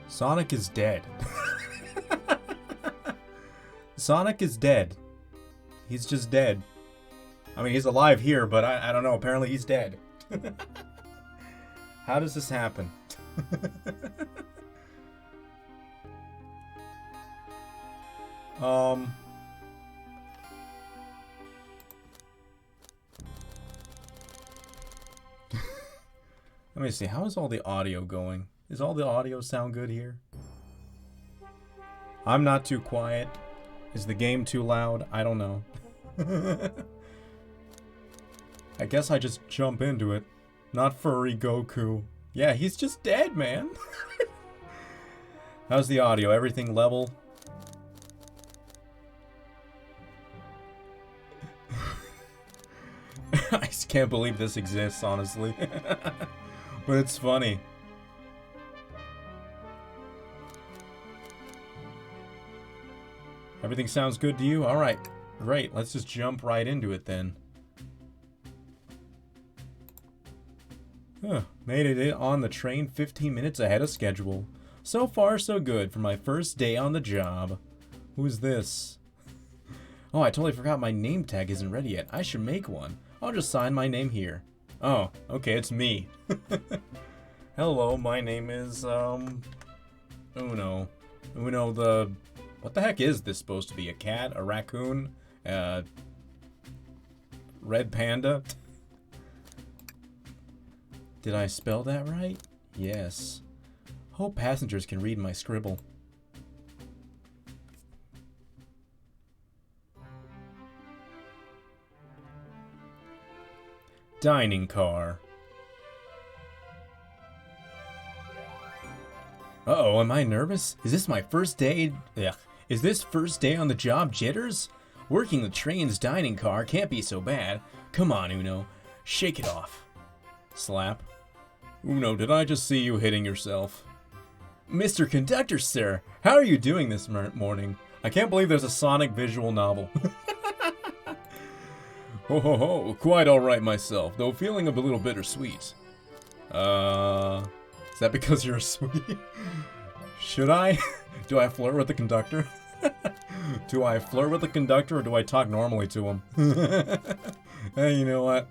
Sonic is dead. Sonic is dead. He's just dead. I mean, he's alive here, but I don't know. Apparently he's dead. How does this happen? Let me see. How is all the audio going? Is all the audio sound good here? I'm not too quiet. Is the game too loud? I don't know. I guess I just jump into it. Not furry Goku. Yeah, he's just dead, man. How's the audio? Everything level? I just can't believe this exists, honestly. But it's funny. Everything sounds good to you? Alright, great. Let's just jump right into it then. Made it on the train 15 minutes ahead of schedule. So far, so good for my first day on the job. Who's this? Oh, I totally forgot my name tag isn't ready yet. I should make one. I'll just sign my name here. Oh, okay, it's me. Hello, my name is, Uno. Uno the... What the heck is this supposed to be? A cat? A raccoon? Red panda? Did I spell that right? Yes. Hope passengers can read my scribble. Dining car. Uh-oh, am I nervous? Is this my first day? Ugh. Is this first day on the job jitters? Working the train's dining car can't be so bad. Come on, Uno. Shake it off. Slap. Uno, did I just see you hitting yourself? Mr. Conductor, sir, how are you doing this morning? I can't believe there's a Sonic visual novel. Ho ho ho, quite alright myself, though feeling a little bittersweet. Is that because you're sweet? Should I? Do I flirt with the conductor? Do I flirt with the conductor or do I talk normally to him? Hey, you know what?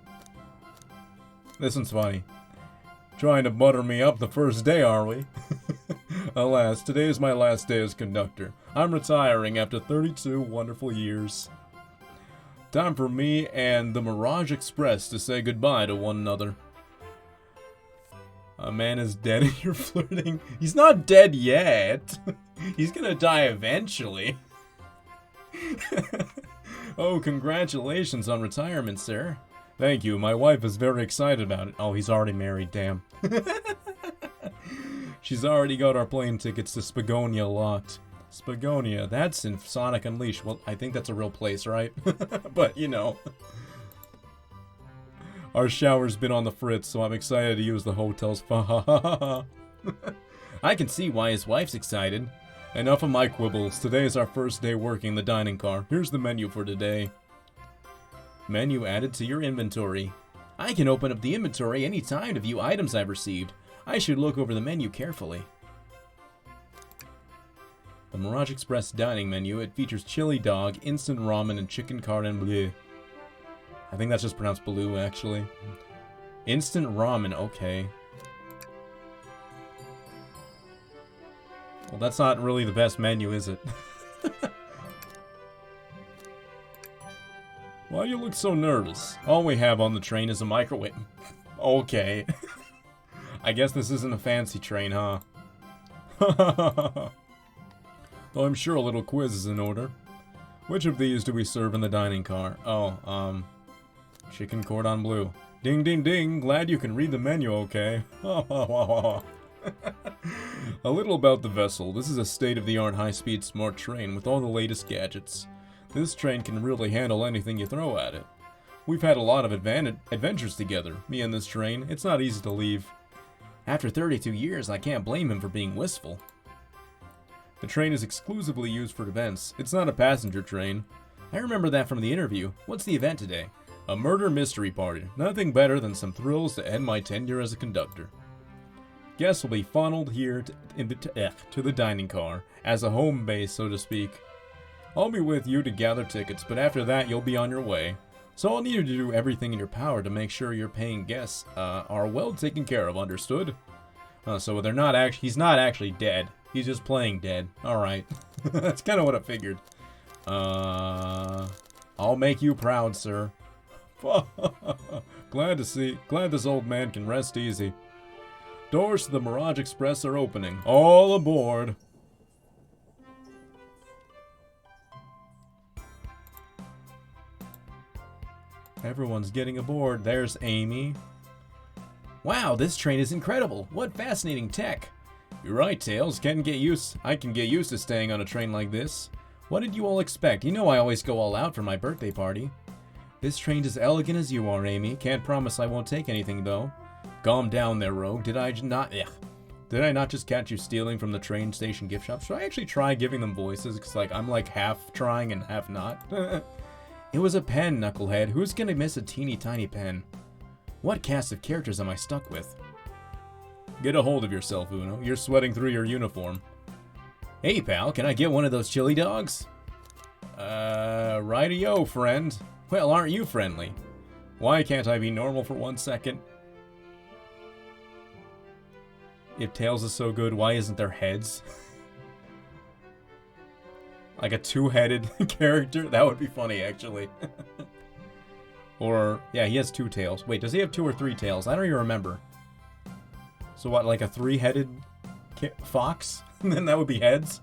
This one's funny. Trying to butter me up the first day, are we? Alas, today is my last day as conductor. I'm retiring after 32 wonderful years. Time for me and the Mirage Express to say goodbye to one another. A man is dead and you're flirting. He's not dead yet. He's gonna die eventually. Oh, congratulations on retirement, sir. Thank you. My wife is very excited about it. Oh, he's already married, damn. She's already got our plane tickets to Spagonia locked. Spagonia, that's in Sonic Unleashed. Well, I think that's a real place, right? But, you know. Our shower's been on the fritz, so I'm excited to use the hotel's I can see why his wife's excited. Enough of my quibbles. Today is our first day working the dining car. Here's the menu for today. Menu added to your inventory. I can open up the inventory anytime to view items I've received. I should look over the menu carefully. The Mirage Express dining menu, it features chili dog, instant ramen, and chicken cordon bleu. I think that's just pronounced blue, actually. Instant ramen, okay. Well, that's not really the best menu, is it? Why do you look so nervous? All we have on the train is a microwave. Okay. I guess this isn't a fancy train, huh? Though I'm sure a little quiz is in order. Which of these do we serve in the dining car? Oh, chicken cordon bleu. Ding ding ding, glad you can read the menu okay. A little about the vessel. This is a state-of-the-art high-speed smart train with all the latest gadgets. This train can really handle anything you throw at it. We've had a lot of adventures together, me and this train. It's not easy to leave. After 32 years, I can't blame him for being wistful. The train is exclusively used for events. It's not a passenger train. I remember that from the interview. What's the event today? A murder mystery party. Nothing better than some thrills to end my tenure as a conductor. Guests will be funneled here to the dining car, as a home base, so to speak. I'll be with you to gather tickets, but after that you'll be on your way. So I'll need you to do everything in your power to make sure your paying guests are well taken care of, understood? So they're not he's not actually dead. He's just playing dead. Alright. That's kind of what I figured. I'll make you proud, sir. Glad this old man can rest easy. Doors to the Mirage Express are opening. All aboard! Everyone's getting aboard. There's Amy. Wow, this train is incredible. What fascinating tech. You're right, Tails. I can get used to staying on a train like this. What did you all expect? You know I always go all out for my birthday party. This train's as elegant as you are, Amy. Can't promise I won't take anything, though. Calm down there, Rogue. Did I not just catch you stealing from the train station gift shop? Should I actually try giving them voices? Because, like, I'm, like, half trying and half not. It was a pen, Knucklehead. Who's gonna miss a teeny tiny pen? What cast of characters am I stuck with? Get a hold of yourself, Uno. You're sweating through your uniform. Hey, pal, can I get one of those chili dogs? Righty-o, friend. Well, aren't you friendly? Why can't I be normal for 1 second? If Tails is so good, why isn't there heads? Like a two-headed character? That would be funny, actually. Or, yeah, he has 2 tails. Wait, does he have 2 or 3 tails? I don't even remember. So what, like a 3-headed fox? And then that would be heads?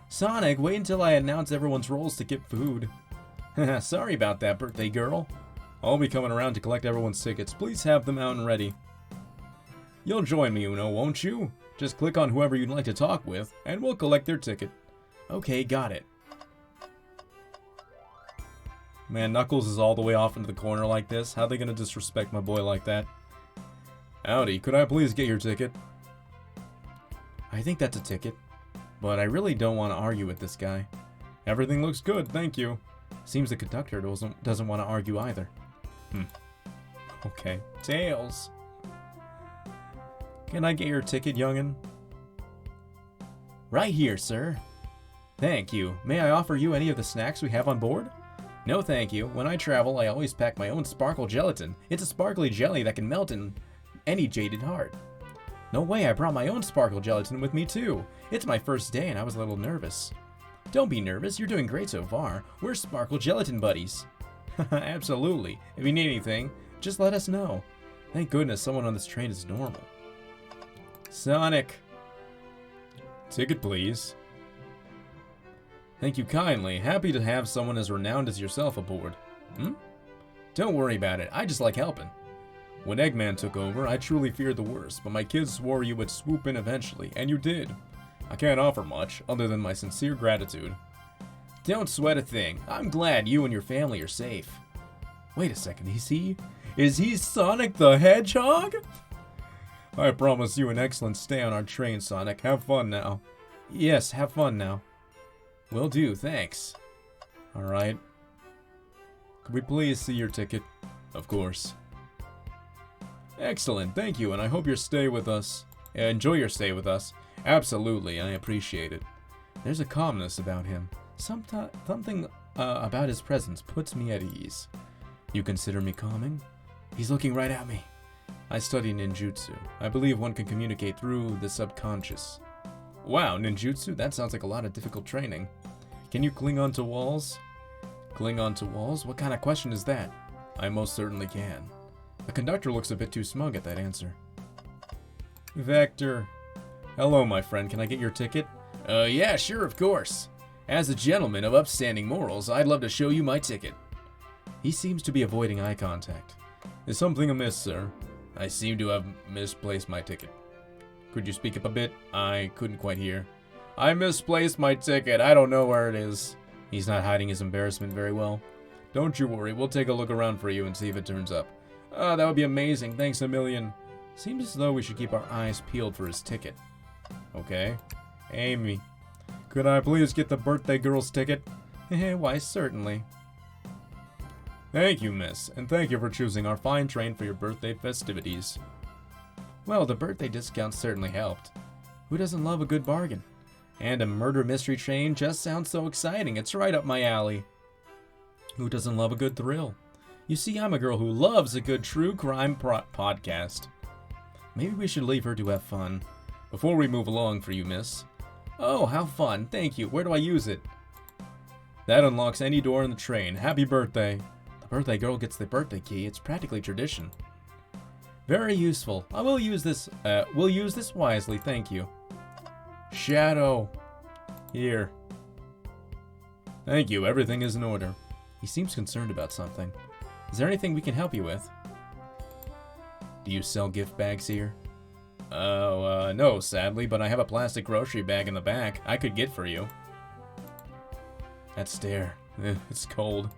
Sonic, wait until I announce everyone's roles to get food. Sorry about that, birthday girl. I'll be coming around to collect everyone's tickets. Please have them out and ready. You'll join me, Uno, won't you? Just click on whoever you'd like to talk with, and we'll collect their ticket. Okay, got it. Man, Knuckles is all the way off into the corner like this. How are they gonna disrespect my boy like that? Howdy, could I please get your ticket? I think that's a ticket, but I really don't want to argue with this guy. Everything looks good, thank you. Seems the conductor doesn't want to argue either. Okay. Tails. Can I get your ticket, youngin? Right here, sir. Thank you. May I offer you any of the snacks we have on board? No, thank you. When I travel, I always pack my own sparkle gelatin. It's a sparkly jelly that can melt in any jaded heart. No way, I brought my own sparkle gelatin with me too. It's my first day and I was a little nervous. Don't be nervous, you're doing great so far. We're sparkle gelatin buddies. Absolutely. If you need anything, just let us know. Thank goodness someone on this train is normal. Sonic. Ticket, please. Thank you kindly. Happy to have someone as renowned as yourself aboard. Don't worry about it. I just like helping. When Eggman took over, I truly feared the worst, but my kids swore you would swoop in eventually, and you did. I can't offer much, other than my sincere gratitude. Don't sweat a thing. I'm glad you and your family are safe. Wait a second, is he Sonic the Hedgehog? I promise you an excellent stay on our train, Sonic. Have fun now. Yes, have fun now. Will do, thanks. Alright. Could we please see your ticket? Of course. Excellent, thank you, and I hope your stay with us. Enjoy your stay with us. Absolutely, I appreciate it. There's a calmness about him. Something about his presence puts me at ease. You consider me calming? He's looking right at me. I study ninjutsu. I believe one can communicate through the subconscious. Wow, ninjutsu? That sounds like a lot of difficult training. Can you cling onto walls? Cling onto walls? What kind of question is that? I most certainly can. The conductor looks a bit too smug at that answer. Vector. Hello, my friend. Can I get your ticket? Yeah, sure, of course. As a gentleman of upstanding morals, I'd love to show you my ticket. He seems to be avoiding eye contact. Is something amiss, sir? I seem to have misplaced my ticket. Could you speak up a bit? I couldn't quite hear. I misplaced my ticket. I don't know where it is. He's not hiding his embarrassment very well. Don't you worry. We'll take a look around for you and see if it turns up. That would be amazing. Thanks a million. Seems as though we should keep our eyes peeled for his ticket. Okay. Amy. Could I please get the birthday girl's ticket? Why, certainly. Thank you, miss. And thank you for choosing our fine train for your birthday festivities. Well, the birthday discount certainly helped. Who doesn't love a good bargain? And a murder mystery train just sounds so exciting. It's right up my alley. Who doesn't love a good thrill? You see, I'm a girl who loves a good true crime podcast. Maybe we should leave her to have fun. Before we move along for you, miss. Oh, how fun. Thank you. Where do I use it? That unlocks any door in the train. Happy birthday. The birthday girl gets the birthday key. It's practically tradition. Very useful. I will use this. We'll use this wisely. Thank you. Shadow. Here. Thank you. Everything is in order. He seems concerned about something. Is there anything we can help you with? Do you sell gift bags here? Oh, no, sadly, but I have a plastic grocery bag in the back I could get for you. That stare. It's cold.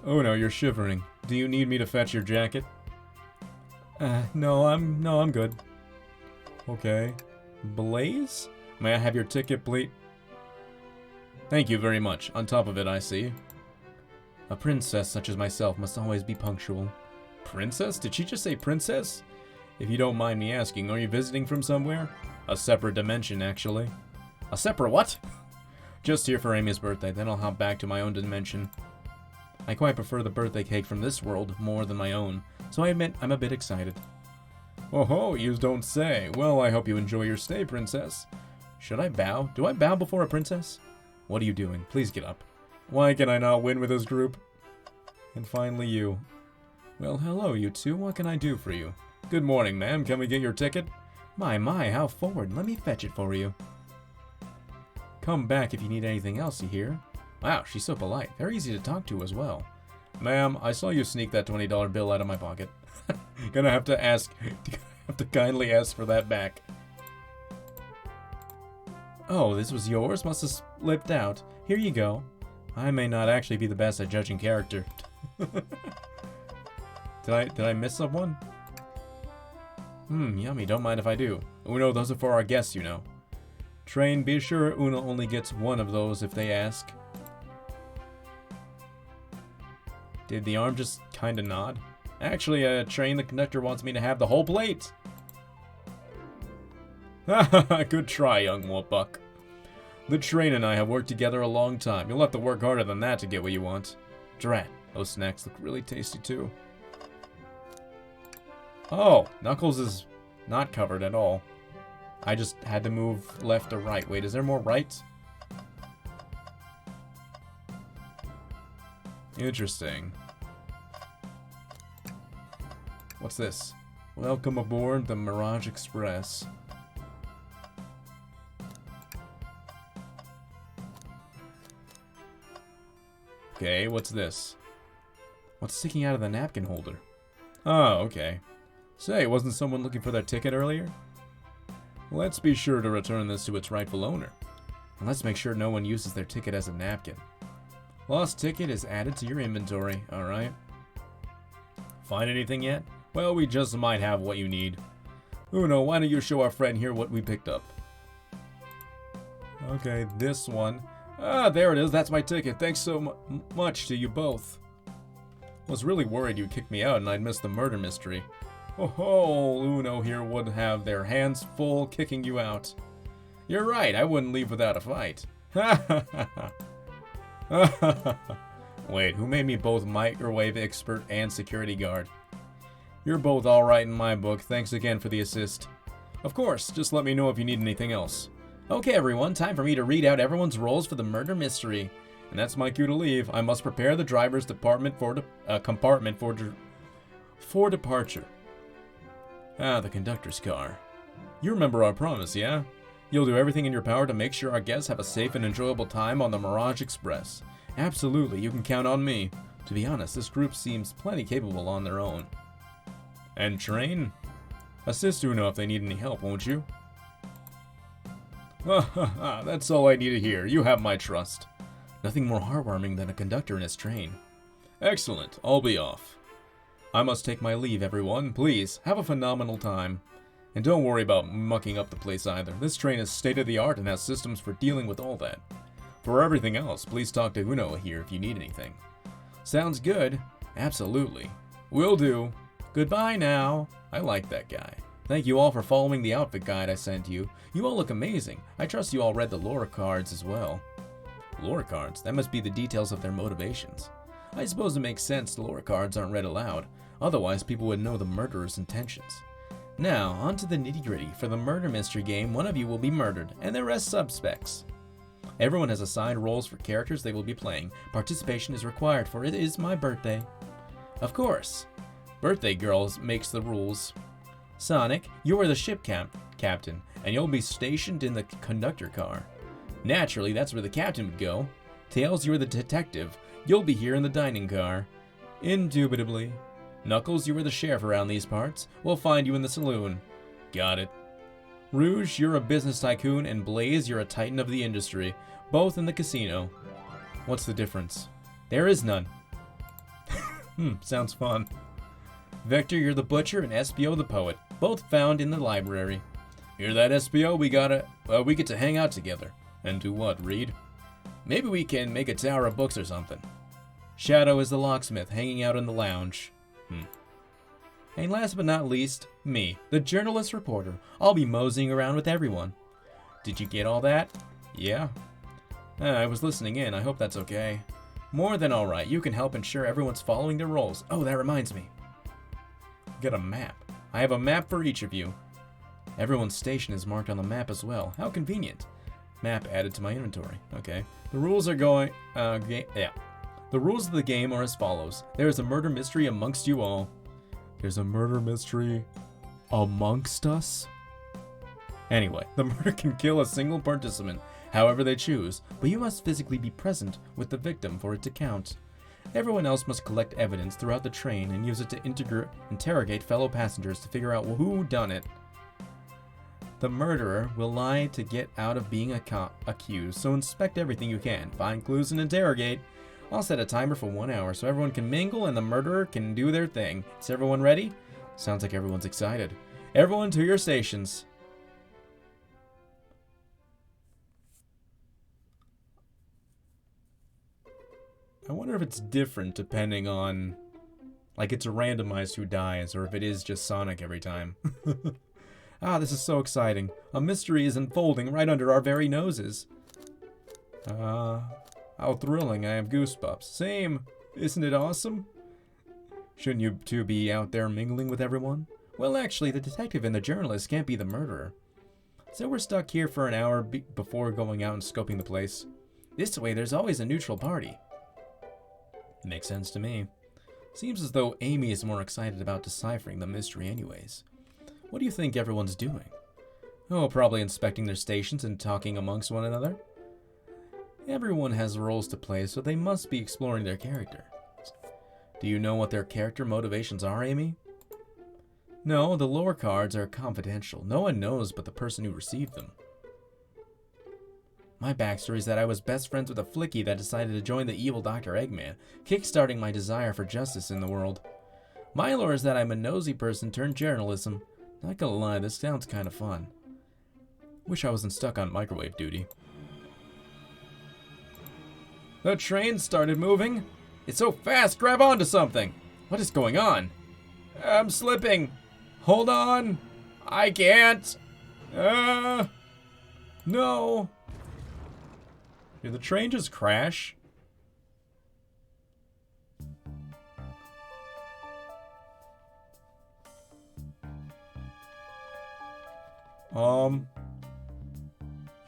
Oh no, you're shivering. Do you need me to fetch your jacket? No, I'm good. Okay. Blaze? May I have your ticket, please? Thank you very much. On top of it, I see. A princess such as myself must always be punctual. Princess? Did she just say princess? If you don't mind me asking, are you visiting from somewhere? A separate dimension, actually. A separate what? Just here for Amy's birthday, then I'll hop back to my own dimension. I quite prefer the birthday cake from this world more than my own, so I admit I'm a bit excited. Oh ho, you don't say. Well, I hope you enjoy your stay, princess. Should I bow? Do I bow before a princess? What are you doing? Please get up. Why can I not win with this group? And finally you. Well, hello, you two. What can I do for you? Good morning, ma'am. Can we get your ticket? My, how forward. Let me fetch it for you. Come back if you need anything else, you hear? Wow, she's so polite. Very easy to talk to as well. Ma'am, I saw you sneak that $20 bill out of my pocket. Gonna have to kindly ask for that back. Oh, this was yours? Must have slipped out. Here you go. I may not actually be the best at judging character. Did I miss someone? Yummy. Don't mind if I do. Uno, those are for our guests, you know. Train, be sure Uno only gets one of those if they ask. Did the arm just kinda nod? Actually, Train, the conductor wants me to have the whole plate. Good try, young Buck. The Train and I have worked together a long time. You'll have to work harder than that to get what you want. Drat, those snacks look really tasty too. Oh, Knuckles is not covered at all. I just had to move left or right. Wait, is there more right? Interesting. What's this? Welcome aboard the Mirage Express. Okay, what's this? What's sticking out of the napkin holder? Oh, okay. Say, wasn't someone looking for their ticket earlier? Let's be sure to return this to its rightful owner. And let's make sure no one uses their ticket as a napkin. Lost ticket is added to your inventory, alright? Find anything yet? Well, we just might have what you need. Uno, why don't you show our friend here what we picked up? Okay, this one. Ah, there it is. That's my ticket. Thanks so much to you both. Was really worried you'd kick me out and I'd miss the murder mystery. Oh, Uno here would have their hands full kicking you out. You're right, I wouldn't leave without a fight. Wait, who made me both microwave expert and security guard? You're both alright in my book, thanks again for the assist. Of course, just let me know if you need anything else. Okay everyone, time for me to read out everyone's roles for the murder mystery. And that's my cue to leave. I must prepare the driver's compartment for departure. Ah, the conductor's car. You remember our promise, yeah? You'll do everything in your power to make sure our guests have a safe and enjoyable time on the Mirage Express. Absolutely, you can count on me. To be honest, this group seems plenty capable on their own. And Train? Assist Uno if they need any help, won't you? That's all I need to hear. You have my trust. Nothing more heartwarming than a conductor in his train. Excellent. I'll be off. I must take my leave, everyone. Please, have a phenomenal time. And don't worry about mucking up the place either. This train is state-of-the-art and has systems for dealing with all that. For everything else, please talk to Uno here if you need anything. Sounds good. Absolutely. Will do. Goodbye now. I like that guy. Thank you all for following the outfit guide I sent you. You all look amazing. I trust you all read the lore cards as well. Lore cards? That must be the details of their motivations. I suppose it makes sense the lore cards aren't read aloud. Otherwise, people would know the murderer's intentions. Now, on to the nitty-gritty. For the murder mystery game, one of you will be murdered, and the rest suspects. Everyone has assigned roles for characters they will be playing. Participation is required, for it is my birthday. Of course. Birthday Girls makes the rules. Sonic, you are the ship captain, and you'll be stationed in the conductor car. Naturally, that's where the captain would go. Tails, you're the detective. You'll be here in the dining car. Indubitably. Knuckles, you are the sheriff around these parts. We'll find you in the saloon. Got it. Rouge, you're a business tycoon, and Blaze, you're a titan of the industry. Both in the casino. What's the difference? There is none. Sounds fun. Vector, you're the butcher, and SBO the poet. Both found in the library. Hear that, SBO? We get to hang out together. And do what, read? Maybe we can make a tower of books or something. Shadow is the locksmith, hanging out in the lounge. And last but not least, me, the journalist reporter. I'll be moseying around with everyone. Did you get all that? Yeah. I was listening in. I hope that's okay. More than alright. You can help ensure everyone's following their roles. Oh, that reminds me. Get a map. I have a map for each of you. Everyone's station is marked on the map as well. How convenient. Map added to my inventory. Okay. The rules are going... The rules of the game are as follows. There is a murder mystery amongst you all. There's a murder mystery amongst us? Anyway, the murder can kill a single participant, however they choose, but you must physically be present with the victim for it to count. Everyone else must collect evidence throughout the train and use it to interrogate fellow passengers to figure out who done it. The murderer will lie to get out of being accused, so inspect everything you can, find clues and interrogate. I'll set a timer for 1 hour so everyone can mingle and the murderer can do their thing. Is everyone ready? Sounds like everyone's excited. Everyone to your stations. I wonder if it's different depending on... Like, it's randomized who dies, or if it is just Sonic every time. This is so exciting. A mystery is unfolding right under our very noses. How thrilling, I have goosebumps. Same. Isn't it awesome? Shouldn't you two be out there mingling with everyone? Well, actually, the detective and the journalist can't be the murderer. So we're stuck here for an hour before going out and scoping the place. This way, there's always a neutral party. Makes sense to me. Seems as though Amy is more excited about deciphering the mystery anyways. What do you think everyone's doing? Oh, probably inspecting their stations and talking amongst one another. Everyone has roles to play, so they must be exploring their character. Do you know what their character motivations are, Amy? No, the lore cards are confidential. No one knows but the person who received them. My backstory is that I was best friends with a flicky that decided to join the evil Dr. Eggman, kickstarting my desire for justice in the world. My lore is that I'm a nosy person turned journalism. Not gonna lie, this sounds kind of fun. Wish I wasn't stuck on microwave duty. The train started moving. It's so fast, grab onto something. What is going on? I'm slipping. Hold on. I can't. No. Did the train just crash?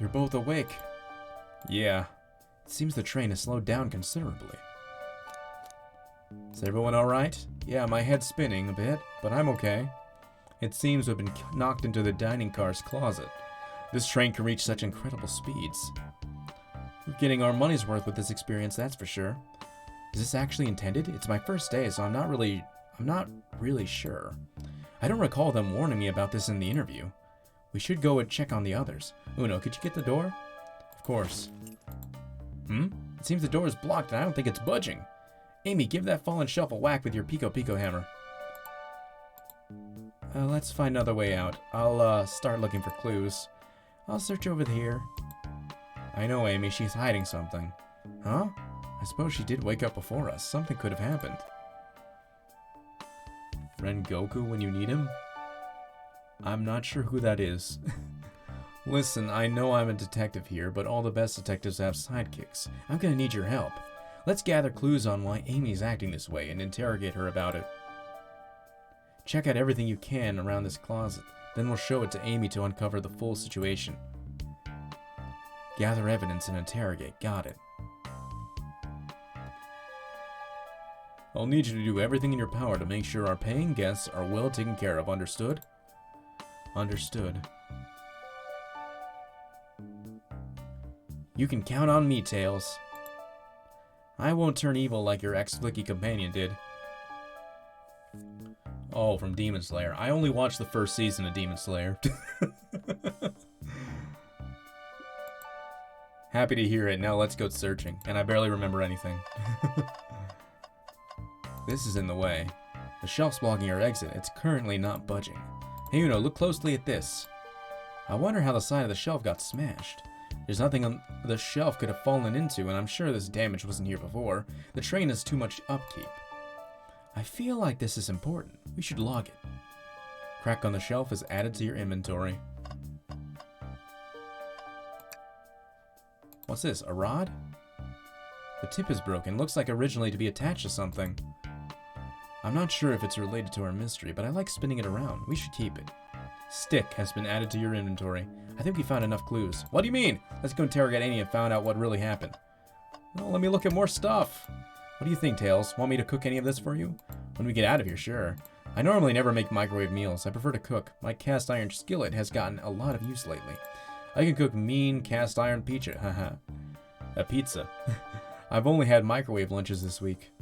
You're both awake. Yeah. It seems the train has slowed down considerably. Is everyone alright? Yeah, my head's spinning a bit, but I'm okay. It seems to have been knocked into the dining car's closet. This train can reach such incredible speeds. We're getting our money's worth with this experience, that's for sure. Is this actually intended? It's my first day, so I'm not really sure. I don't recall them warning me about this in the interview. We should go and check on the others. Uno, could you get the door? Of course. It seems the door is blocked and I don't think it's budging. Amy, give that fallen shelf a whack with your Pico Pico hammer. Let's find another way out. I'll start looking for clues. I'll search over here. I know, Amy, she's hiding something. Huh? I suppose she did wake up before us. Something could have happened. Friend Goku when you need him? I'm not sure who that is. Listen, I know I'm a detective here, but all the best detectives have sidekicks. I'm gonna need your help. Let's gather clues on why Amy's acting this way and interrogate her about it. Check out everything you can around this closet. Then we'll show it to Amy to uncover the full situation. Gather evidence and interrogate. Got it. I'll need you to do everything in your power to make sure our paying guests are well taken care of. Understood? Understood. You can count on me, Tails. I won't turn evil like your ex-flicky companion did. Oh, from Demon Slayer. I only watched the first season of Demon Slayer. Happy to hear it. Now let's go searching. And I barely remember anything. This is in the way. The shelf's blocking our exit. It's currently not budging. Hey, Uno, look closely at this. I wonder how the side of the shelf got smashed. There's nothing on the shelf could have fallen into, and I'm sure this damage wasn't here before. The train has too much upkeep. I feel like this is important. We should log it. Crack on the shelf is added to your inventory. What's this, a rod? The tip is broken. Looks like originally to be attached to something. I'm not sure if it's related to our mystery, but I like spinning it around. We should keep it. Stick has been added to your inventory. I think we found enough clues. What do you mean? Let's go interrogate Amy and find out what really happened. Well, let me look at more stuff. What do you think, Tails? Want me to cook any of this for you? When we get out of here, sure. I normally never make microwave meals. I prefer to cook. My cast iron skillet has gotten a lot of use lately. I can cook mean cast iron pizza. Haha. A pizza. I've only had microwave lunches this week.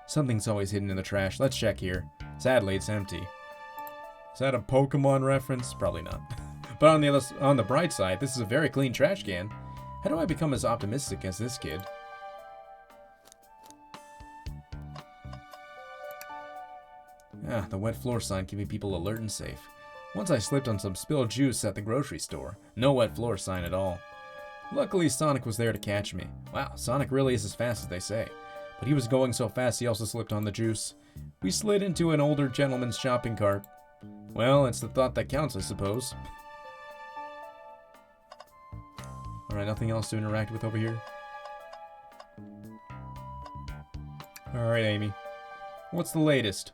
Something's always hidden in the trash. Let's check here. Sadly, it's empty. Is that a Pokemon reference? Probably not. But on the bright side, this is a very clean trash can. How do I become as optimistic as this kid? Ah, the wet floor sign keeping people alert and safe. Once I slipped on some spilled juice at the grocery store. No wet floor sign at all. Luckily, Sonic was there to catch me. Wow, Sonic really is as fast as they say. But he was going so fast he also slipped on the juice. We slid into an older gentleman's shopping cart. Well, it's the thought that counts, I suppose. Alright, nothing else to interact with over here? Alright, Amy. What's the latest?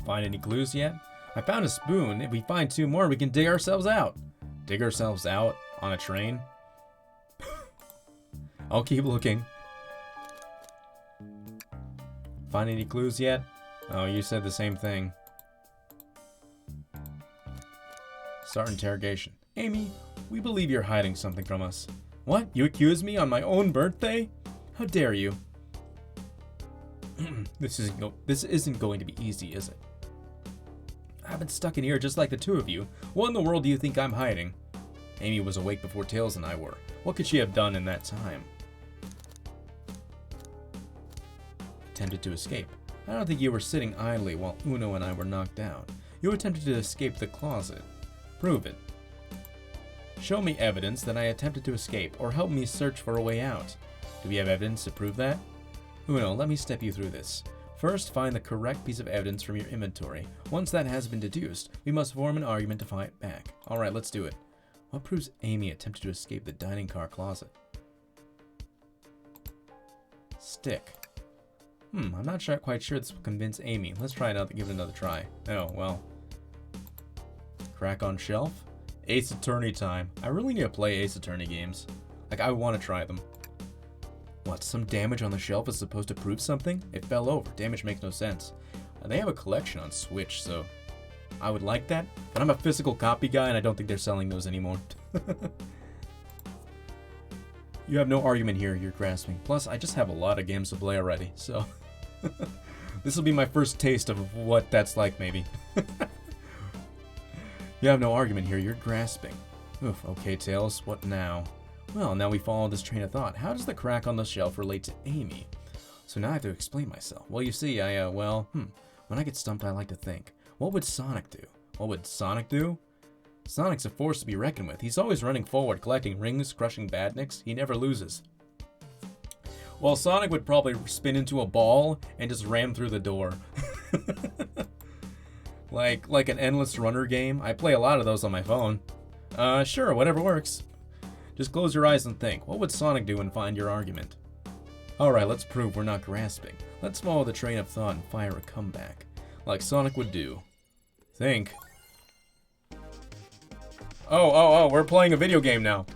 Find any clues yet? I found a spoon. If we find 2 more, we can dig ourselves out. Dig ourselves out? On a train? I'll keep looking. Find any clues yet? Oh, you said the same thing. Start interrogation. Amy, we believe you're hiding something from us. What? You accuse me on my own birthday? How dare you? This isn't going to be easy, is it? I've been stuck in here just like the 2 of you. What in the world do you think I'm hiding? Amy was awake before Tails and I were. What could she have done in that time? Attempted to escape. I don't think you were sitting idly while Uno and I were knocked out. You attempted to escape the closet. Prove it. Show me evidence that I attempted to escape, or help me search for a way out. Do we have evidence to prove that? Uno, let me step you through this. First, find the correct piece of evidence from your inventory. Once that has been deduced, we must form an argument to fight back. Alright, let's do it. What proves Amy attempted to escape the dining car closet? Stick. I'm not quite sure this will convince Amy. Let's try give it another try. Oh, well. Crack on shelf? Ace Attorney time. I really need to play Ace Attorney games. Like, I want to try them. What, some damage on the shelf is supposed to prove something? It fell over. Damage makes no sense. They have a collection on Switch, so I would like that. But I'm a physical copy guy, and I don't think they're selling those anymore. You have no argument here, you're grasping. Plus, I just have a lot of games to play already, so... This will be my first taste of what that's like, maybe. You have no argument here, you're grasping. Oof, okay, Tails, what now? Well, now we follow this train of thought. How does the crack on the shelf relate to Amy? So now I have to explain myself. Well, you see, when I get stumped, I like to think. What would Sonic do? What would Sonic do? Sonic's a force to be reckoned with. He's always running forward, collecting rings, crushing badniks. He never loses. Well, Sonic would probably spin into a ball and just ram through the door. Like an endless runner game? I play a lot of those on my phone. Sure, whatever works. Just close your eyes and think. What would Sonic do and find your argument? Alright, let's prove we're not grasping. Let's follow the train of thought and fire a comeback. Like Sonic would do. Think. Oh, we're playing a video game now.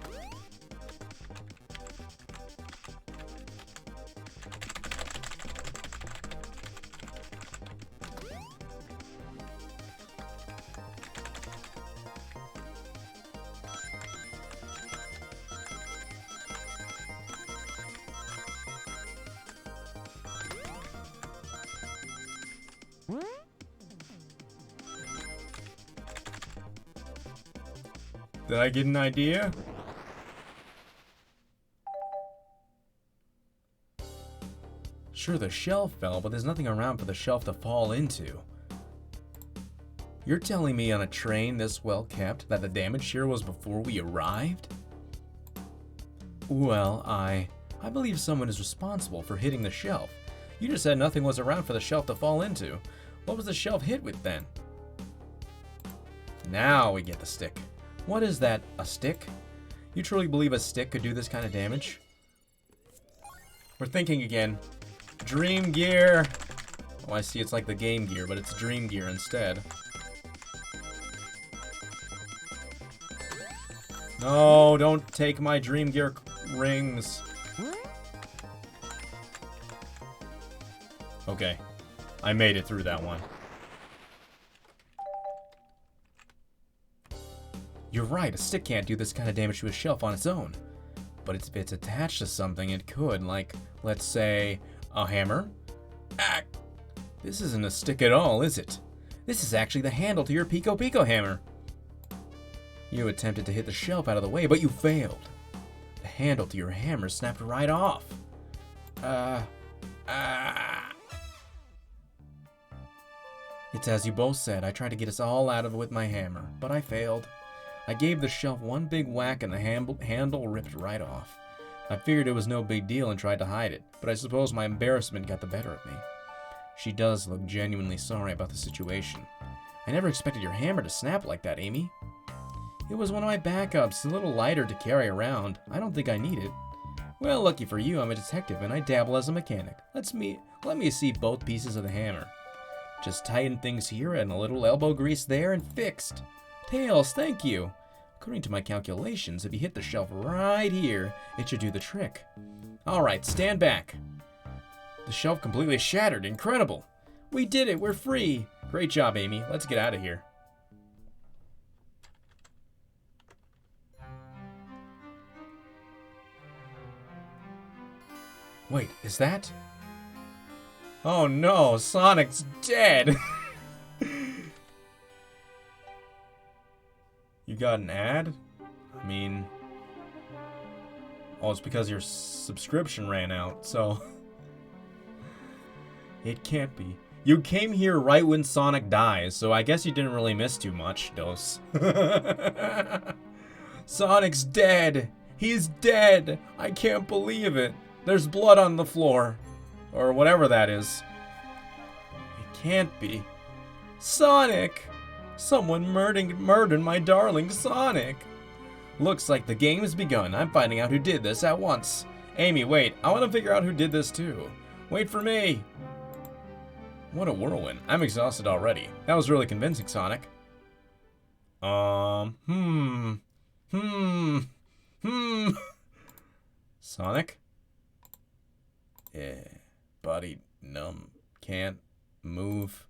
Did I get an idea? Sure, the shelf fell, but there's nothing around for the shelf to fall into. You're telling me on a train this well kept that the damage here was before we arrived? Well, I believe someone is responsible for hitting the shelf. You just said nothing was around for the shelf to fall into. What was the shelf hit with then? Now we get the stick. What is that, a stick? You truly believe a stick could do this kind of damage? We're thinking again. Dream Gear! Oh, I see, it's like the Game Gear, but it's Dream Gear instead. No, don't take my Dream Gear rings. Okay, I made it through that one. You're right, a stick can't do this kind of damage to a shelf on its own. But if it's attached to something, it could, like, let's say, a hammer? Ah! This isn't a stick at all, is it? This is actually the handle to your Pico Pico hammer. You attempted to hit the shelf out of the way, but you failed. The handle to your hammer snapped right off. It's as you both said, I tried to get us all out of it with my hammer, but I failed. I gave the shelf one big whack and the handle ripped right off. I figured it was no big deal and tried to hide it, but I suppose my embarrassment got the better of me. She does look genuinely sorry about the situation. I never expected your hammer to snap like that, Amy. It was one of my backups, a little lighter to carry around. I don't think I need it. Well, lucky for you, I'm a detective and I dabble as a mechanic. Let me see both pieces of the hammer. Just tighten things here and a little elbow grease there and fixed. Tails, thank you. According to my calculations, if you hit the shelf right here, it should do the trick. Alright, stand back. The shelf completely shattered. Incredible. We did it. We're free. Great job, Amy. Let's get out of here. Wait, is that? Oh no, Sonic's dead. You got an ad? I mean... Oh, it's because your subscription ran out, so... It can't be. You came here right when Sonic dies, so I guess you didn't really miss too much, Dos. Sonic's dead! He's dead! I can't believe it! There's blood on the floor. Or whatever that is. It can't be. Sonic! Someone murdered my darling Sonic! Looks like the game has begun. I'm finding out who did this at once. Amy, wait. I want to figure out who did this too. Wait for me! What a whirlwind. I'm exhausted already. That was really convincing, Sonic. Sonic? Yeah. Body numb. Can't move.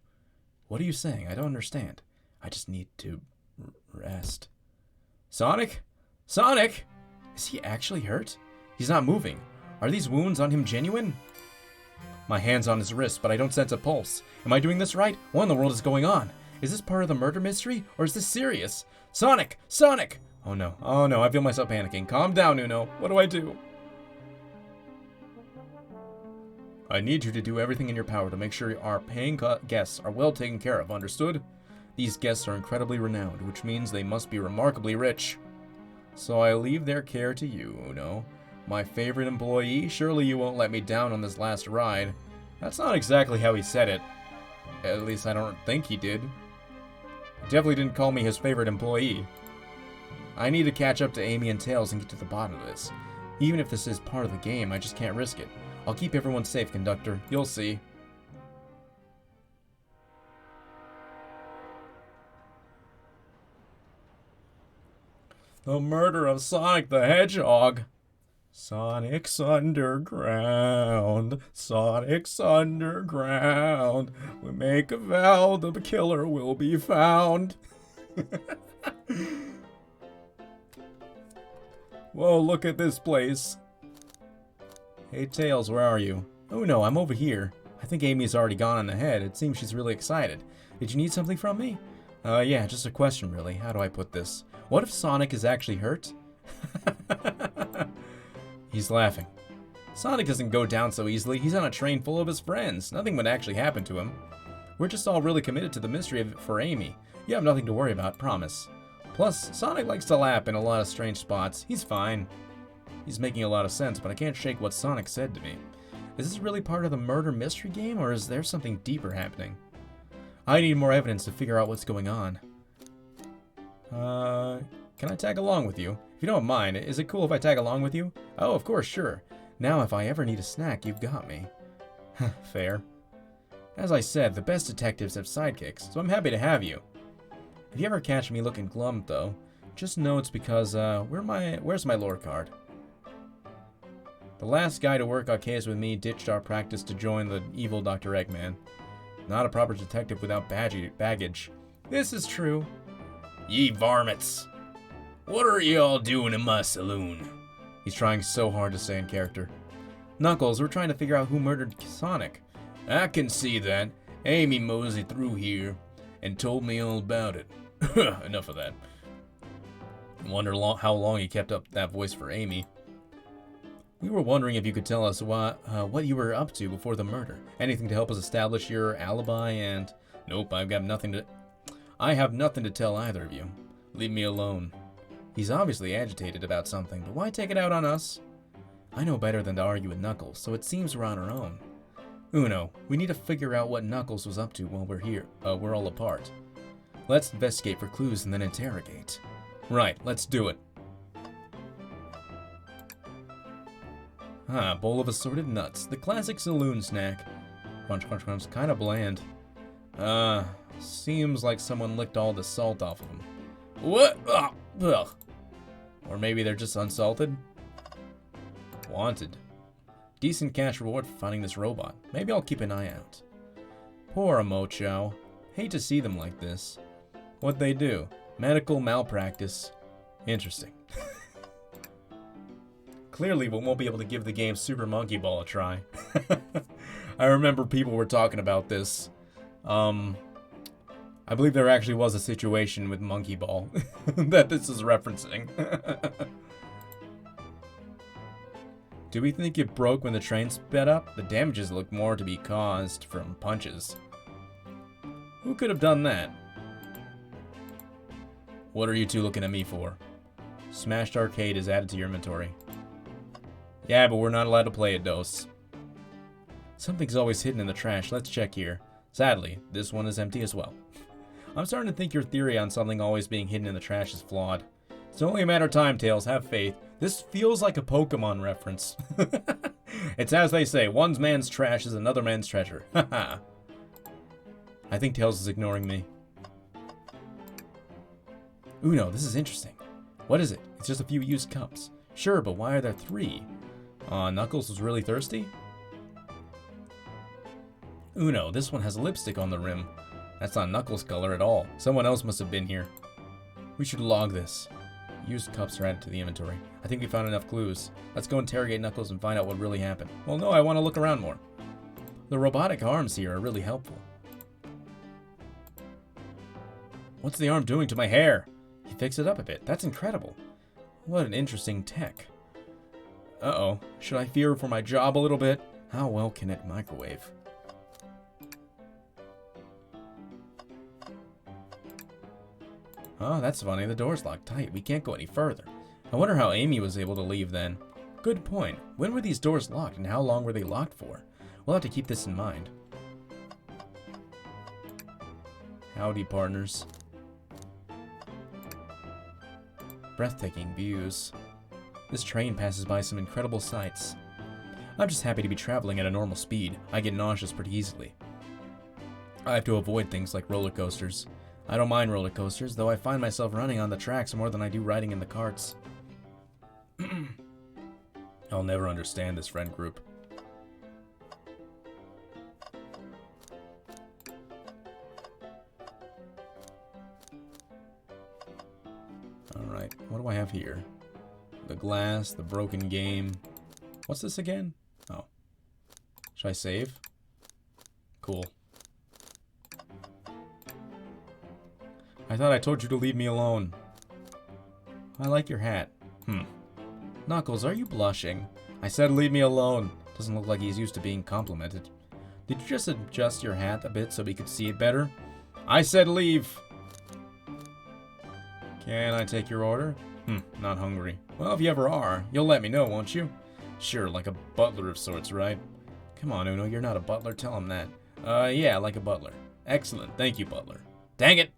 What are you saying? I don't understand. I just need to rest. Sonic? Sonic? Is he actually hurt? He's not moving. Are these wounds on him genuine? My hand's on his wrist, but I don't sense a pulse. Am I doing this right? What in the world is going on? Is this part of the murder mystery, or is this serious? Sonic! Sonic! Oh no, I feel myself panicking. Calm down, Uno. What do I do? I need you to do everything in your power to make sure our paying guests are well taken care of, understood? These guests are incredibly renowned, which means they must be remarkably rich. So I leave their care to you, Uno. My favorite employee, surely you won't let me down on this last ride. That's not exactly how he said it. At least I don't think he did. Definitely didn't call me his favorite employee. I need to catch up to Amy and Tails and get to the bottom of this. Even if this is part of the game, I just can't risk it. I'll keep everyone safe, Conductor. You'll see. The murder of Sonic the Hedgehog. Sonic's underground. Sonic's underground. We make a vow the killer will be found. Whoa, look at this place. Hey, Tails, where are you? Oh no, I'm over here. I think Amy's already gone on ahead. It seems she's really excited. Did you need something from me? Yeah, just a question really. How do I put this? What if Sonic is actually hurt? He's laughing. Sonic doesn't go down so easily. He's on a train full of his friends. Nothing would actually happen to him. We're just all really committed to the mystery of it for Amy. You have nothing to worry about, promise. Plus, Sonic likes to lap in a lot of strange spots. He's fine. He's making a lot of sense, but I can't shake what Sonic said to me. Is this really part of the murder mystery game, or is there something deeper happening? I need more evidence to figure out what's going on. Can I tag along with you? If you don't mind, is it cool if I tag along with you? Oh, of course, sure. Now, if I ever need a snack, you've got me. Fair. As I said, the best detectives have sidekicks, so I'm happy to have you. If you ever catch me looking glum, though, just know it's because, where's my lore card? The last guy to work arcades with me ditched our practice to join the evil Dr. Eggman. Not a proper detective without baggage. This is true. Ye varmints! What are y'all doing in my saloon? He's trying so hard to stay in character. Knuckles, we're trying to figure out who murdered Sonic. I can see that. Amy moseyed through here and told me all about it. Enough of that. I wonder how long he kept up that voice for Amy. We were wondering if you could tell us what you were up to before the murder. Anything to help us establish your alibi and... Nope, I have nothing to tell either of you. Leave me alone. He's obviously agitated about something, but why take it out on us? I know better than to argue with Knuckles, so it seems we're on our own. Uno, we need to figure out what Knuckles was up to while we're here. We're all apart. Let's investigate for clues and then interrogate. Right, let's do it. Bowl of assorted nuts. The classic saloon snack. Crunch, crunch, crunch. Kinda bland. Seems like someone licked all the salt off of them. What? Ugh. Or maybe they're just unsalted? Wanted. Decent cash reward for finding this robot. Maybe I'll keep an eye out. Poor Mocho. Hate to see them like this. What'd they do? Medical malpractice. Interesting. Clearly, we won't be able to give the game Super Monkey Ball a try. I remember people were talking about this. I believe there actually was a situation with Monkey Ball that this is referencing. Do we think it broke when the train sped up? The damages look more to be caused from punches. Who could have done that? What are you two looking at me for? Smashed Arcade is added to your inventory. Yeah, but we're not allowed to play it, Dos. Something's always hidden in the trash. Let's check here. Sadly, this one is empty as well. I'm starting to think your theory on something always being hidden in the trash is flawed. It's only a matter of time, Tails. Have faith. This feels like a Pokemon reference. It's as they say, one man's trash is another man's treasure. Haha. I think Tails is ignoring me. Uno, this is interesting. What is it? It's just a few used cups. Sure, but why are there 3? Knuckles was really thirsty? Uno, this one has lipstick on the rim. That's not Knuckles' color at all. Someone else must have been here. We should log this. Used cups are added to the inventory. I think we found enough clues. Let's go interrogate Knuckles and find out what really happened. Well, no, I want to look around more. The robotic arms here are really helpful. What's the arm doing to my hair? He fixed it up a bit. That's incredible. What an interesting tech. Uh-oh. Should I fear for my job a little bit? How well can it microwave? Oh, that's funny. The door's locked tight. We can't go any further. I wonder how Amy was able to leave then. Good point. When were these doors locked and how long were they locked for? We'll have to keep this in mind. Howdy, partners. breathtaking views. This train passes by some incredible sights. I'm just happy to be traveling at a normal speed. I get nauseous pretty easily. I have to avoid things like roller coasters. I don't mind roller coasters, though I find myself running on the tracks more than I do riding in the carts. I'll never understand this friend group. Alright, what do I have here? The glass, the broken game. What's this again? Oh. Should I save? Cool. I thought I told you to leave me alone. I like your hat. Knuckles, are you blushing? I said leave me alone. Doesn't look like he's used to being complimented. Did you just adjust your hat a bit so we could see it better? I said leave. Can I take your order? Not hungry. Well, if you ever are, you'll let me know, won't you? Sure, like a butler of sorts, right? Come on, Uno, you're not a butler. Tell him that. Yeah, like a butler. Excellent. Thank you, butler. Dang it!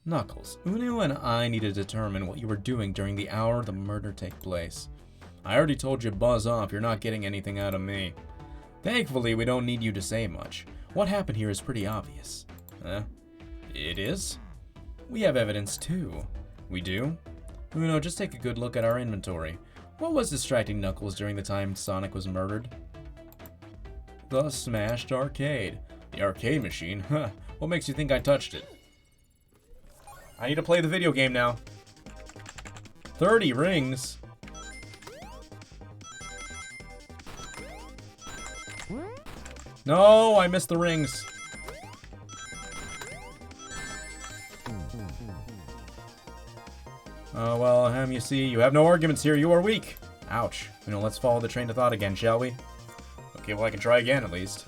Knuckles, Uno and I need to determine what you were doing during the hour the murder took place. I already told you buzz off, you're not getting anything out of me. Thankfully, we don't need you to say much. What happened here is pretty obvious. It is? We have evidence too. We do? Uno, just take a good look at our inventory. What was distracting Knuckles during the time Sonic was murdered? The smashed arcade. The arcade machine? Huh. What makes you think I touched it? I need to play the video game now. 30 rings. No, I missed the rings. Oh, well, you see, you have no arguments here. You are weak. Ouch. Let's follow the train of thought again, shall we? Okay, well, I can try again, at least.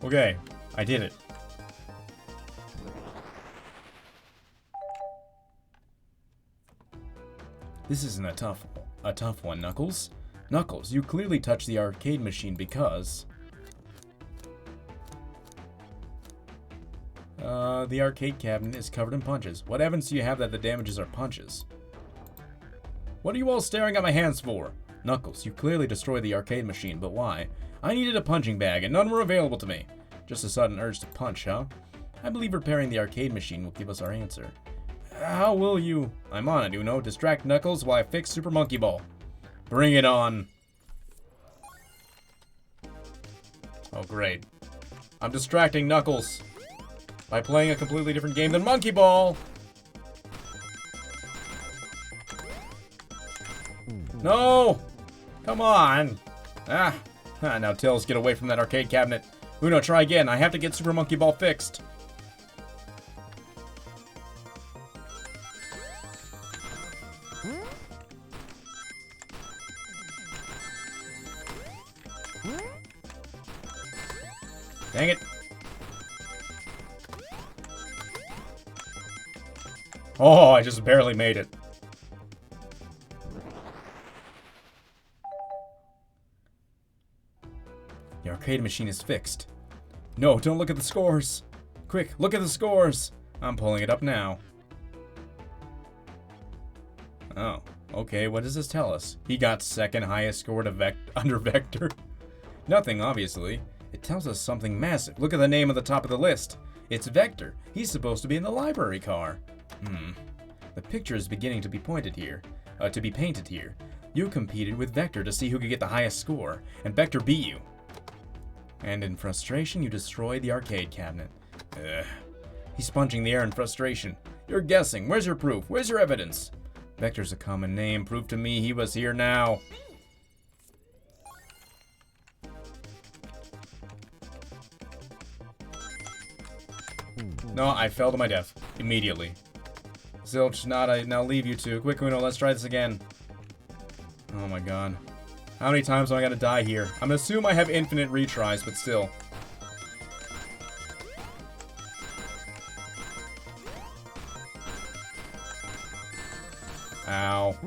Okay, I did it. This isn't a tough one, Knuckles. Knuckles, you clearly touched the arcade machine because... the arcade cabinet is covered in punches. What evidence do you have that the damages are punches? What are you all staring at my hands for? Knuckles, you clearly destroyed the arcade machine, but why? I needed a punching bag, and none were available to me. Just a sudden urge to punch, huh? I believe repairing the arcade machine will give us our answer. How will you? I'm on it, Uno. Distract Knuckles while I fix Super Monkey Ball. Bring it on. Oh, great. I'm distracting Knuckles by playing a completely different game than Monkey Ball. No! Come on! Now Tails, get away from that arcade cabinet. Uno, try again. I have to get Super Monkey Ball fixed. Dang it. Oh, I just barely made it. The arcade machine is fixed. No, don't look at the scores. Quick, look at the scores. I'm pulling it up now. Oh, okay, what does this tell us? He got second highest score to under Vector. Nothing, obviously. It tells us something massive. Look at the name at the top of the list. It's Vector. He's supposed to be in the library car. The picture is beginning to be painted here. You competed with Vector to see who could get the highest score, and Vector beat you. And in frustration, you destroyed the arcade cabinet. He's sponging the air in frustration. You're guessing. Where's your proof? Where's your evidence? Vector's a common name. Prove to me he was here now. No, I fell to my death. Immediately. Zilch, I now leave you two. Quick, Uno, let's try this again. Oh my god. How many times am I gonna die here? I'm gonna assume I have infinite retries, but still. Ow.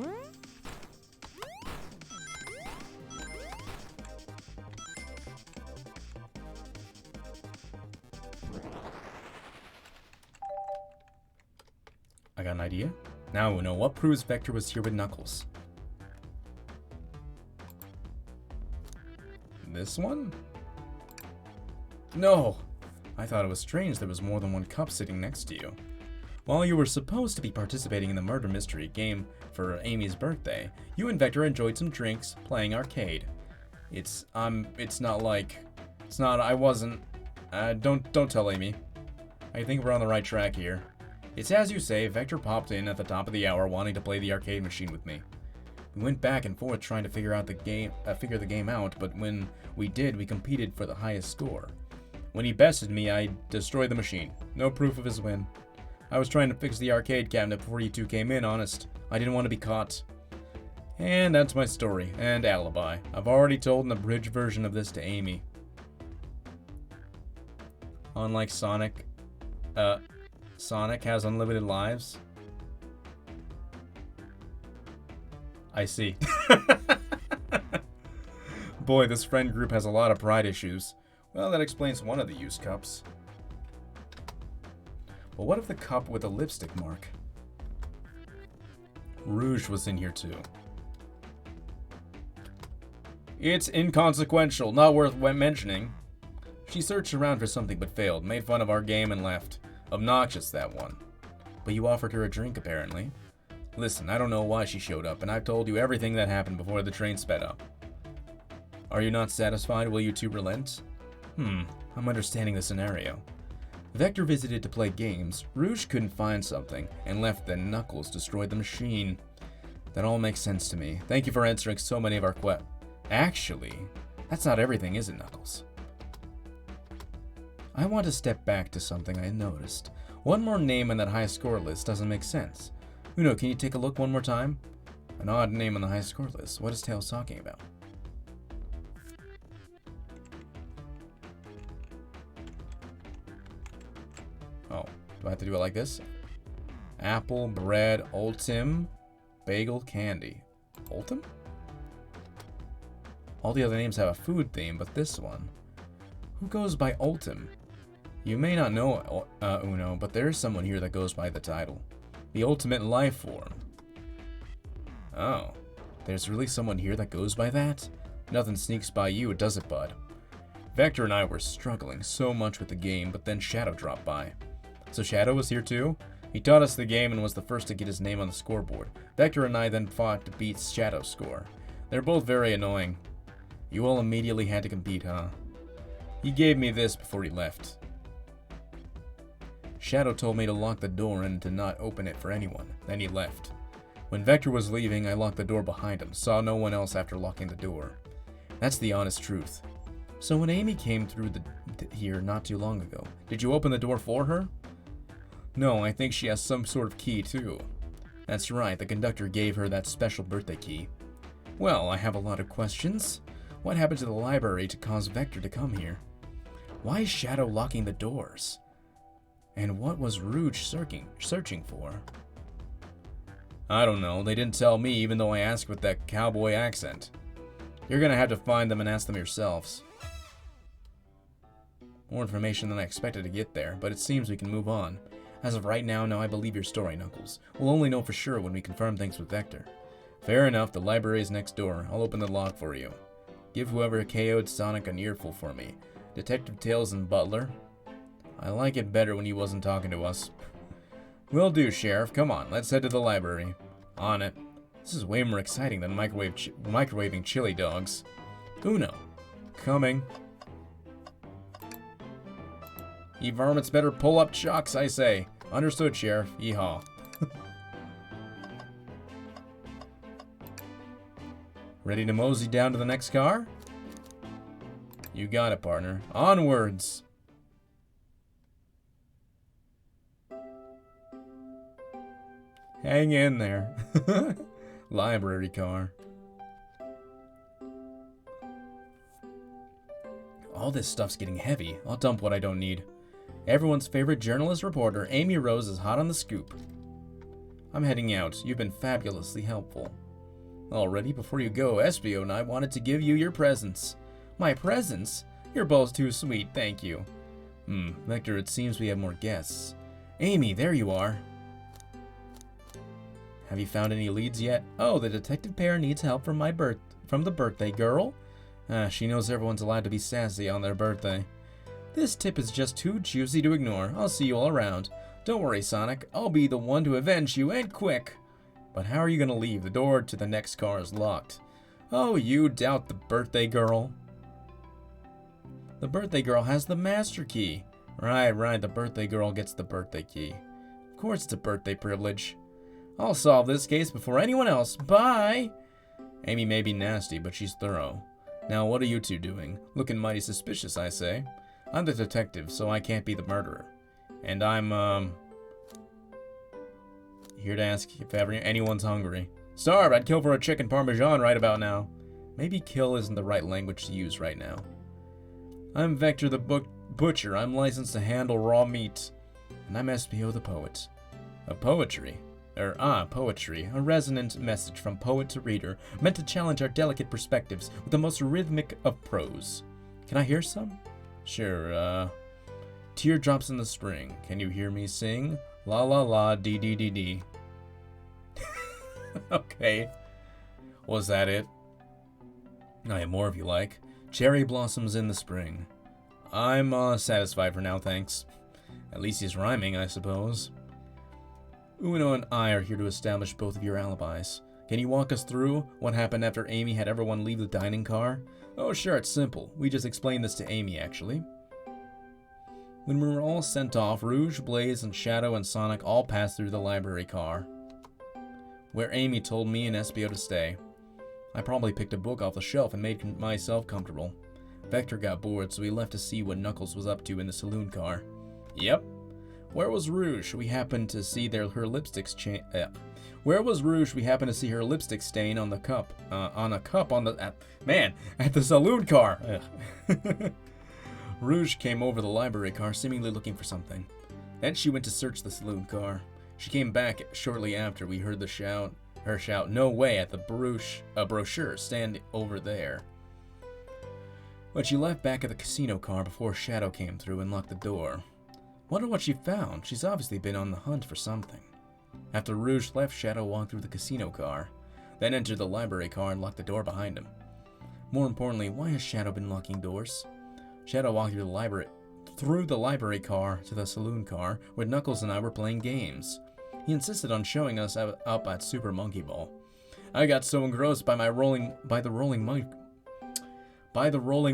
I got an idea. Now we know what proves Vector was here with Knuckles. This one? No! I thought it was strange there was more than one cup sitting next to you. While you were supposed to be participating in the murder mystery game for Amy's birthday, you and Vector enjoyed some drinks, playing arcade. I wasn't, don't tell Amy. I think we're on the right track here. It's as you say, Vector popped in at the top of the hour wanting to play the arcade machine with me. We went back and forth trying to figure the game out, but when we did, we competed for the highest score. When he bested me, I destroyed the machine. No proof of his win. I was trying to fix the arcade cabinet before you two came in, honest. I didn't want to be caught. And that's my story, and alibi. I've already told an abridged version of this to Amy. Unlike Sonic has unlimited lives. I see. Boy, this friend group has a lot of pride issues. Well, that explains one of the used cups. But what if the cup with a lipstick mark? Rouge was in here too. It's inconsequential, not worth mentioning. She searched around for something but failed, made fun of our game and left. Obnoxious, that one. But you offered her a drink, apparently. Listen, I don't know why she showed up, and I've told you everything that happened before the train sped up. Are you not satisfied? Will you two relent? I'm understanding the scenario. Vector visited to play games, Rouge couldn't find something, and left, then Knuckles destroyed the machine. That all makes sense to me. Thank you for answering so many of our questions. Actually, that's not everything, is it, Knuckles? I want to step back to something I noticed. One more name on that high score list doesn't make sense. Uno, can you take a look one more time? An odd name on the high score list. What is Tails talking about? Oh, do I have to do it like this? Apple, bread, Ultim, bagel, candy. Ultim? All the other names have a food theme, but this one. Who goes by Ultim? You may not know Uno, but there is someone here that goes by the title. The ultimate life form. Oh, there's really someone here that goes by that? Nothing sneaks by you, does it, bud? Vector and I were struggling so much with the game, but then Shadow dropped by. So Shadow was here too? He taught us the game and was the first to get his name on the scoreboard. Vector and I then fought to beat Shadow's score. They're both very annoying. You all immediately had to compete, huh? He gave me this before he left. Shadow told me to lock the door and to not open it for anyone. Then he left. When Vector was leaving, I locked the door behind him. Saw no one else after locking the door. That's the honest truth. So when Amy came through here not too long ago, did you open the door for her? No, I think she has some sort of key too. That's right, the conductor gave her that special birthday key. Well, I have a lot of questions. What happened to the library to cause Vector to come here? Why is Shadow locking the doors? And what was Rouge searching for? I don't know. They didn't tell me, even though I asked with that cowboy accent. You're gonna have to find them and ask them yourselves. More information than I expected to get there, but it seems we can move on. As of right now, I believe your story, Knuckles. We'll only know for sure when we confirm things with Vector. Fair enough, the library is next door. I'll open the lock for you. Give whoever KO'd Sonic an earful for me. Detective Tails and Butler. I like it better when he wasn't talking to us. Will do, Sheriff. Come on, let's head to the library. On it. This is way more exciting than microwaving chili dogs. Uno. Coming. Ye varmints better pull up chocks, I say. Understood, Sheriff. Yeehaw. Ready to mosey down to the next car? You got it, partner. Onwards! Hang in there. Library car. All this stuff's getting heavy. I'll dump what I don't need. Everyone's favorite journalist reporter, Amy Rose, is hot on the scoop. I'm heading out. You've been fabulously helpful. Already, before you go, Espio and I wanted to give you your presents. My presents? You're both too sweet, thank you. Vector, it seems we have more guests. Amy, there you are. Have you found any leads yet? Oh, the detective pair needs help from the birthday girl. She knows everyone's allowed to be sassy on their birthday. This tip is just too juicy to ignore. I'll see you all around. Don't worry, Sonic. I'll be the one to avenge you, and quick. But how are you gonna leave? The door to the next car is locked. Oh, you doubt the birthday girl? The birthday girl has the master key. Right, the birthday girl gets the birthday key. Of course it's a birthday privilege. I'll solve this case before anyone else. Bye! Amy may be nasty, but she's thorough. Now, what are you two doing? Looking mighty suspicious, I say. I'm the detective, so I can't be the murderer. And I'm, here to ask if anyone's hungry. Starved, I'd kill for a chicken parmesan right about now. Maybe kill isn't the right language to use right now. I'm Vector the Butcher. I'm licensed to handle raw meat. And I'm Espio the Poet. Poetry. A resonant message from poet to reader, meant to challenge our delicate perspectives with the most rhythmic of prose. Can I hear some? Sure, Teardrops in the spring. Can you hear me sing? La la la, dee dee dee dee. Okay. Was that it? I have more if you like. Cherry blossoms in the spring. I'm, satisfied for now, thanks. At least he's rhyming, I suppose. Uno and I are here to establish both of your alibis. Can you walk us through what happened after Amy had everyone leave the dining car? Oh, sure, it's simple. We just explained this to Amy, actually. When we were all sent off, Rouge, Blaze, and Shadow and Sonic all passed through the library car, where Amy told me and Espio to stay. I probably picked a book off the shelf and made myself comfortable. Vector got bored, so he left to see what Knuckles was up to in the saloon car. Yep. Where was Rouge? We happened to see her lipstick Where was Rouge? We happened to see her lipstick stain on the cup. At the saloon car. Rouge came over the library car, seemingly looking for something. Then she went to search the saloon car. She came back shortly after. We heard her shout, "No way!" at the brochure stand over there. But she left back at the casino car before Shadow came through and locked the door. Wonder what she found. She's obviously been on the hunt for something. After Rouge left, Shadow walked through the casino car, then entered the library car and locked the door behind him. More importantly, why has Shadow been locking doors? Shadow walked through the library car to the saloon car, where Knuckles and I were playing games. He insisted on showing us up at Super Monkey Ball. I got so engrossed by the rolling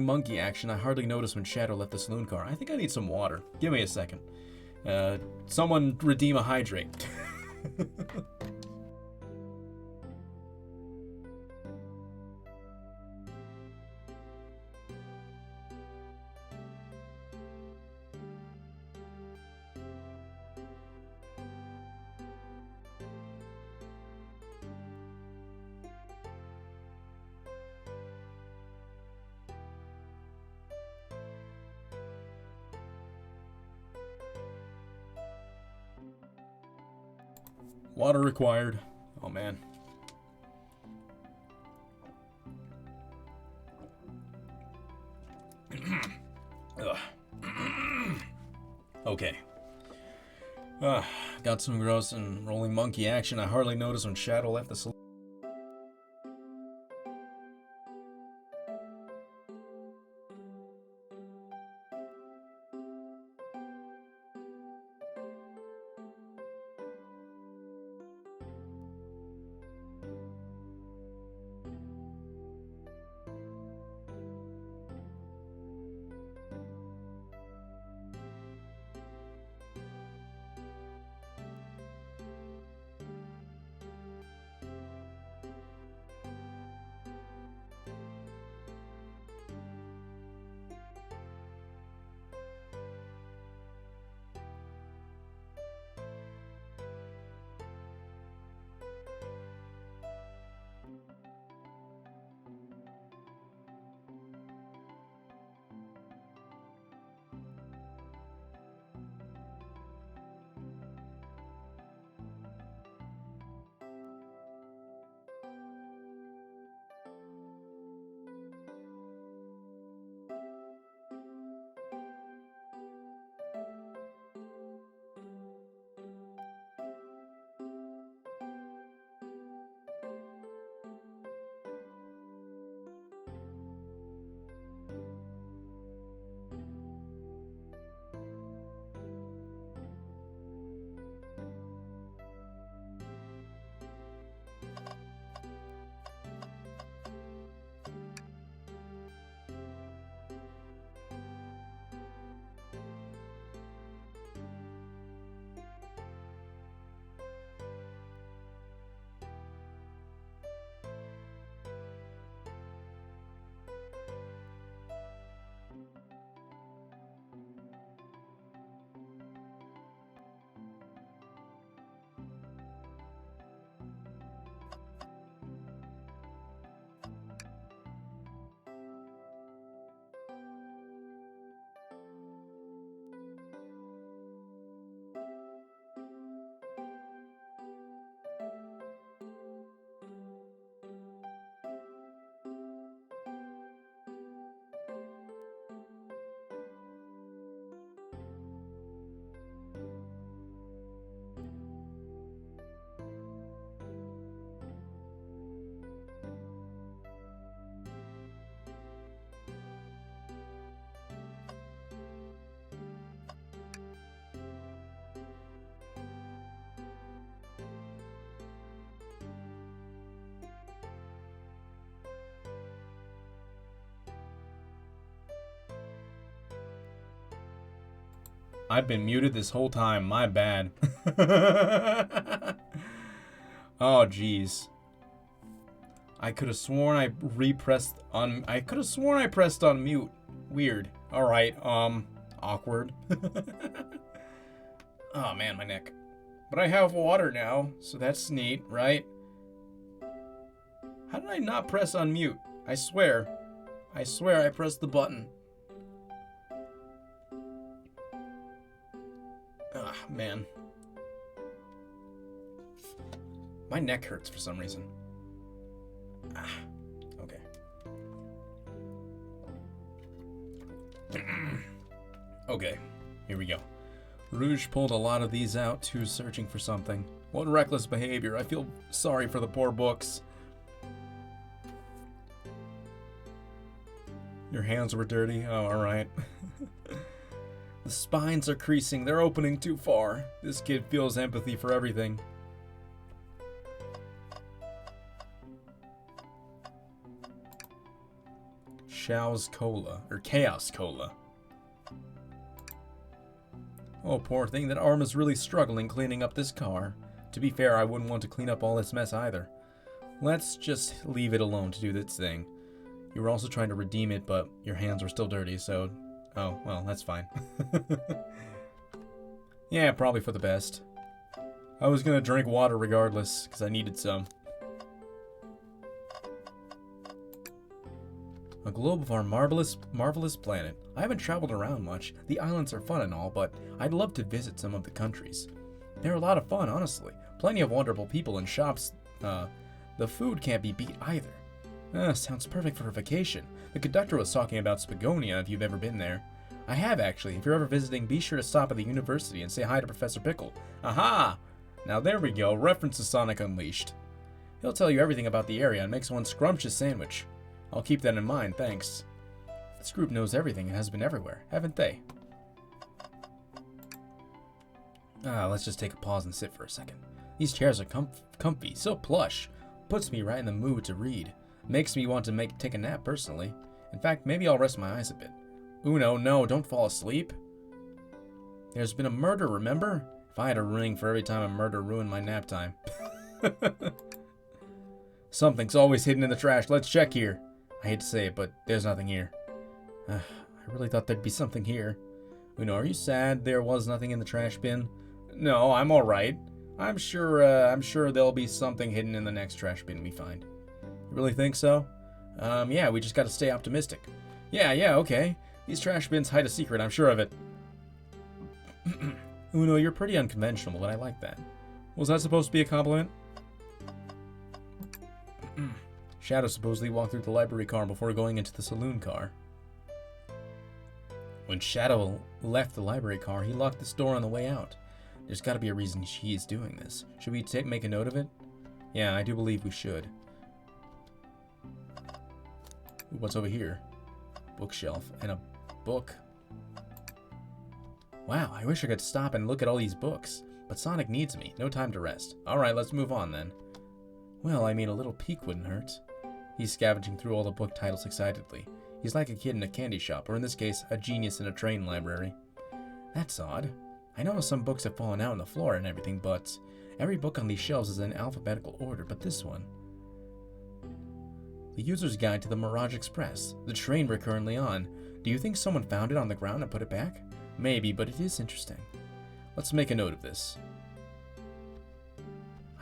monkey action, I hardly noticed when Shadow left the saloon car. I think I need some water. Give me a second. Someone redeem a hydrate. Water required. Oh, man. Okay. Got some gross and rolling monkey action. I hardly noticed when Shadow left the saloon. I've been muted this whole time. My bad. Oh, jeez. I could have sworn I pressed on mute. Weird. Alright, awkward. Oh man, my neck. But I have water now, so that's neat, right? How did I not press unmute? I swear I pressed the button. Ah, man. My neck hurts for some reason. Ah, okay. Okay, here we go. Rouge pulled a lot of these out, too, searching for something. What reckless behavior. I feel sorry for the poor books. Your hands were dirty? Oh, alright. The spines are creasing. They're opening too far. This kid feels empathy for everything. Chaos Cola. Oh, poor thing, that arm is really struggling cleaning up this car. To be fair, I wouldn't want to clean up all this mess either. Let's just leave it alone to do this thing. You were also trying to redeem it, but your hands were still dirty, so... Oh, well, that's fine. Yeah, probably for the best. I was gonna drink water regardless, because I needed some. A globe of our marvelous planet. I haven't traveled around much. The islands are fun and all, but I'd love to visit some of the countries. They're a lot of fun, honestly. Plenty of wonderful people and shops. The food can't be beat either. Sounds perfect for a vacation. The conductor was talking about Spagonia if you've ever been there. I have, actually. If you're ever visiting, be sure to stop at the university and say hi to Professor Pickle. Aha! Now there we go. Reference to Sonic Unleashed. He'll tell you everything about the area and makes one scrumptious sandwich. I'll keep that in mind, thanks. This group knows everything and has been everywhere, haven't they? Let's just take a pause and sit for a second. These chairs are comfy, so plush. Puts me right in the mood to read. Makes me want to take a nap, personally. In fact, maybe I'll rest my eyes a bit. Uno, no, don't fall asleep. There's been a murder, remember? If I had a ring for every time a murder ruined my nap time. Something's always hidden in the trash. Let's check here. I hate to say it, but there's nothing here. I really thought there'd be something here. Uno, are you sad there was nothing in the trash bin? No, I'm alright. I'm sure there'll be something hidden in the next trash bin we find. You really think so? Yeah, we just gotta stay optimistic. Yeah, okay. These trash bins hide a secret, I'm sure of it. Uno, you're pretty unconventional, but I like that. Was that supposed to be a compliment? Shadow supposedly walked through the library car before going into the saloon car. When Shadow left the library car, he locked this door on the way out. There's gotta be a reason she is doing this. Should we make a note of it? Yeah, I do believe we should. What's over here? Bookshelf and a book. Wow, I wish I could stop and look at all these books. But Sonic needs me. No time to rest. Alright, let's move on then. Well, I mean, a little peek wouldn't hurt. He's scavenging through all the book titles excitedly. He's like a kid in a candy shop, or in this case, a genius in a train library. That's odd. I know some books have fallen out on the floor and everything, but every book on these shelves is in alphabetical order, but this one. The User's Guide to the Mirage Express, the train we're currently on. Do you think someone found it on the ground and put it back? Maybe, but it is interesting. Let's make a note of this.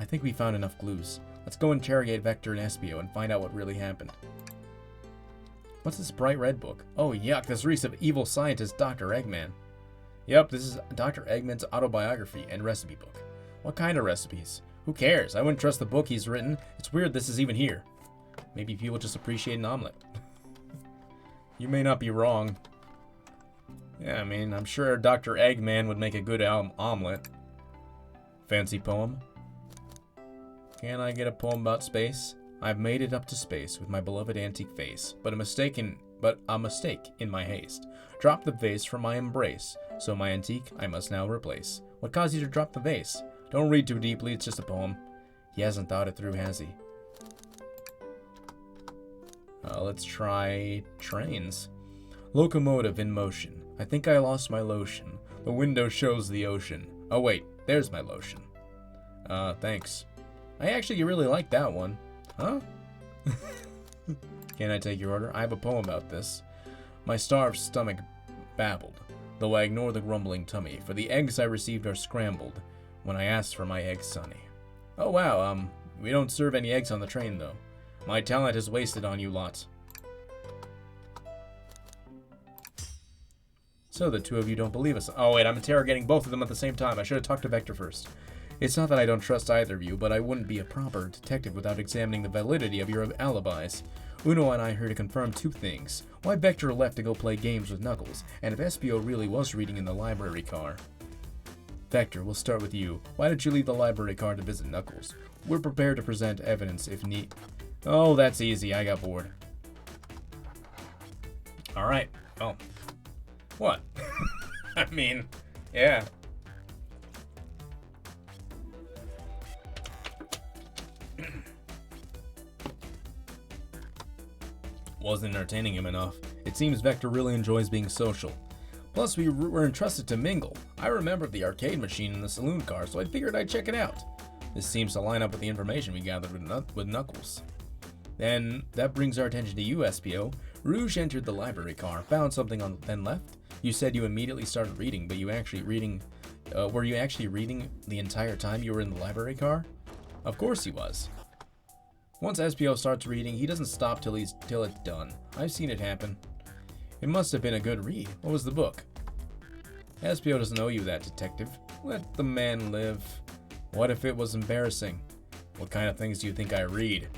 I think we found enough clues. Let's go interrogate Vector and Espio and find out what really happened. What's this bright red book? Oh yuck, this reeks of evil scientist Dr. Eggman. Yep, this is Dr. Eggman's autobiography and recipe book. What kind of recipes? Who cares? I wouldn't trust the book he's written. It's weird this is even here. Maybe people just appreciate an omelet. You may not be wrong. Yeah, I mean, I'm sure Dr. Eggman would make a good omelet. Fancy poem? Can I get a poem about space? I've made it up to space with my beloved antique face, but a mistake in my haste. Drop the vase from my embrace, so my antique I must now replace. What caused you to drop the vase? Don't read too deeply, it's just a poem. He hasn't thought it through, has he? Let's try trains. Locomotive in motion. I think I lost my lotion. The window shows the ocean. Oh wait, there's my lotion. Thanks. I actually really like that one. Huh? Can I take your order? I have a poem about this. My starved stomach babbled, though I ignore the grumbling tummy, for the eggs I received are scrambled when I asked for my eggs sunny. Oh wow, we don't serve any eggs on the train though. My talent is wasted on you lot. So the two of you don't believe us. Oh wait, I'm interrogating both of them at the same time. I should have talked to Vector first. It's not that I don't trust either of you, but I wouldn't be a proper detective without examining the validity of your alibis. Uno and I are here to confirm two things. Why Vector left to go play games with Knuckles, and if SPO really was reading in the library car. Vector, we'll start with you. Why did you leave the library car to visit Knuckles? We're prepared to present evidence if need. Oh, that's easy. I got bored. Alright. Oh. What? I mean, yeah. Wasn't entertaining him enough. It seems Vector really enjoys being social. Plus, we were entrusted to mingle. I remembered the arcade machine in the saloon car, so I figured I'd check it out. This seems to line up with the information we gathered with Knuckles. Then, that brings our attention to you, SPO. Rouge entered the library car, found something then left. You said you immediately started reading, but were you actually reading the entire time you were in the library car? Of course he was. Once SPO starts reading, he doesn't stop till it's done. I've seen it happen. It must have been a good read. What was the book? SPO doesn't owe you that, detective. Let the man live. What if it was embarrassing? What kind of things do you think I read?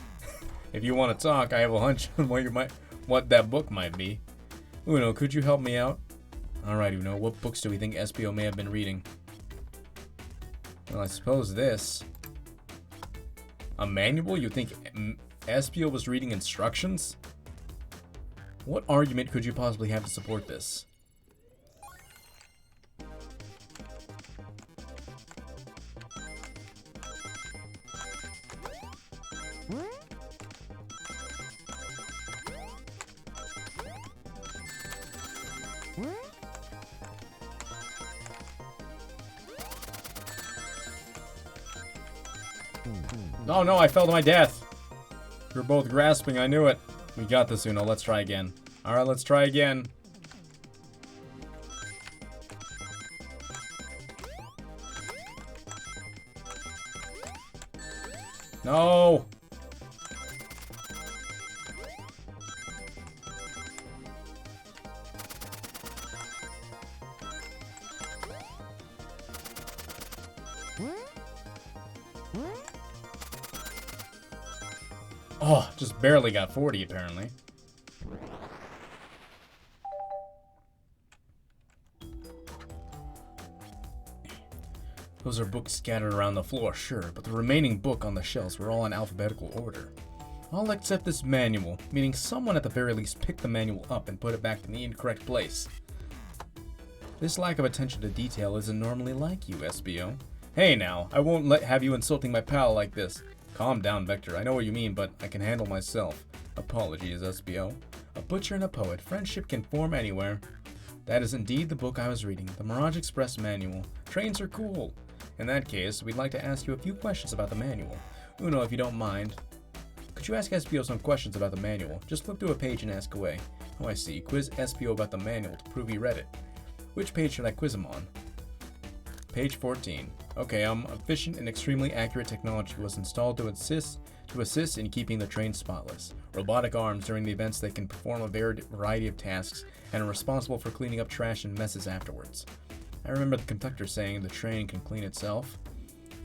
If you want to talk, I have a hunch on what that book might be. Uno, could you help me out? Alright, Uno, what books do we think SPO may have been reading? Well, I suppose this. A manual? You think SPO was reading instructions? What argument could you possibly have to support this? Oh no, I fell to my death. You're both grasping, I knew it. We got this, Uno. Let's try again. Alright, let's try again. No! Oh, just barely got 40 apparently. Those are books scattered around the floor, sure, but the remaining book on the shelves were all in alphabetical order. All except this manual, meaning someone at the very least picked the manual up and put it back in the incorrect place. This lack of attention to detail isn't normally like you, SBO. Hey now, I won't have you insulting my pal like this. Calm down, Vector. I know what you mean, but I can handle myself. Apologies, SBO. A butcher and a poet. Friendship can form anywhere. That is indeed the book I was reading. The Mirage Express Manual. Trains are cool. In that case, we'd like to ask you a few questions about the manual. Uno, if you don't mind. Could you ask SBO some questions about the manual? Just flip through a page and ask away. Oh, I see. Quiz SBO about the manual to prove he read it. Which page should I quiz him on? Page 14. Okay, efficient and extremely accurate technology was installed to assist in keeping the train spotless. Robotic arms during the events that can perform a variety of tasks and are responsible for cleaning up trash and messes afterwards. I remember the conductor saying the train can clean itself.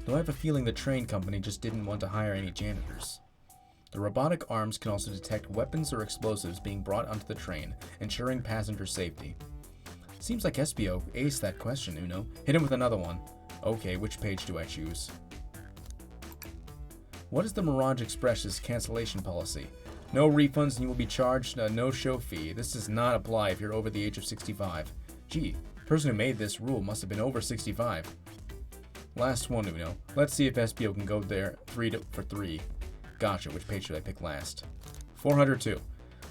Though I have a feeling the train company just didn't want to hire any janitors. The robotic arms can also detect weapons or explosives being brought onto the train, ensuring passenger safety. Seems like SBO aced that question, Uno. Hit him with another one. Okay, which page do I choose? What is the Mirage Express's cancellation policy? No refunds and you will be charged a no-show fee. This does not apply if you're over the age of 65. Gee, the person who made this rule must have been over 65. Last one, Uno. Let's see if SBO can go there for 3. Gotcha, which page should I pick last? 402.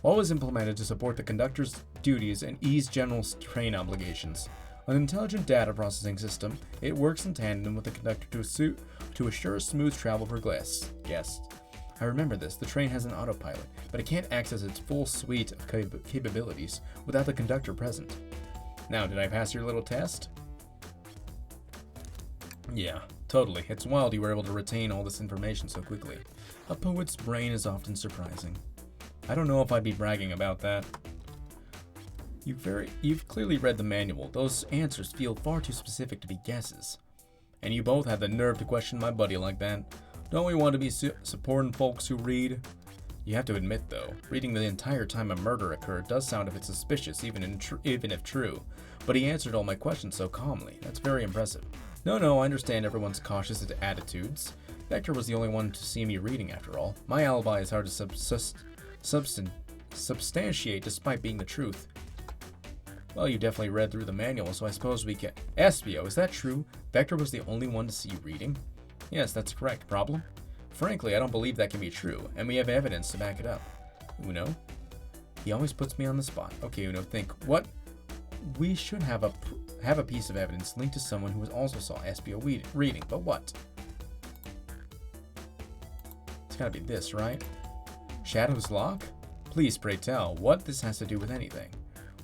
What was implemented to support the conductor's duties and ease general train obligations? An intelligent data processing system, it works in tandem with the conductor to assure smooth travel for guests. I remember this. The train has an autopilot, but it can't access its full suite of capabilities without the conductor present. Now, did I pass your little test? Yeah, totally. It's wild you were able to retain all this information so quickly. A poet's brain is often surprising. I don't know if I'd be bragging about that. You've clearly read the manual. Those answers feel far too specific to be guesses. And you both had the nerve to question my buddy like that. Don't we want to be supporting folks who read? You have to admit, though, reading the entire time a murder occurred does sound a bit suspicious, even if true. But he answered all my questions so calmly. That's very impressive. No, I understand everyone's cautious attitudes. Vector was the only one to see me reading, after all. My alibi is hard to substantiate despite being the truth. Well, you definitely read through the manual, so I suppose we can... Espio, is that true? Vector was the only one to see you reading? Yes, that's correct. Problem? Frankly, I don't believe that can be true, and we have evidence to back it up. Uno? He always puts me on the spot. Okay, Uno, think. What? We should have a piece of evidence linked to someone who also saw Espio reading, but what? It's gotta be this, right? Shadow's lock? Please, pray tell, what this has to do with anything.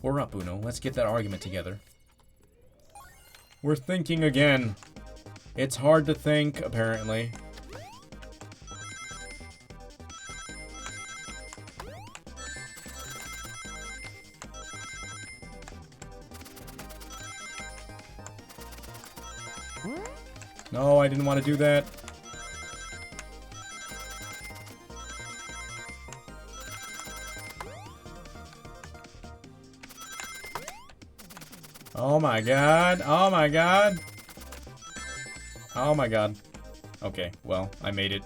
We're up, Uno. Let's get that argument together. We're thinking again. It's hard to think, apparently. No, I didn't want to do that. Oh my god. Oh my god. Oh my god. Okay, well, I made it.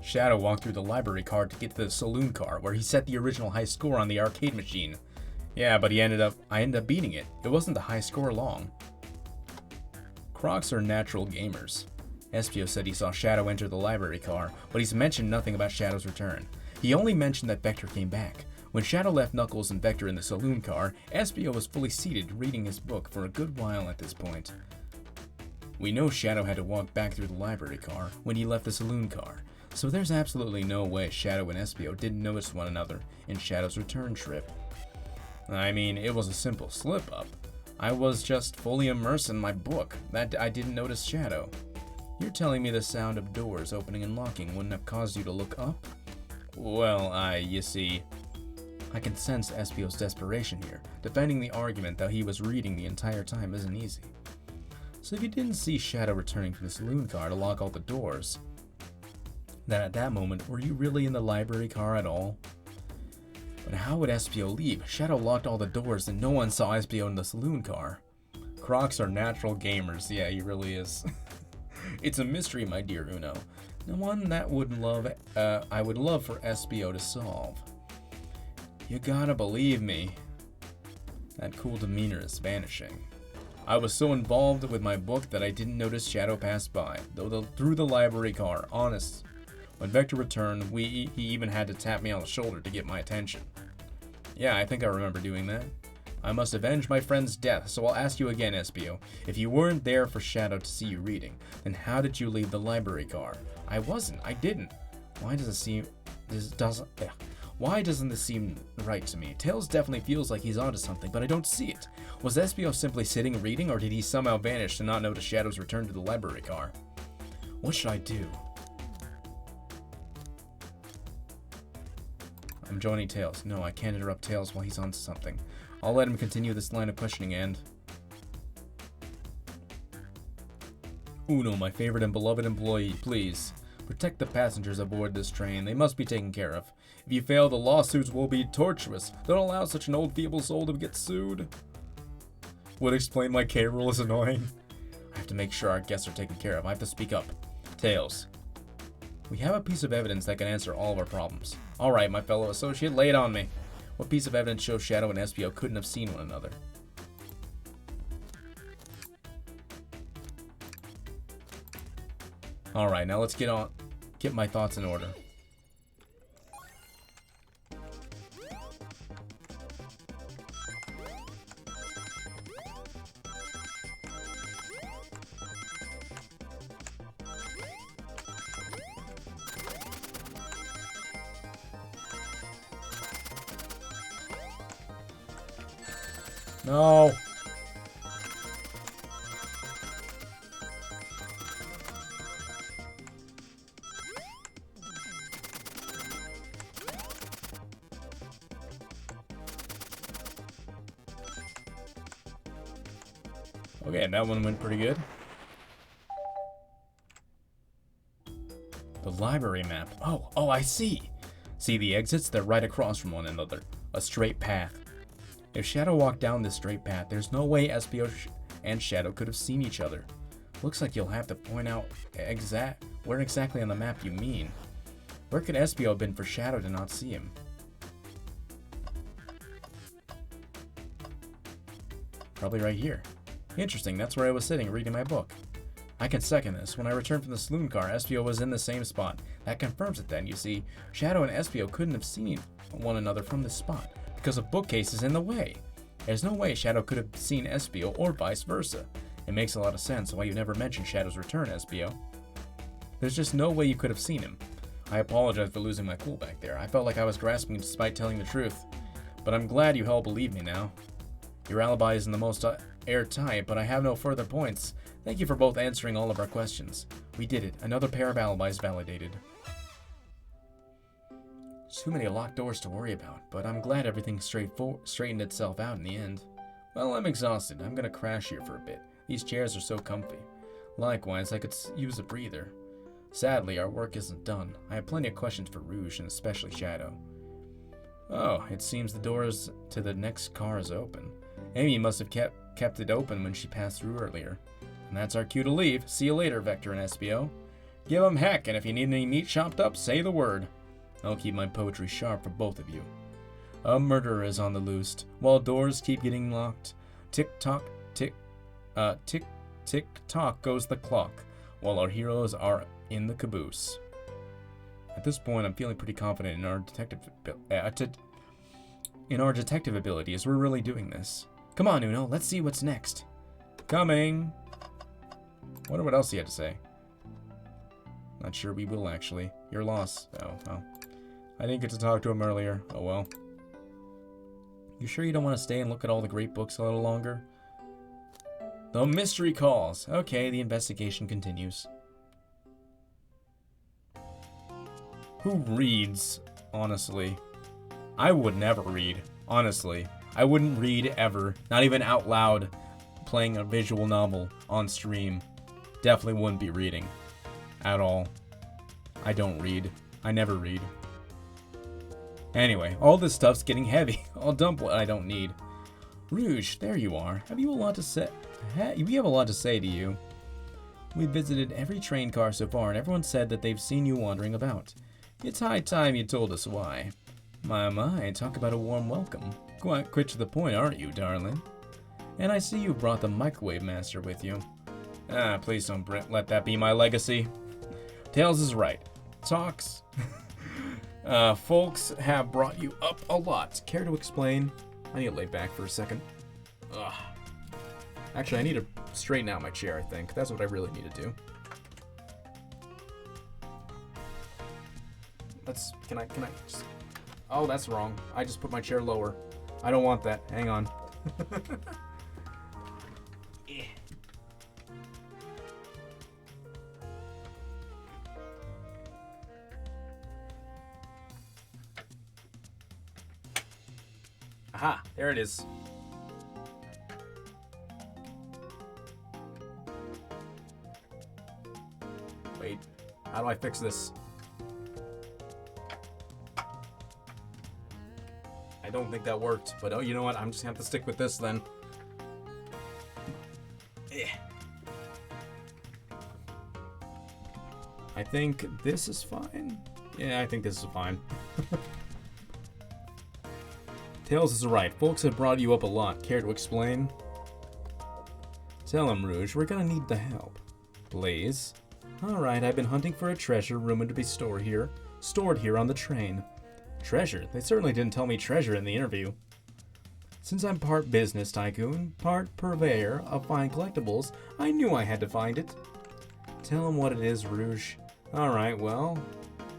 Shadow walked through the library card to get to the saloon car, where he set the original high score on the arcade machine. Yeah, but I ended up beating it. It wasn't the high score long. Crocs are natural gamers. Espio said he saw Shadow enter the library car, but he's mentioned nothing about Shadow's return. He only mentioned that Vector came back. When Shadow left Knuckles and Vector in the saloon car, Espio was fully seated reading his book for a good while at this point. We know Shadow had to walk back through the library car when he left the saloon car, so there's absolutely no way Shadow and Espio didn't notice one another in Shadow's return trip. I mean, it was a simple slip-up. I was just fully immersed in my book that I didn't notice Shadow. You're telling me the sound of doors opening and locking wouldn't have caused you to look up? Well, you see, I can sense Espio's desperation here. Defending the argument that he was reading the entire time isn't easy. So if you didn't see Shadow returning from the saloon car to lock all the doors, then at that moment, were you really in the library car at all? But how would Espio leave? Shadow locked all the doors and no one saw Espio in the saloon car. Crocs are natural gamers. Yeah, he really is. It's a mystery, my dear Uno. The one that I would love for Espio to solve. You gotta believe me. That cool demeanor is vanishing. I was so involved with my book that I didn't notice Shadow pass by, through the library car, honest. When Vector returned, he even had to tap me on the shoulder to get my attention. Yeah, I think I remember doing that. I must avenge my friend's death, so I'll ask you again, Espio. If you weren't there for Shadow to see you reading, then how did you leave the library car? I wasn't. I didn't. Why doesn't this seem right to me? Tails definitely feels like he's onto something, but I don't see it. Was Espio simply sitting reading, or did he somehow vanish to not notice Shadow's return to the library car? What should I do? I'm joining Tails. No, I can't interrupt Tails while he's onto something. I'll let him continue this line of questioning and... Uno, my favorite and beloved employee, please. Protect the passengers aboard this train. They must be taken care of. If you fail, the lawsuits will be tortuous. Don't allow such an old feeble soul to get sued. Would explain why K. Rool is annoying. I have to make sure our guests are taken care of. I have to speak up. Tails. We have a piece of evidence that can answer all of our problems. Alright, my fellow associate, lay it on me. What piece of evidence shows Shadow and Espio couldn't have seen one another? Alright, now let's get my thoughts in order. No. Okay, that one went pretty good. The library map. Oh, I see. See the exits? They're right across from one another. A straight path. If Shadow walked down this straight path, there's no way Espio and Shadow could have seen each other. Looks like you'll have to point out where exactly on the map you mean. Where could Espio have been for Shadow to not see him? Probably right here. Interesting, that's where I was sitting reading my book. I can second this. When I returned from the saloon car, Espio was in the same spot. That confirms it then, you see. Shadow and Espio couldn't have seen one another from this spot, because a bookcase is in the way. There's no way Shadow could have seen Espio, or vice versa. It makes a lot of sense why you never mentioned Shadow's return, Espio. There's just no way you could have seen him. I apologize for losing my cool back there. I felt like I was grasping despite telling the truth. But I'm glad you all believe me now. Your alibi isn't the most airtight, but I have no further points. Thank you for both answering all of our questions. We did it. Another pair of alibis validated. Too many locked doors to worry about, but I'm glad everything straightened itself out in the end. Well, I'm exhausted. I'm gonna crash here for a bit. These chairs are so comfy. Likewise, I could use a breather. Sadly, our work isn't done. I have plenty of questions for Rouge, and especially Shadow. Oh, it seems the doors to the next car is open. Amy must have kept it open when she passed through earlier. And that's our cue to leave. See you later, Vector and Espio. Give 'em heck, and if you need any meat chopped up, say the word. I'll keep my poetry sharp for both of you. A murderer is on the loose, while doors keep getting locked. Tick-tock, tick-tock goes the clock, while our heroes are in the caboose. At this point, I'm feeling pretty confident in our detective abilities. We're really doing this. Come on, Uno, let's see what's next. Coming! Wonder what else he had to say. Not sure we will, actually. Your loss. Oh, well. I didn't get to talk to him earlier. Oh, well. You sure you don't want to stay and look at all the great books a little longer? The mystery calls. Okay, the investigation continues. Who reads, honestly? I would never read, honestly. I wouldn't read ever, not even out loud, playing a visual novel on stream. Definitely wouldn't be reading at all. I don't read. I never read. Anyway, all this stuff's getting heavy. I'll dump what I don't need. Rouge, there you are. We have a lot to say to you. We visited every train car so far, and everyone said that they've seen you wandering about. It's high time you told us why. My, talk about a warm welcome. Quite quick to the point, aren't you, darling? And I see you brought the Microwave Master with you. Ah, please don't let that be my legacy. Tails is right. Talks. Folks have brought you up a lot. Care to explain? I need to lay back for a second. Ugh. Actually, I need to straighten out my chair, I think. That's what I really need to do. Can I just... Oh, that's wrong. I just put my chair lower. I don't want that. Hang on. Aha, there it is. Wait, how do I fix this? I don't think that worked, but oh, you know what? I'm just gonna have to stick with this then. I think this is fine. Yeah, I think this is fine. Tails is right. Folks have brought you up a lot. Care to explain? Tell him, Rouge. We're gonna need the help. Blaze. Alright, I've been hunting for a treasure rumored to be stored here on the train. Treasure? They certainly didn't tell me treasure in the interview. Since I'm part business tycoon, part purveyor of fine collectibles, I knew I had to find it. Tell him what it is, Rouge. Alright, well,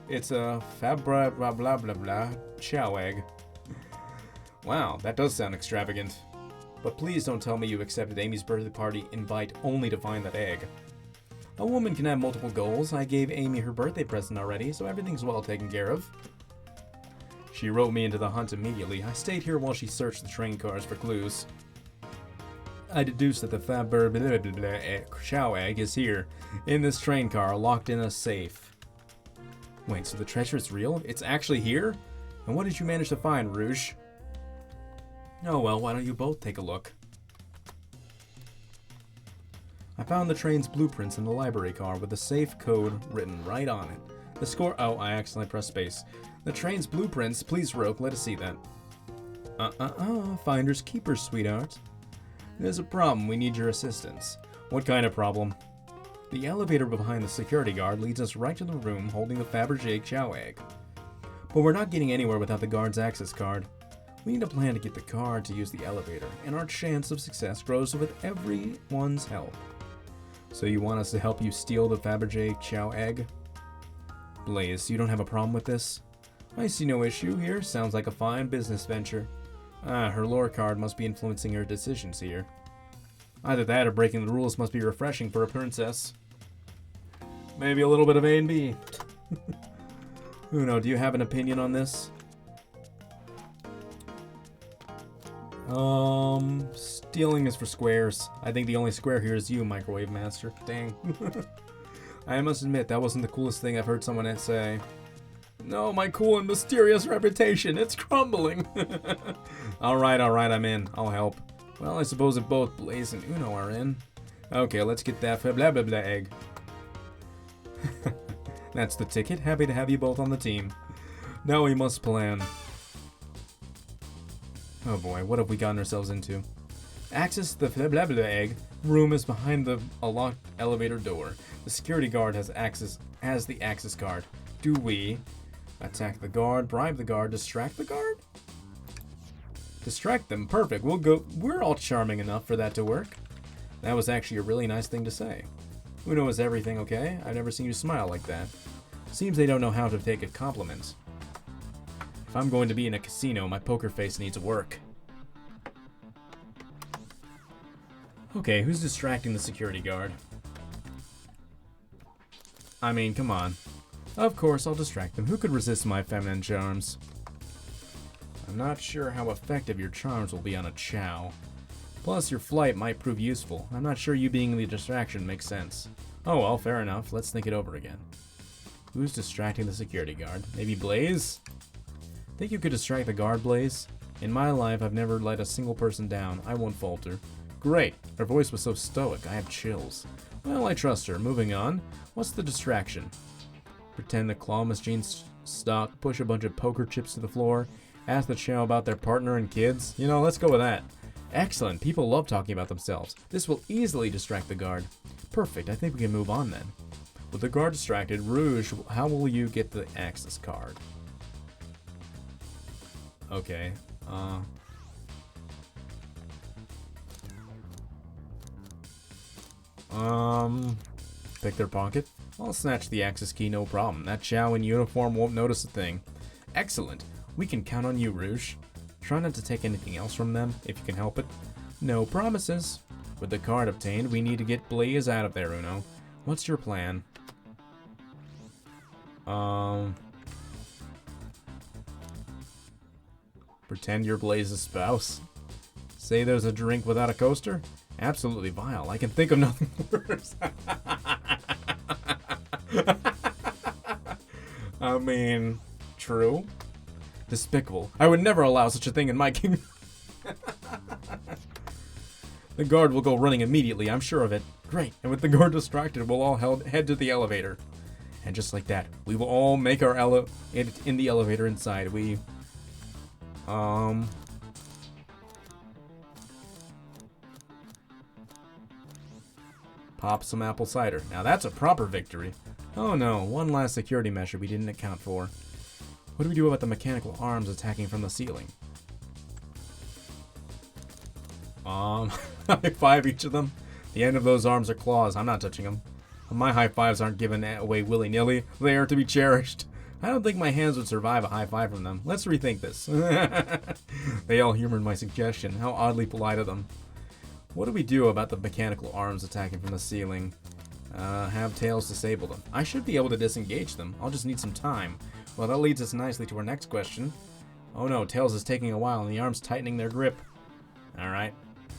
it's a fabra blah blah blah blah chow egg. Wow, that does sound extravagant. But please don't tell me you accepted Amy's birthday party invite only to find that egg. A woman can have multiple goals. I gave Amy her birthday present already, so everything's well taken care of. She wrote me into the hunt immediately. I stayed here while she searched the train cars for clues. I deduced that the chow egg is here, in this train car, locked in a safe. Wait, so the treasure is real? It's actually here? And what did you manage to find, Rouge? Oh well, why don't you both take a look? I found the train's blueprints in the library car with the safe code written right on it. The score— oh, I accidentally pressed space. The train's blueprints, please Rogue, let us see that. Finders keepers, sweetheart. There's a problem, we need your assistance. What kind of problem? The elevator behind the security guard leads us right to the room holding the Fabergé chow egg. But we're not getting anywhere without the guard's access card. We need a plan to get the card to use the elevator, and our chance of success grows with everyone's help. So you want us to help you steal the Fabergé chow egg? Blaze, you don't have a problem with this? I see no issue here, sounds like a fine business venture. Her lore card must be influencing her decisions here. Either that or breaking the rules must be refreshing for a princess. Maybe a little bit of A and B. Uno, do you have an opinion on this? Stealing is for squares. I think the only square here is you, Microwave Master. Dang. I must admit, that wasn't the coolest thing I've heard someone say. No, my cool and mysterious reputation, it's crumbling. Alright, I'm in. I'll help. Well, I suppose if both Blaze and Uno are in. Okay, let's get that blah blah blah egg. That's the ticket. Happy to have you both on the team. Now we must plan. Oh boy, what have we gotten ourselves into? Access the blah blah blah egg. Room is behind a locked elevator door. The security guard has the access card. Do we attack the guard, bribe the guard, distract the guard? Distract them, perfect. We're all charming enough for that to work. That was actually a really nice thing to say. Uno, is everything okay? I've never seen you smile like that. Seems they don't know how to take a compliment. If I'm going to be in a casino, my poker face needs work. Okay, who's distracting the security guard? I mean, come on. Of course, I'll distract them. Who could resist my feminine charms? I'm not sure how effective your charms will be on a chow. Plus, your flight might prove useful. I'm not sure you being the distraction makes sense. Oh well, fair enough. Let's think it over again. Who's distracting the security guard? Maybe Blaze? Think you could distract the guard, Blaze? In my life, I've never let a single person down. I won't falter. Great. Her voice was so stoic. I have chills. Well, I trust her. Moving on. What's the distraction? Pretend the claw machine's stuck, push a bunch of poker chips to the floor, ask the chow about their partner and kids. You know, let's go with that. Excellent. People love talking about themselves. This will easily distract the guard. Perfect. I think we can move on then. With the guard distracted, Rouge, how will you get the access card? Okay. Pick their pocket. I'll snatch the access key, no problem. That chow in uniform won't notice a thing. Excellent. We can count on you, Rouge. Try not to take anything else from them, if you can help it. No promises. With the card obtained, we need to get Blaze out of there, Uno. What's your plan? Pretend you're Blaze's spouse. Say there's a drink without a coaster? Absolutely vile. I can think of nothing worse. I mean, true. Despicable. I would never allow such a thing in my kingdom. The guard will go running immediately, I'm sure of it. Great. And with the guard distracted, we'll all head to the elevator. And just like that, we will all make our in the elevator inside. We pop some apple cider. Now that's a proper victory. Oh no, one last security measure we didn't account for. What do we do about the mechanical arms attacking from the ceiling? High five each of them. The end of those arms are claws. I'm not touching them. My high fives aren't given away willy-nilly. They are to be cherished. I don't think my hands would survive a high five from them. Let's rethink this. They all humored my suggestion. How oddly polite of them. What do we do about the mechanical arms attacking from the ceiling? Have Tails disable them. I should be able to disengage them. I'll just need some time. Well, that leads us nicely to our next question. Oh no, Tails is taking a while and the arm's tightening their grip. Alright.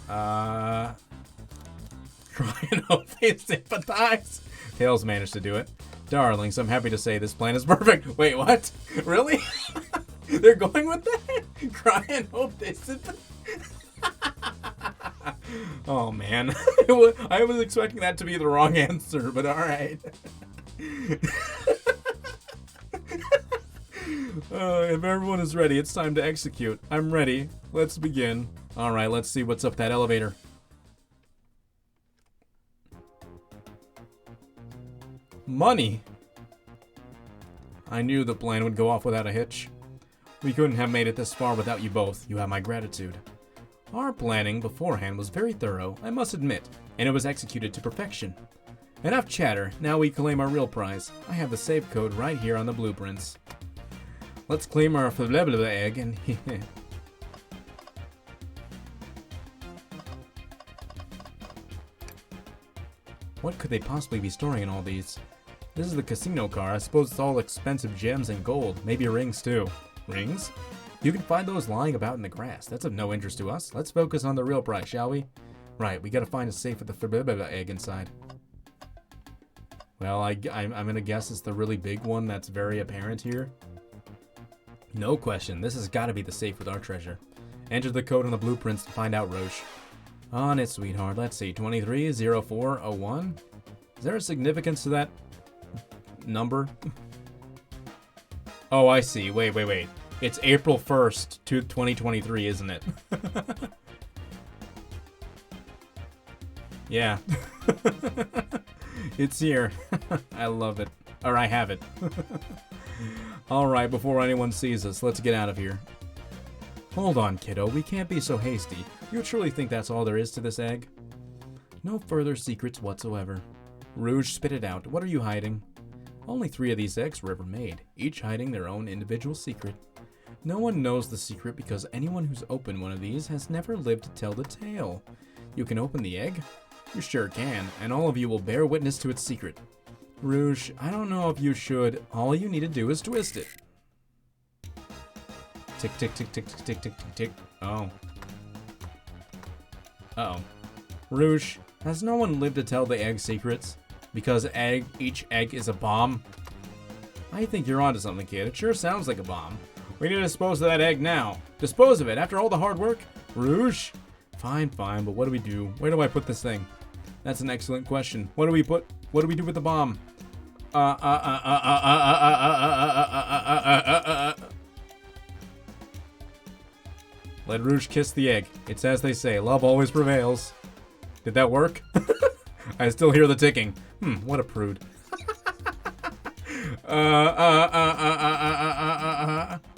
Try and hope they sympathize. Tails managed to do it. Darlings, I'm happy to say this plan is perfect. Wait, what? Really? They're going with that? Cry and hope they sympathize. Oh man. I was expecting that to be the wrong answer, but alright. If everyone is ready, it's time to execute. I'm ready. Let's begin. Alright, let's see what's up that elevator. Money? I knew the plan would go off without a hitch. We couldn't have made it this far without you both. You have my gratitude. Our planning beforehand was very thorough, I must admit, and it was executed to perfection. Enough chatter, now we claim our real prize. I have the safe code right here on the blueprints. Let's claim our egg and... What could they possibly be storing in all these? This is the casino car. I suppose it's all expensive gems and gold. Maybe rings too. Rings? You can find those lying about in the grass. That's of no interest to us. Let's focus on the real prize, shall we? Right, we gotta find a safe with the egg inside. Well, I'm gonna guess it's the really big one that's very apparent here. No question, this has gotta be the safe with our treasure. Enter the code on the blueprints to find out, Roche. On it, sweetheart. Let's see, 230401? Is there a significance to that number? Oh, I see. Wait. It's April 1st, 2023, isn't it? Yeah. It's here. I love it. Or I have it. Alright, before anyone sees us, let's get out of here. Hold on, kiddo. We can't be so hasty. You truly think that's all there is to this egg? No further secrets whatsoever. Rouge, spit it out. What are you hiding? Only 3 of these eggs were ever made, each hiding their own individual secret. No one knows the secret because anyone who's opened one of these has never lived to tell the tale. You can open the egg? You sure can, and all of you will bear witness to its secret. Rouge, I don't know if you should. All you need to do is twist it. Tick, tick, tick, tick, tick, tick, tick, tick, tick. Oh. Uh-oh. Rouge, has no one lived to tell the egg secrets? Because each egg is a bomb? I think you're onto something, kid. It sure sounds like a bomb. We need to dispose of that egg now. Dispose of it after all the hard work? Rouge? Fine, but what do we do? Where do I put this thing? That's an excellent question. What do we do with the bomb? Let Rouge kiss the egg. It's as they say, love always prevails. Did that work? I still hear the ticking. What a prude.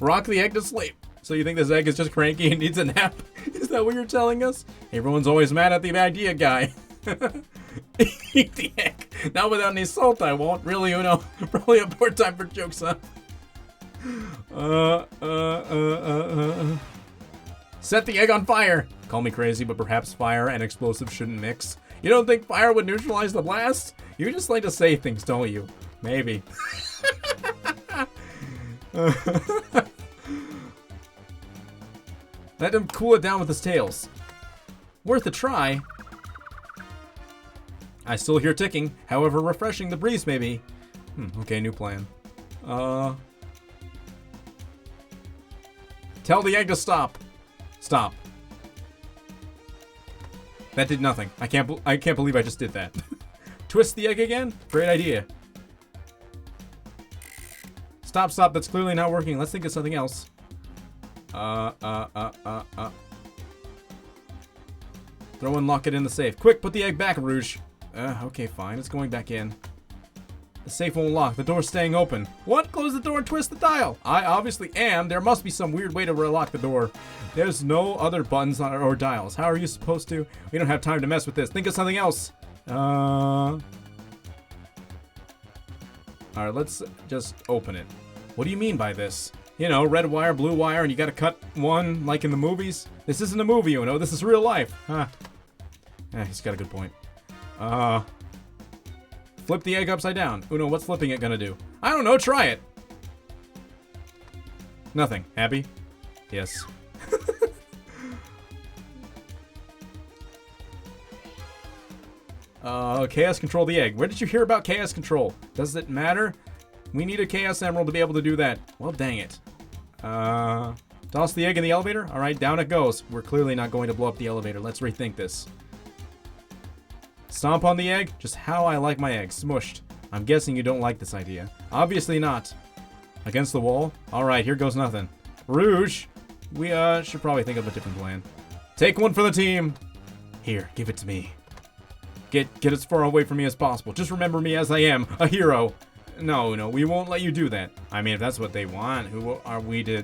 Rock the egg to sleep. So you think this egg is just cranky and needs a nap? Is that what you're telling us? Everyone's always mad at the idea guy. Eat the egg. Not without any salt, I won't. Really, probably a poor time for jokes, huh? Set the egg on fire. Call me crazy, but perhaps fire and explosives shouldn't mix. You don't think fire would neutralize the blast? You just like to say things, don't you? Maybe. Let him cool it down with his tails. Worth a try. I still hear ticking, however refreshing the breeze may be. Okay, new plan. Tell the egg to stop. Stop. That did nothing. I can't believe I just did that. Twist the egg again? Great idea. Stop. That's clearly not working. Let's think of something else. Throw and lock it in the safe. Quick, put the egg back, Rouge. Okay, fine. It's going back in. The safe won't lock. The door's staying open. What? Close the door and twist the dial. I obviously am. There must be some weird way to relock the door. There's no other buttons or dials. How are you supposed to? We don't have time to mess with this. Think of something else. Alright, let's just open it. What do you mean by this? You know, red wire, blue wire, and you gotta cut one like in the movies? This isn't a movie, you know, this is real life. Huh. He's got a good point. Flip the egg upside down. Uno, what's flipping it gonna do? I don't know, try it. Nothing. Happy? Yes. Chaos control the egg. Where did you hear about chaos control? Does it matter? We need a chaos emerald to be able to do that. Well, dang it. Toss the egg in the elevator? Alright, down it goes. We're clearly not going to blow up the elevator. Let's rethink this. Stomp on the egg? Just how I like my eggs. Smushed. I'm guessing you don't like this idea. Obviously not. Against the wall? Alright, here goes nothing. Rouge! We, should probably think of a different plan. Take one for the team! Here, give it to me. Get as far away from me as possible. Just remember me as I am, a hero. No, we won't let you do that. I mean, if that's what they want, who are we to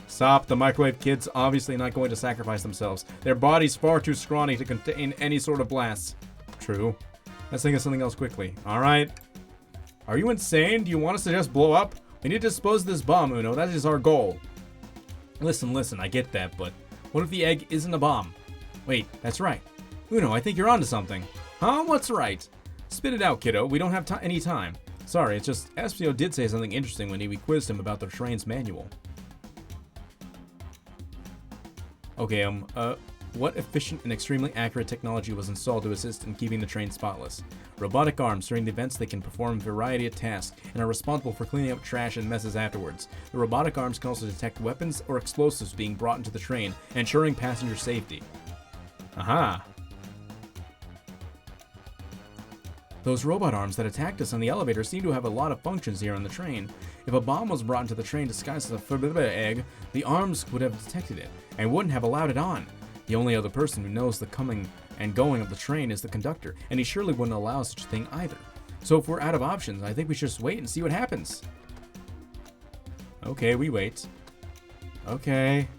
stop? The microwave kids obviously not going to sacrifice themselves. Their body's far too scrawny to contain any sort of blasts. True. Let's think of something else quickly. Alright. Are you insane? Do you want us to just blow up? We need to dispose of this bomb, Uno. That is our goal. Listen, I get that, but what if the egg isn't a bomb? Wait, that's right. Uno, I think you're onto something. Huh? What's right? Spit it out, kiddo. We don't have any time. Sorry, it's just Espio did say something interesting when we quizzed him about the train's manual. Okay, what efficient and extremely accurate technology was installed to assist in keeping the train spotless? Robotic arms. During the events, they can perform a variety of tasks and are responsible for cleaning up trash and messes afterwards. The robotic arms can also detect weapons or explosives being brought into the train, ensuring passenger safety. Aha! Those robot arms that attacked us on the elevator seem to have a lot of functions here on the train. If a bomb was brought into the train disguised as a egg, the arms would have detected it and wouldn't have allowed it on. The only other person who knows the coming and going of the train is the conductor, and he surely wouldn't allow such a thing either. So if we're out of options, I think we should just wait and see what happens. Okay, we wait. Okay.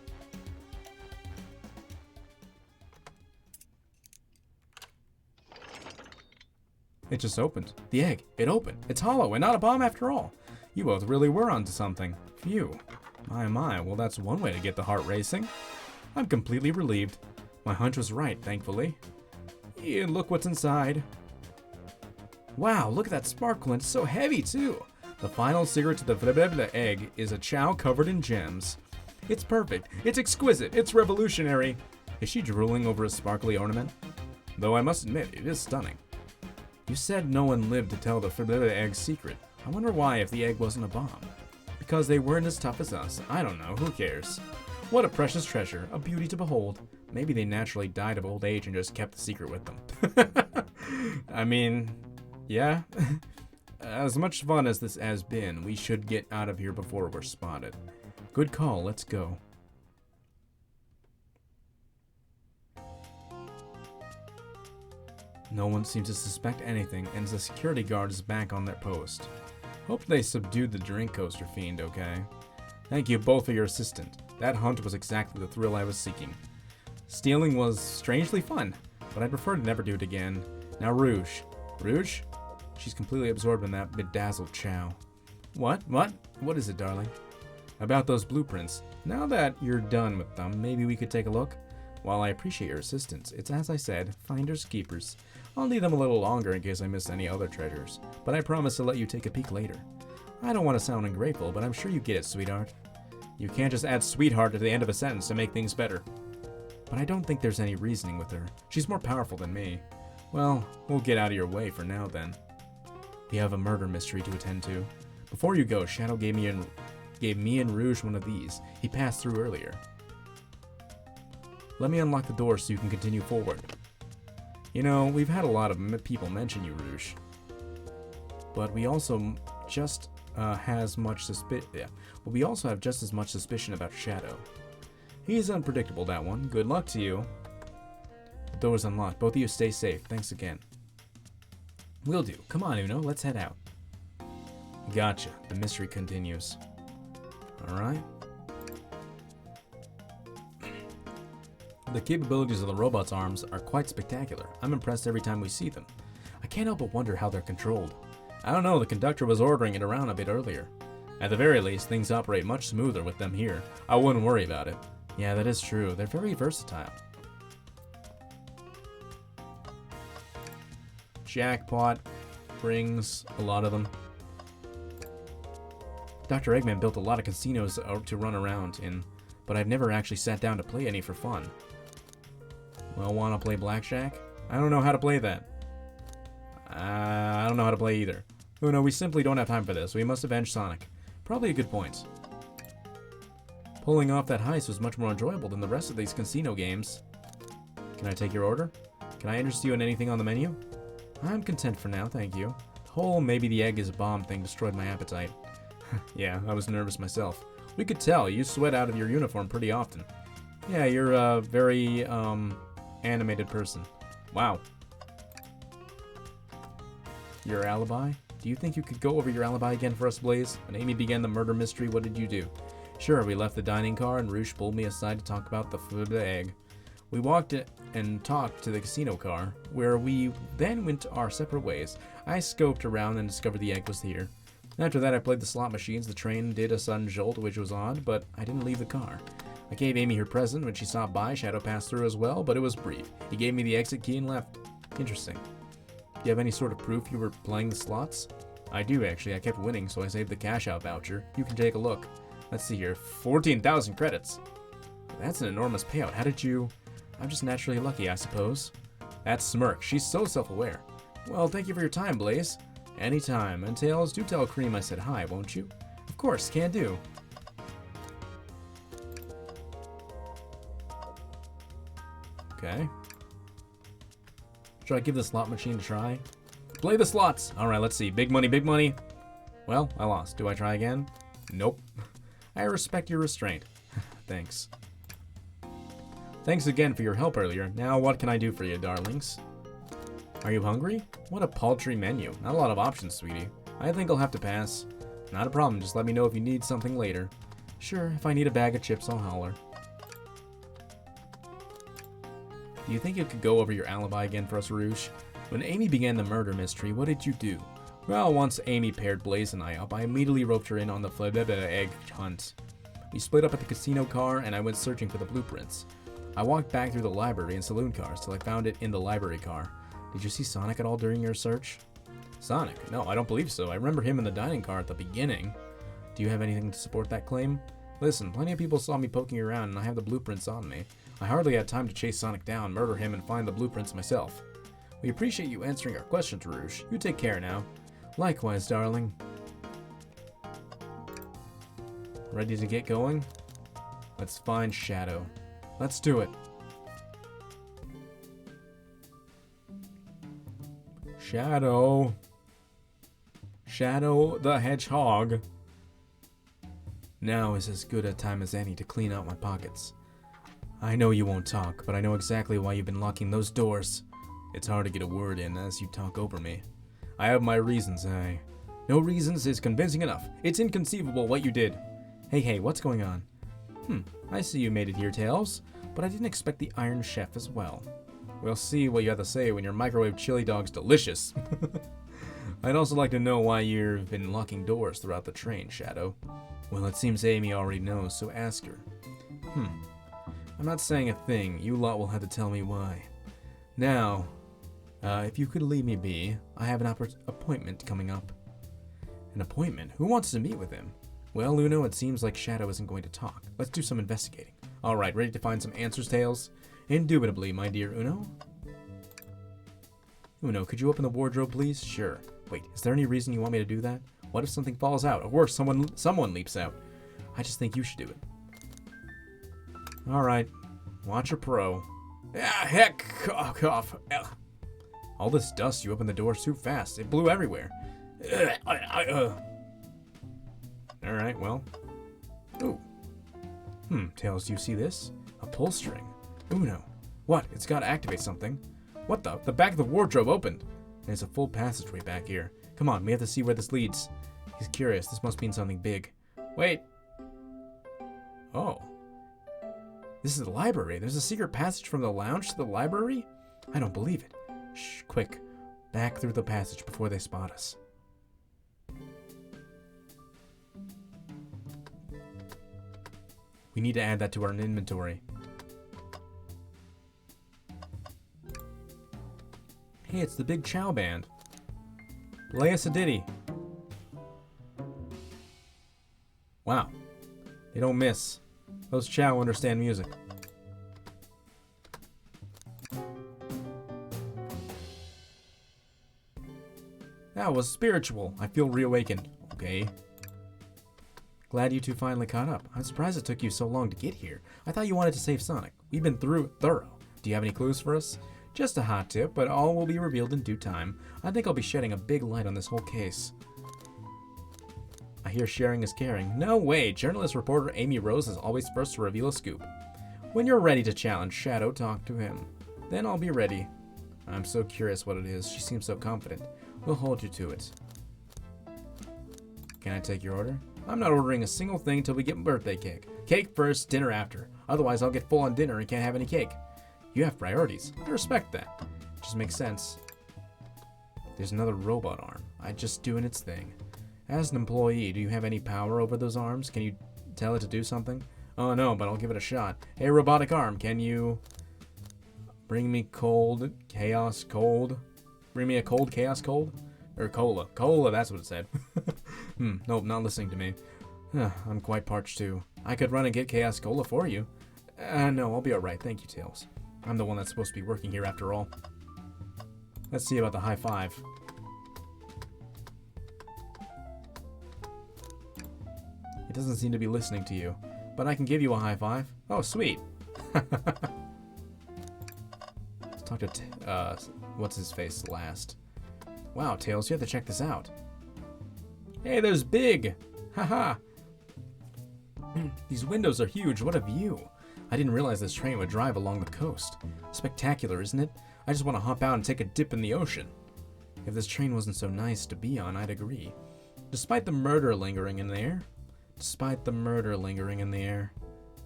It just opened. The egg. It opened. It's hollow and not a bomb after all. You both really were onto something. Phew. My. Well, that's one way to get the heart racing. I'm completely relieved. My hunch was right, thankfully. And look what's inside. Wow, look at that sparkle, and it's so heavy, too. The final secret to the egg is a chow covered in gems. It's perfect. It's exquisite. It's revolutionary. Is she drooling over a sparkly ornament? Though I must admit, it is stunning. You said no one lived to tell the egg's secret. I wonder why if the egg wasn't a bomb. Because they weren't as tough as us. I don't know. Who cares? What a precious treasure. A beauty to behold. Maybe they naturally died of old age and just kept the secret with them. I mean, yeah. As much fun as this has been, we should get out of here before we're spotted. Good call. Let's go. No one seems to suspect anything, and the security guard is back on their post. Hope they subdued the drink coaster fiend, okay? Thank you both for your assistance. That hunt was exactly the thrill I was seeking. Stealing was strangely fun, but I'd prefer to never do it again. Now Rouge. Rouge? She's completely absorbed in that bedazzled chow. What? What is it, darling? About those blueprints. Now that you're done with them, maybe we could take a look? While I appreciate your assistance, it's as I said, finders keepers. I'll leave them a little longer in case I miss any other treasures, but I promise to let you take a peek later. I don't want to sound ungrateful, but I'm sure you get it, sweetheart. You can't just add sweetheart at the end of a sentence to make things better. But I don't think there's any reasoning with her. She's more powerful than me. Well, we'll get out of your way for now then. We have a murder mystery to attend to. Before you go, Shadow gave me and Rouge one of these. He passed through earlier. Let me unlock the door so you can continue forward. You know, we've had a lot of people mention you, Rouge. But we also just have just as much suspicion about Shadow. He's unpredictable, that one. Good luck to you. The door's unlocked. Both of you stay safe. Thanks again. Will do. Come on, Uno. Let's head out. Gotcha. The mystery continues. Alright. The capabilities of the robot's arms are quite spectacular. I'm impressed every time we see them. I can't help but wonder how they're controlled. I don't know, the conductor was ordering it around a bit earlier. At the very least, things operate much smoother with them here. I wouldn't worry about it. Yeah, that is true. They're very versatile. Jackpot brings a lot of them. Dr. Eggman built a lot of casinos to run around in, but I've never actually sat down to play any for fun. Well, wanna play blackjack? I don't know how to play that. I don't know how to play either. Oh no, we simply don't have time for this. We must avenge Sonic. Probably a good point. Pulling off that heist was much more enjoyable than the rest of these casino games. Can I take your order? Can I interest you in anything on the menu? I'm content for now, thank you. The whole maybe the egg is a bomb thing destroyed my appetite. Yeah, I was nervous myself. We could tell, you sweat out of your uniform pretty often. Yeah, you're a very, animated person. Wow. Your alibi? Do you think you could go over your alibi again for us, Blaze? When Amy began the murder mystery, what did you do? Sure, we left the dining car and Rouge pulled me aside to talk about the food of the egg. We walked and talked to the casino car, where we then went our separate ways. I scoped around and discovered the egg was here. After that, I played the slot machines. The train did a sudden jolt, which was odd, but I didn't leave the car. I gave Amy her present. When she stopped by, Shadow passed through as well, but it was brief. He gave me the exit key and left. Interesting. Do you have any sort of proof you were playing the slots? I do, actually. I kept winning, so I saved the cash-out voucher. You can take a look. Let's see here. 14,000 credits. That's an enormous payout. How did you... I'm just naturally lucky, I suppose. That's Smirk. She's so self-aware. Well, thank you for your time, Blaze. Anytime. And Tails, do tell Cream I said hi, won't you? Of course, can do. Okay. Should I give the slot machine a try? Play the slots! Alright, let's see. Big money, big money. Well, I lost. Do I try again? Nope. I respect your restraint. Thanks. Thanks again for your help earlier. Now what can I do for you, darlings? Are you hungry? What a paltry menu. Not a lot of options, sweetie. I think I'll have to pass. Not a problem. Just let me know if you need something later. Sure, if I need a bag of chips, I'll holler. Do you think you could go over your alibi again for us, Rouge? When Amy began the murder mystery, what did you do? Well, once Amy paired Blaze and I up, I immediately roped her in on the egg hunt. We split up at the casino car, and I went searching for the blueprints. I walked back through the library and saloon cars till I found it in the library car. Did you see Sonic at all during your search? Sonic? No, I don't believe so. I remember him in the dining car at the beginning. Do you have anything to support that claim? Listen, plenty of people saw me poking around and I have the blueprints on me. I hardly had time to chase Sonic down, murder him, and find the blueprints myself. We appreciate you answering our questions, Rouge. You take care now. Likewise, darling. Ready to get going? Let's find Shadow. Let's do it. Shadow. Shadow the Hedgehog. Now is as good a time as any to clean out my pockets. I know you won't talk, but I know exactly why you've been locking those doors. It's hard to get a word in as you talk over me. I have my reasons, No reasons is convincing enough. It's inconceivable what you did. Hey, what's going on? I see you made it here, Tails, but I didn't expect the Iron Chef as well. We'll see what you have to say when your microwave chili dog's delicious. I'd also like to know why you've been locking doors throughout the train, Shadow. Well, it seems Amy already knows, so ask her. I'm not saying a thing. You lot will have to tell me why. Now, if you could leave me be, I have an appointment coming up. An appointment? Who wants to meet with him? Well, Uno, it seems like Shadow isn't going to talk. Let's do some investigating. Alright, ready to find some answers, Tails? Indubitably, my dear Uno. Uno, could you open the wardrobe, please? Sure. Wait, is there any reason you want me to do that? What if something falls out? Or worse, someone leaps out? I just think you should do it. Alright. Watch your pro. Ah, heck! Cough. All this dust, you opened the doors too fast. It blew everywhere. Alright, well. Ooh. Tails, do you see this? A pull string. Uno. What? It's gotta activate something. What the? The back of the wardrobe opened. There's a full passageway back here. Come on, we have to see where this leads. He's curious. This must mean something big. Wait. Oh. This is the library. There's a secret passage from the lounge to the library? I don't believe it. Shh, quick. Back through the passage before they spot us. We need to add that to our inventory. Hey, it's the Big Chow Band. Play us a ditty. Wow. They don't miss. Those Chow understand music. That was spiritual. I feel reawakened. Okay. Glad you two finally caught up. I'm surprised it took you so long to get here. I thought you wanted to save Sonic. We've been thorough. Do you have any clues for us? Just a hot tip, but all will be revealed in due time. I think I'll be shedding a big light on this whole case. I hear sharing is caring. No way! Journalist reporter Amy Rose is always first to reveal a scoop. When you're ready to challenge Shadow, talk to him. Then I'll be ready. I'm so curious what it is. She seems so confident. We'll hold you to it. Can I take your order? I'm not ordering a single thing till we get birthday cake. Cake first, dinner after. Otherwise, I'll get full on dinner and can't have any cake. You have priorities. I respect that. Just makes sense. There's another robot arm. Just doing its thing. As an employee, do you have any power over those arms? Can you tell it to do something? Oh no, but I'll give it a shot. Hey, robotic arm, can you bring me cold, chaos, cold? Bring me a cold, chaos, cold? Or cola. Cola, that's what it said. Nope, not listening to me. I'm quite parched too. I could run and get chaos cola for you. No, I'll be alright, thank you, Tails. I'm the one that's supposed to be working here after all. Let's see about the high five. It doesn't seem to be listening to you, but I can give you a high five. Oh, sweet. Let's talk to, what's his face last. Wow, Tails, you have to check this out. Hey, there's Big! Haha! These windows are huge, what a view! I didn't realize this train would drive along the coast. Spectacular, isn't it? I just want to hop out and take a dip in the ocean. If this train wasn't so nice to be on, I'd agree. Despite the murder lingering in the air,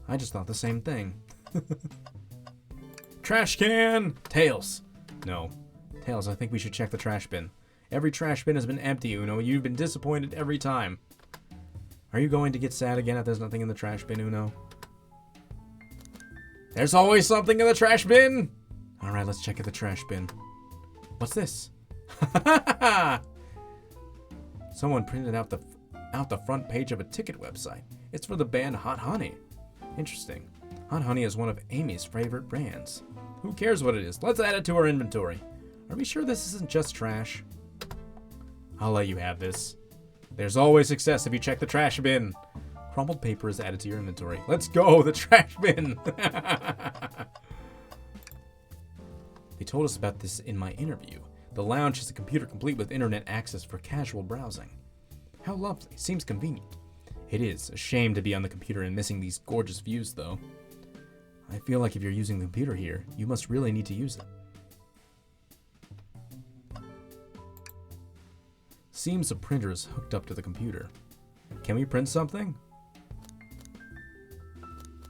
I just thought the same thing. Trash can! Tails! No. Tails, I think we should check the trash bin. Every trash bin has been empty, Uno. You've been disappointed every time. Are you going to get sad again if there's nothing in the trash bin, Uno? There's always something in the trash bin! Alright, let's check at the trash bin. What's this? Someone printed out the front page of a ticket website. It's for the band Hot Honey. Interesting. Hot Honey is one of Amy's favorite brands. Who cares what it is? Let's add it to our inventory. Are we sure this isn't just trash? I'll let you have this. There's always success if you check the trash bin. Crumpled paper is added to your inventory. Let's go, the trash bin! They told us about this in my interview. The lounge is a computer complete with internet access for casual browsing. How lovely. Seems convenient. It is. A shame to be on the computer and missing these gorgeous views, though. I feel like if you're using the computer here, you must really need to use it. Seems the printer is hooked up to the computer. Can we print something?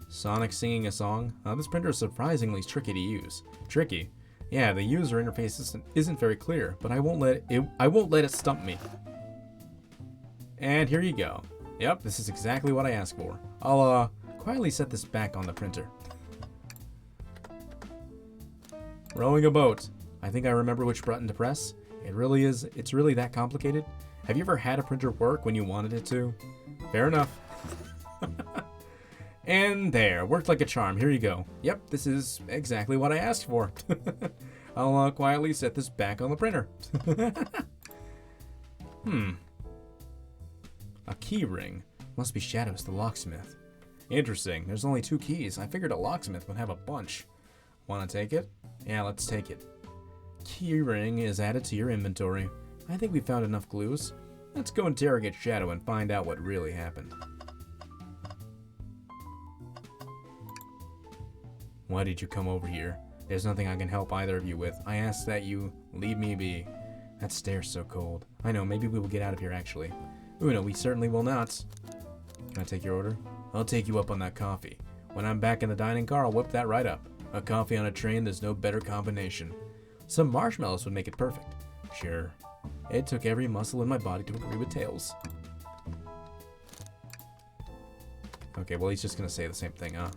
Sonic singing a song? This printer is surprisingly tricky to use. Tricky? Yeah, the user interface isn't very clear, but I won't let it stump me. And here you go. Yep, this is exactly what I asked for. I'll quietly set this back on the printer. Rowing a boat. I think I remember which button to press. It's really that complicated. Have you ever had a printer work when you wanted it to? Fair enough. And there, worked like a charm. Here you go. Yep, this is exactly what I asked for. I'll quietly set this back on the printer. A key ring. Must be Shadow's the locksmith. Interesting. There's only 2 keys. I figured a locksmith would have a bunch. Want to take it? Yeah, let's take it. Key ring is added to your inventory. I think we found enough clues. Let's go interrogate Shadow and find out what really happened. Why did you come over here? There's nothing I can help either of you with. I ask that you leave me be. That stare's so cold. I know, maybe we will get out of here actually. Uno, we certainly will not. Can I take your order? I'll take you up on that coffee. When I'm back in the dining car, I'll whip that right up. A coffee on a train, there's no better combination. Some marshmallows would make it perfect. Sure. It took every muscle in my body to agree with Tails. Okay, well, he's just gonna say the same thing, huh?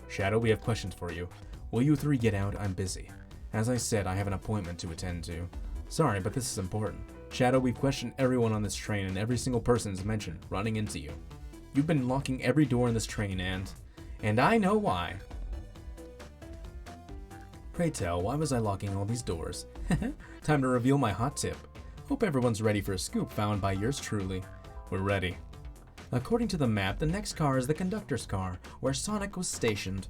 Shadow, we have questions for you. Will you three get out? I'm busy. As I said, I have an appointment to attend to. Sorry, but this is important. Shadow, we've questioned everyone on this train, and every single person is mentioned running into you. You've been locking every door in this train, and I know why. Pray tell, why was I locking all these doors? Time to reveal my hot tip. Hope everyone's ready for a scoop found by yours truly. We're ready. According to the map, the next car is the conductor's car, where Sonic was stationed.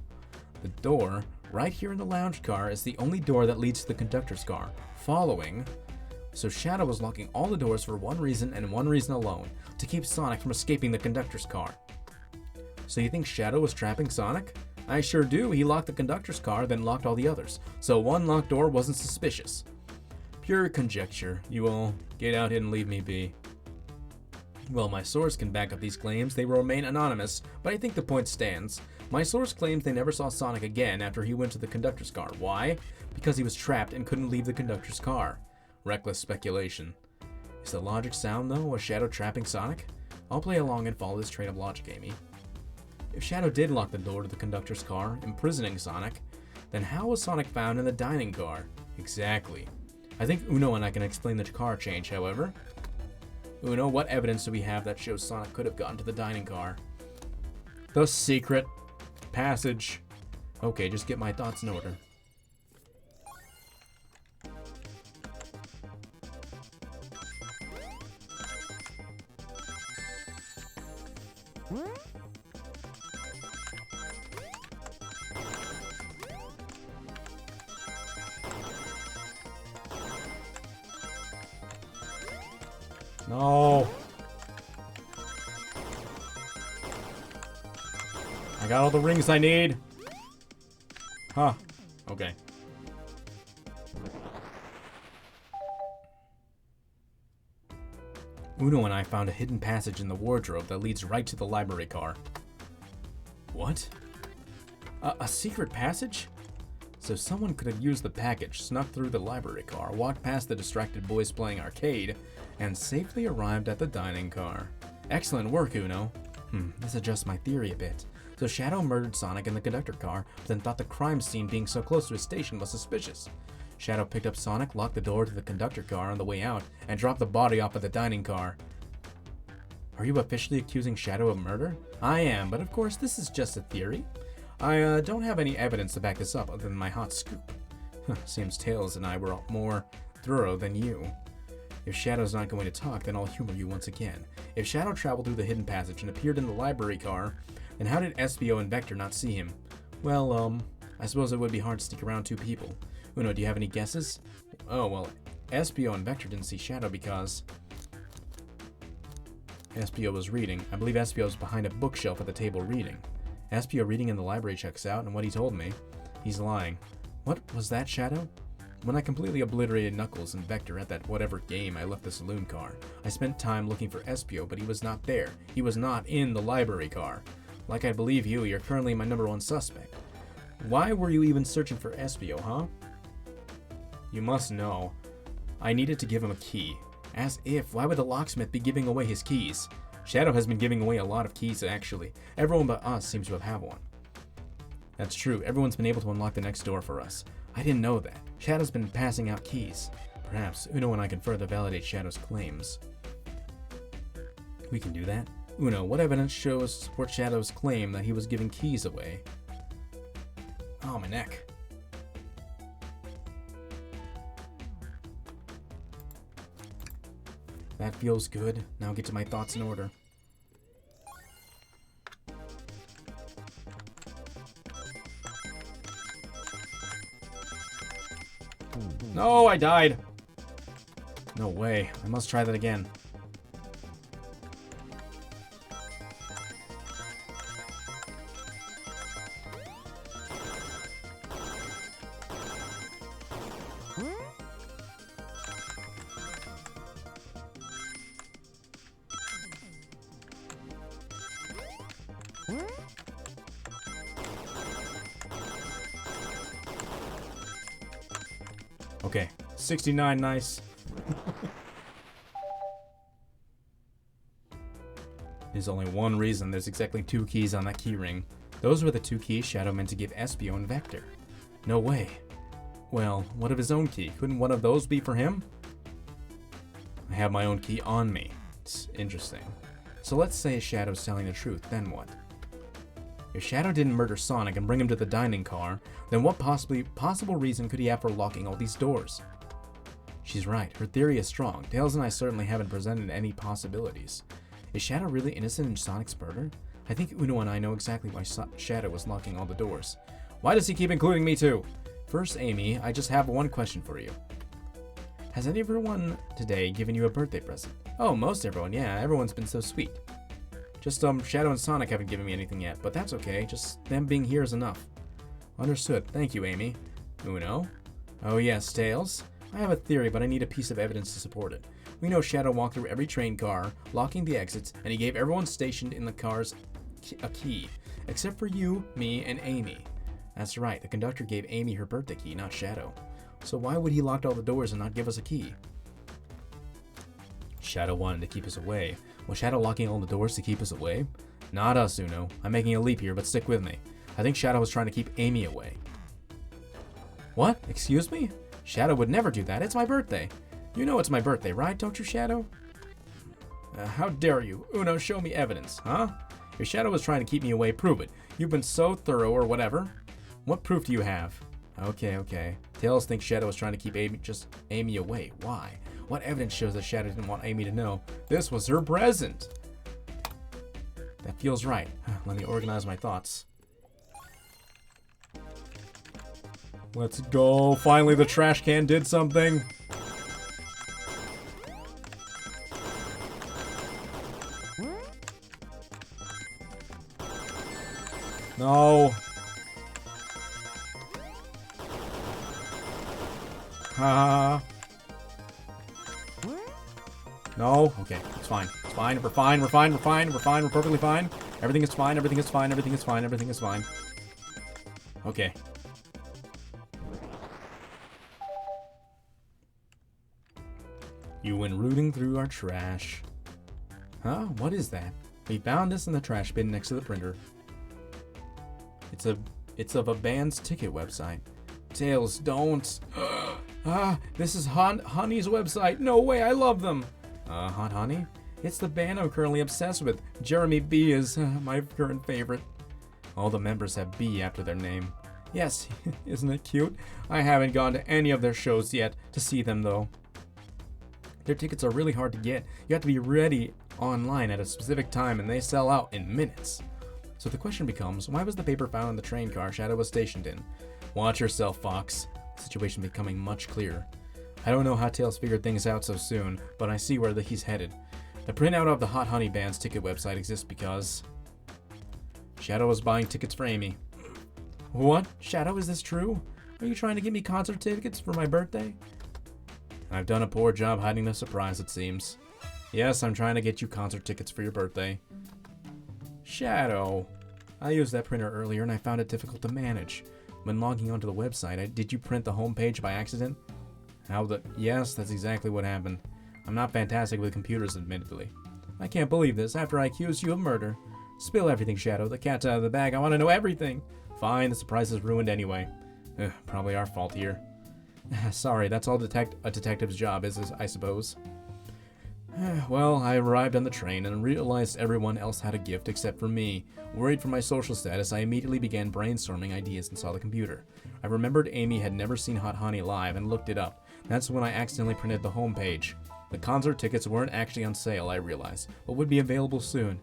The door, right here in the lounge car, is the only door that leads to the conductor's car. Following. So Shadow was locking all the doors for one reason and one reason alone, to keep Sonic from escaping the conductor's car. So you think Shadow was trapping Sonic? I sure do. He locked the conductor's car, then locked all the others. So one locked door wasn't suspicious. Pure conjecture. You all get out here and leave me be. Well, my source can back up these claims. They will remain anonymous, but I think the point stands. My source claims they never saw Sonic again after he went to the conductor's car. Why? Because he was trapped and couldn't leave the conductor's car. Reckless speculation. Is the logic sound, though? Was Shadow trapping Sonic? I'll play along and follow this train of logic, Amy. If Shadow did lock the door to the conductor's car, imprisoning Sonic, then how was Sonic found in the dining car? Exactly. I think Uno and I can explain the car change, however. Uno, what evidence do we have that shows Sonic could have gotten to the dining car? The secret passage. Okay, just get my thoughts in order. No. I got all the rings I need. Huh. Okay. Uno and I found a hidden passage in the wardrobe that leads right to the library car. What? A secret passage? So someone could have used the package, snuck through the library car, walked past the distracted boys playing arcade, and safely arrived at the dining car. Excellent work, Uno. This adjusts my theory a bit. So Shadow murdered Sonic in the conductor car, but then thought the crime scene being so close to his station was suspicious. Shadow picked up Sonic, locked the door to the conductor car on the way out, and dropped the body off at the dining car. Are you officially accusing Shadow of murder? I am, but of course this is just a theory. I don't have any evidence to back this up other than my hot scoop. Seems Tails and I were more thorough than you. If Shadow's not going to talk, then I'll humor you once again. If Shadow traveled through the hidden passage and appeared in the library car, then how did SBO and Vector not see him? Well, I suppose it would be hard to sneak around two people. Uno, do you have any guesses? Oh, well, SBO and Vector didn't see Shadow because SBO was reading. I believe SBO was behind a bookshelf at the table reading. SBO reading in the library checks out, and what he told me, he's lying. What was that, Shadow? When I completely obliterated Knuckles and Vector at that whatever game I left the saloon car, I spent time looking for SBO, but he was not there. He was not in the library car. Like I believe you, you're currently my #1 suspect. Why were you even searching for SBO, huh? You must know. I needed to give him a key. As if, why would the locksmith be giving away his keys? Shadow has been giving away a lot of keys, actually. Everyone but us seems to have one. That's true. Everyone's been able to unlock the next door for us. I didn't know that. Shadow's been passing out keys. Perhaps Uno and I can further validate Shadow's claims. We can do that? Uno, what evidence shows support Shadow's claim that he was giving keys away? Oh, my neck. That feels good. Now get to my thoughts in order. No, I died. No way. I must try that again. Okay, 69, nice. There's only one reason there's exactly 2 keys on that key ring. Those were the 2 keys Shadow meant to give Espio and Vector. No way. Well, what of his own key? Couldn't one of those be for him? I have my own key on me. It's interesting. So let's say Shadow's telling the truth, then what? If Shadow didn't murder Sonic and bring him to the dining car, then what possible reason could he have for locking all these doors? She's right, her theory is strong. Tails and I certainly haven't presented any possibilities. Is Shadow really innocent in Sonic's murder? I think Uno and I know exactly why Shadow was locking all the doors. Why does he keep including me too? First, Amy, I just have one question for you. Has everyone today given you a birthday present? Oh, most everyone, yeah, everyone's been so sweet. Just, Shadow and Sonic haven't given me anything yet, but that's okay, just them being here is enough. Understood, thank you, Amy. Uno? Oh yes, Tails? I have a theory, but I need a piece of evidence to support it. We know Shadow walked through every train car, locking the exits, and he gave everyone stationed in the cars a key, except for you, me, and Amy. That's right, the conductor gave Amy her birthday key, not Shadow. So why would he lock all the doors and not give us a key? Shadow wanted to keep us away. Was Shadow locking all the doors to keep us away? Not us, Uno. I'm making a leap here, but stick with me. I think Shadow was trying to keep Amy away. What? Excuse me? Shadow would never do that. It's my birthday. You know it's my birthday, right? Don't you, Shadow? How dare you? Uno, show me evidence, huh? If Shadow was trying to keep me away, prove it. You've been so thorough or whatever. What proof do you have? Okay. Tails thinks Shadow was trying to keep Amy away. Why? What evidence shows that Shadow didn't want Amy to know this was her present? That feels right. Let me organize my thoughts. Let's go. Finally, the trash can did something. No. Ha. No. Okay, it's fine. It's fine. We're fine. We're fine. We're fine. We're fine. We're perfectly fine. Everything is fine. Everything is fine. Everything is fine. Everything is fine. Okay. You went rooting through our trash. Huh? What is that? We found this in the trash bin next to the printer. It's of a band's ticket website. Tails, don't. This is Honey's website. No way, I love them. Hot Honey? It's the band I'm currently obsessed with. Jeremy B is my current favorite. All the members have B after their name. Yes, isn't it cute? I haven't gone to any of their shows yet to see them though. Their tickets are really hard to get. You have to be ready online at a specific time and they sell out in minutes. So the question becomes, why was the paper found in the train car Shadow was stationed in? Watch yourself, Fox. The situation becoming much clearer. I don't know how Tails figured things out so soon, but I see where he's headed. The printout of the Hot Honey Band's ticket website exists because Shadow was buying tickets for Amy. What? Shadow, is this true? Are you trying to get me concert tickets for my birthday? I've done a poor job hiding the surprise, it seems. Yes, I'm trying to get you concert tickets for your birthday. Shadow. I used that printer earlier and I found it difficult to manage. When logging onto the website, did you print the homepage by accident? Yes, that's exactly what happened. I'm not fantastic with computers, admittedly. I can't believe this, after I accused you of murder. Spill everything, Shadow. The cat's out of the bag. I want to know everything. Fine, the surprise is ruined anyway. Probably our fault here. Sorry, that's all a detective's job is, I suppose. Well, I arrived on the train and realized everyone else had a gift except for me. Worried for my social status, I immediately began brainstorming ideas and saw the computer. I remembered Amy had never seen Hot Honey live and looked it up. That's when I accidentally printed the homepage. The concert tickets weren't actually on sale, I realized, but would be available soon.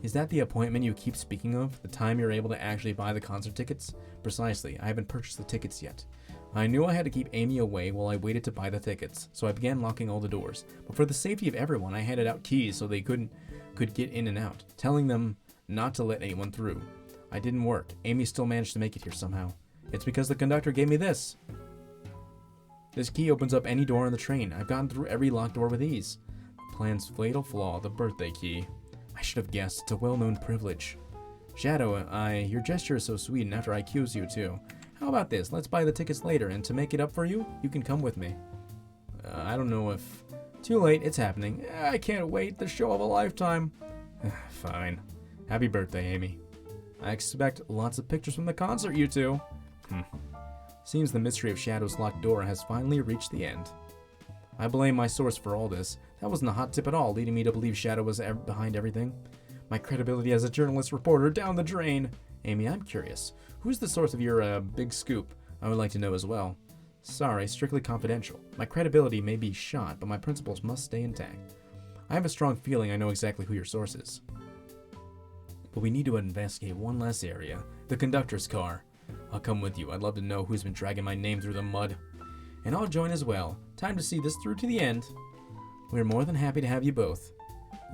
Is that the appointment you keep speaking of? The time you're able to actually buy the concert tickets? Precisely, I haven't purchased the tickets yet. I knew I had to keep Amy away while I waited to buy the tickets, so I began locking all the doors. But for the safety of everyone, I handed out keys so they could get in and out, telling them not to let anyone through. I didn't work. Amy still managed to make it here somehow. It's because the conductor gave me this. This key opens up any door on the train. I've gotten through every locked door with ease. The plan's fatal flaw, the birthday key. I should have guessed. It's a well-known privilege. Shadow, your gesture is so sweet, and after I accuse you too. How about this? Let's buy the tickets later, and to make it up for you, you can come with me. I don't know if... Too late, it's happening. I can't wait, the show of a lifetime. Fine. Happy birthday, Amy. I expect lots of pictures from the concert, you two. Seems the mystery of Shadow's locked door has finally reached the end. I blame my source for all this. That wasn't a hot tip at all, leading me to believe Shadow was behind everything. My credibility as a journalist reporter down the drain. Amy, I'm curious. Who's the source of your, big scoop? I would like to know as well. Sorry, strictly confidential. My credibility may be shot, but my principles must stay intact. I have a strong feeling I know exactly who your source is. But we need to investigate one less area. The conductor's car. I'll come with you. I'd love to know who's been dragging my name through the mud. And I'll join as well. Time to see this through to the end. We're more than happy to have you both.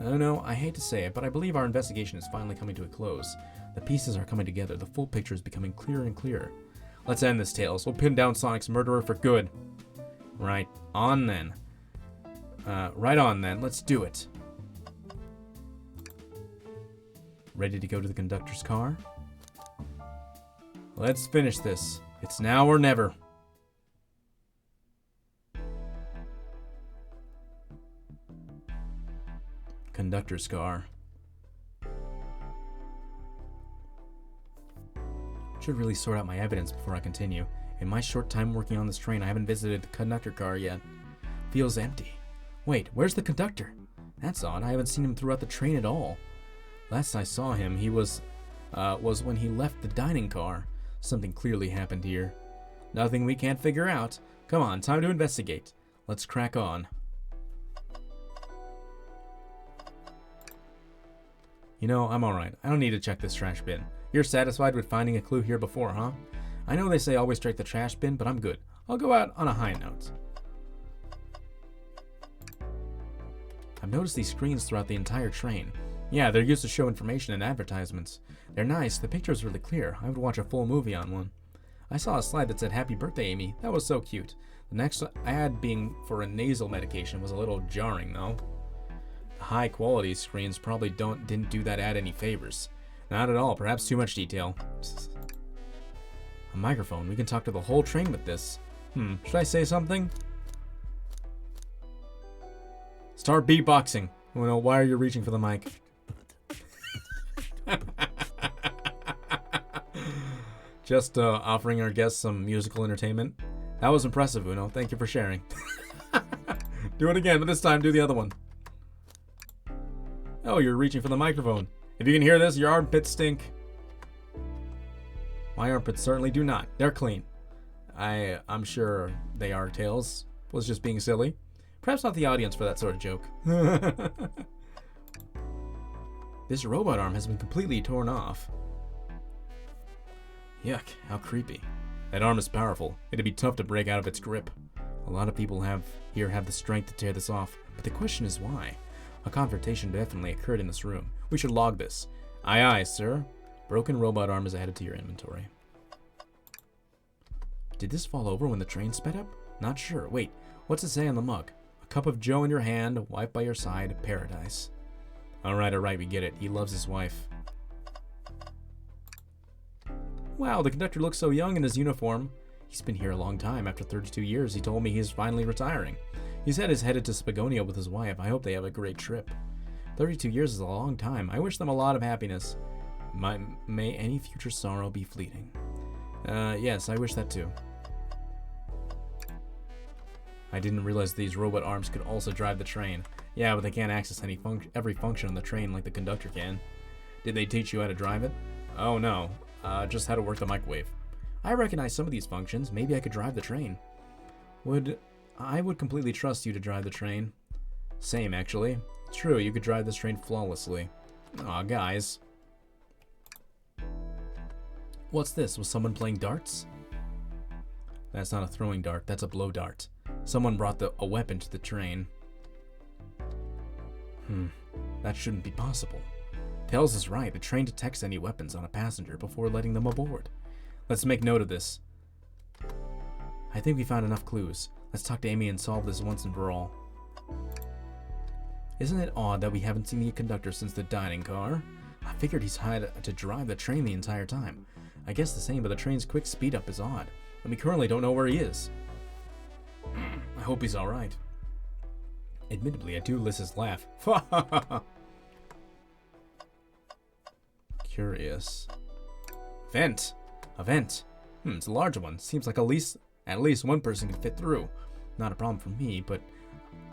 Oh no, I hate to say it, but I believe our investigation is finally coming to a close. The pieces are coming together. The full picture is becoming clearer and clearer. Let's end this, Tails. We'll pin down Sonic's murderer for good. Right on then. Right on then. Let's do it. Ready to go to the conductor's car? Let's finish this. It's now or never. Conductor's car. Should really sort out my evidence before I continue. In my short time working on this train, I haven't visited the conductor car yet. Feels empty. Wait, where's the conductor? That's odd. I haven't seen him throughout the train at all. Last I saw him, he was when he left the dining car. Something clearly happened here. Nothing we can't figure out. Come on, time to investigate. Let's crack on. You know, I'm alright. I don't need to check this trash bin. You're satisfied with finding a clue here before, huh? I know they say always check the trash bin, but I'm good. I'll go out on a high note. I've noticed these screens throughout the entire train. Yeah, they're used to show information and advertisements. They're nice. The picture's really clear. I would watch a full movie on one. I saw a slide that said, "Happy birthday, Amy." That was so cute. The next ad being for a nasal medication was a little jarring, though. The high-quality screens probably didn't do that ad any favors. Not at all. Perhaps too much detail. A microphone. We can talk to the whole train with this. Should I say something? Start beatboxing. Oh no, why are you reaching for the mic? Just offering our guests some musical entertainment. That was impressive, Uno. Thank you for sharing. Do it again, but this time do the other one. Oh, you're reaching for the microphone. If you can hear this, your armpits stink. My armpits certainly do not. They're clean. I'm sure they are, Tails. Was just being silly. Perhaps not the audience for that sort of joke. This robot arm has been completely torn off. Yuck, how creepy. That arm is powerful. It'd be tough to break out of its grip. A lot of people have the strength to tear this off, but the question is why? A confrontation definitely occurred in this room. We should log this. Aye aye, sir. Broken robot arm is added to your inventory. Did this fall over when the train sped up? Not sure. Wait, what's it say on the mug? A cup of joe in your hand, a wife by your side, paradise. Alright, we get it. He loves his wife. Wow, the conductor looks so young in his uniform. He's been here a long time. After 32 years, he told me he's finally retiring. He said he's headed to Spagonia with his wife. I hope they have a great trip. 32 years is a long time. I wish them a lot of happiness. May any future sorrow be fleeting. Yes, I wish that too. I didn't realize these robot arms could also drive the train. Yeah, but they can't access every function on the train like the conductor can. Did they teach you how to drive it? Oh no, just how to work the microwave. I recognize some of these functions. Maybe I could drive the train. I would completely trust you to drive the train. Same, actually. True, you could drive this train flawlessly. Aw, guys. What's this? Was someone playing darts? That's not a throwing dart, that's a blow dart. Someone brought a weapon to the train. That shouldn't be possible. Tails is right. The train detects any weapons on a passenger before letting them aboard. Let's make note of this. I think we found enough clues. Let's talk to Amy and solve this once and for all. Isn't it odd that we haven't seen the conductor since the dining car? I figured he's had to drive the train the entire time. I guess the same, but the train's quick speed up is odd, and we currently don't know where he is. I hope he's alright. Admittedly, I do Liz's laugh. Curious. Vent. A vent. It's a large one. Seems like at least one person can fit through. Not a problem for me, but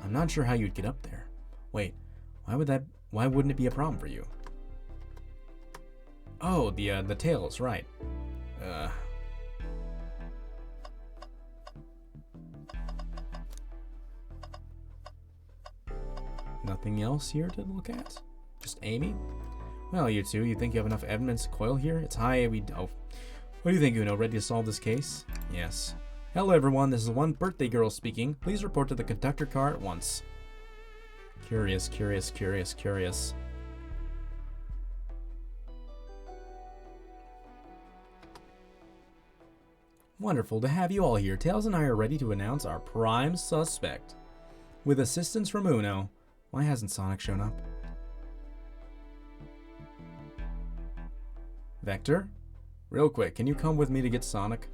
I'm not sure how you'd get up there. Wait, why wouldn't it be a problem for you? Oh, the tails, right. Nothing else here to look at? Just Amy? Well, you two, you think you have enough evidence to coil here? It's high, oh. What do you think, Uno? Ready to solve this case? Yes. Hello, everyone. This is one birthday girl speaking. Please report to the conductor car at once. Curious, curious, curious, curious. Wonderful to have you all here. Tails and I are ready to announce our prime suspect. With assistance from Uno. Why hasn't Sonic shown up? Vector? Real quick, can you come with me to get Sonic?